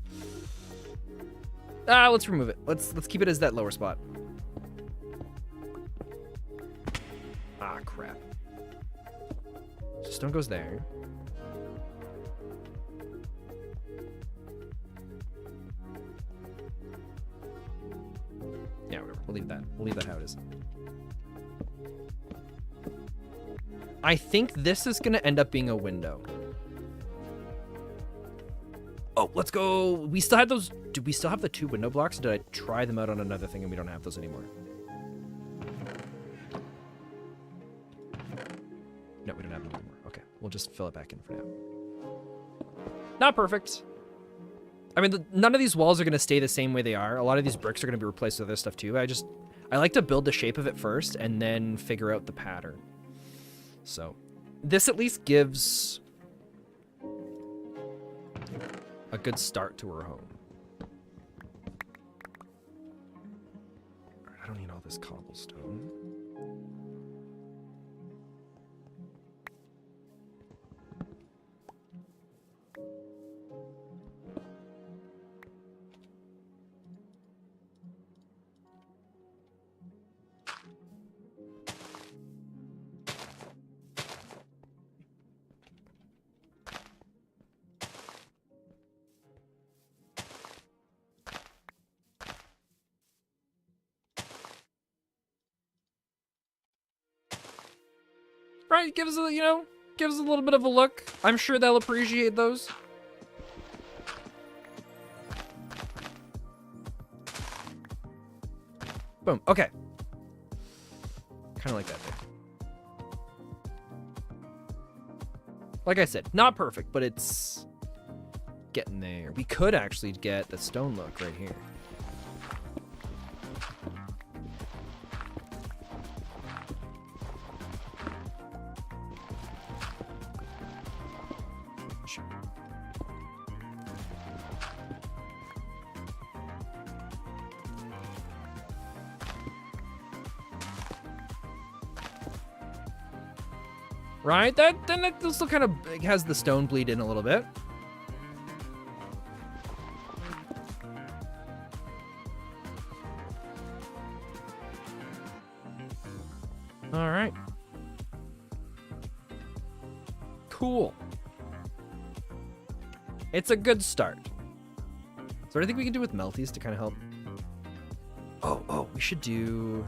Let's remove it. Let's keep it as that lower spot. Ah, crap. So stone goes there. Yeah, whatever. We'll leave that. We'll leave that how it is. I think this is going to end up being a window. Oh, let's go. We still have those. Do we still have the 2 window blocks? Or did I try them out on another thing and we don't have those anymore? No, we don't have them anymore. Okay, we'll just fill it back in for now. Not perfect. I mean, none of these walls are going to stay the same way they are. A lot of these bricks are going to be replaced with other stuff too. I like to build the shape of it first and then figure out the pattern. So this at least gives a good start to her home. All right, I don't need all this cobblestone. Right, give us a, give us a little bit of a look. I'm sure they'll appreciate those. Boom, okay. Kind of like that there. Like I said, not perfect, but it's getting there. We could actually get the stone look right here. Right, then that still kind of has the stone bleed in a little bit. All right. Cool. It's a good start. So what I think we can do with melties to kind of help. Oh, we should do...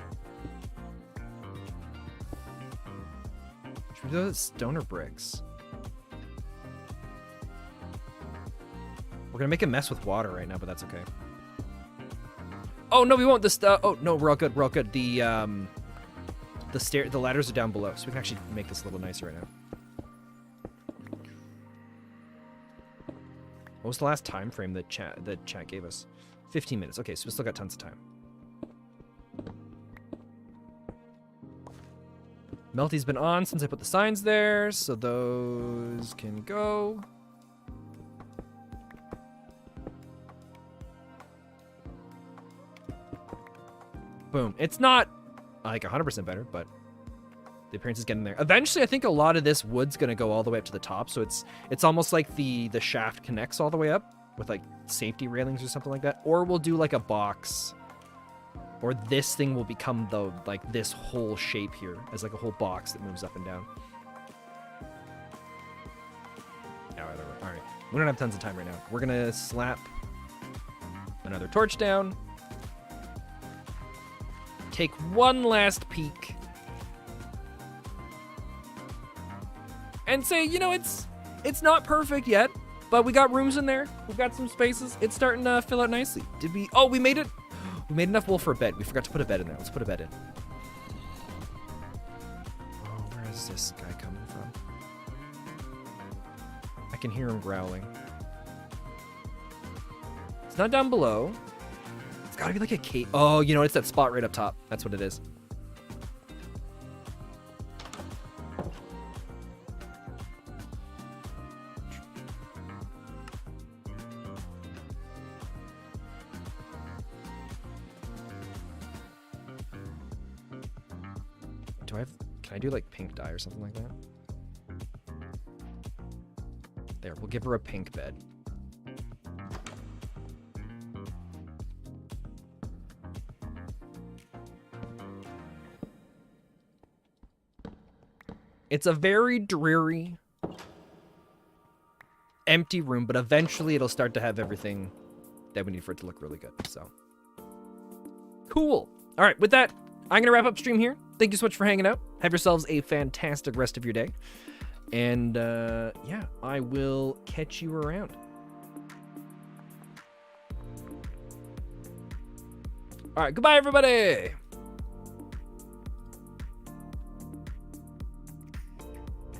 Should we do those stone or bricks? We're gonna make a mess with water right now, but that's okay. Oh no, we won't. Oh no, we're all good. We're all good. The ladders are down below, so we can actually make this a little nicer right now. What was the last time frame that chat gave us? 15 minutes. Okay, so we still got tons of time. Melty's been on since I put the signs there, so those can go. Boom. It's not like 100% better, but the appearance is getting there. Eventually, I think a lot of this wood's gonna go all the way up to the top, so it's almost like the shaft connects all the way up with like safety railings or something like that. Or we'll do like a box, or this thing will become the like this whole shape here as like a whole box that moves up and down. All right, we don't have tons of time right now. We're gonna slap another torch down. Take one last peek. And say, you know, it's not perfect yet, but we got rooms in there. We've got some spaces. It's starting to fill out nicely. Did we? Oh, we made it. We made enough wool for a bed. We forgot to put a bed in there. Let's put a bed in. Oh, where is this guy coming from? I can hear him growling. It's not down below. It's gotta be like a cave. Oh, you know, it's that spot right up top. That's what it is. Can I do like pink dye or something like that? There, we'll give her a pink bed. It's a very dreary, empty room, but eventually it'll start to have everything that we need for it to look really good, so. Cool. All right, with that, I'm going to wrap up stream here. Thank you so much for hanging out. Have yourselves a fantastic rest of your day. And, yeah, I will catch you around. All right, goodbye, everybody.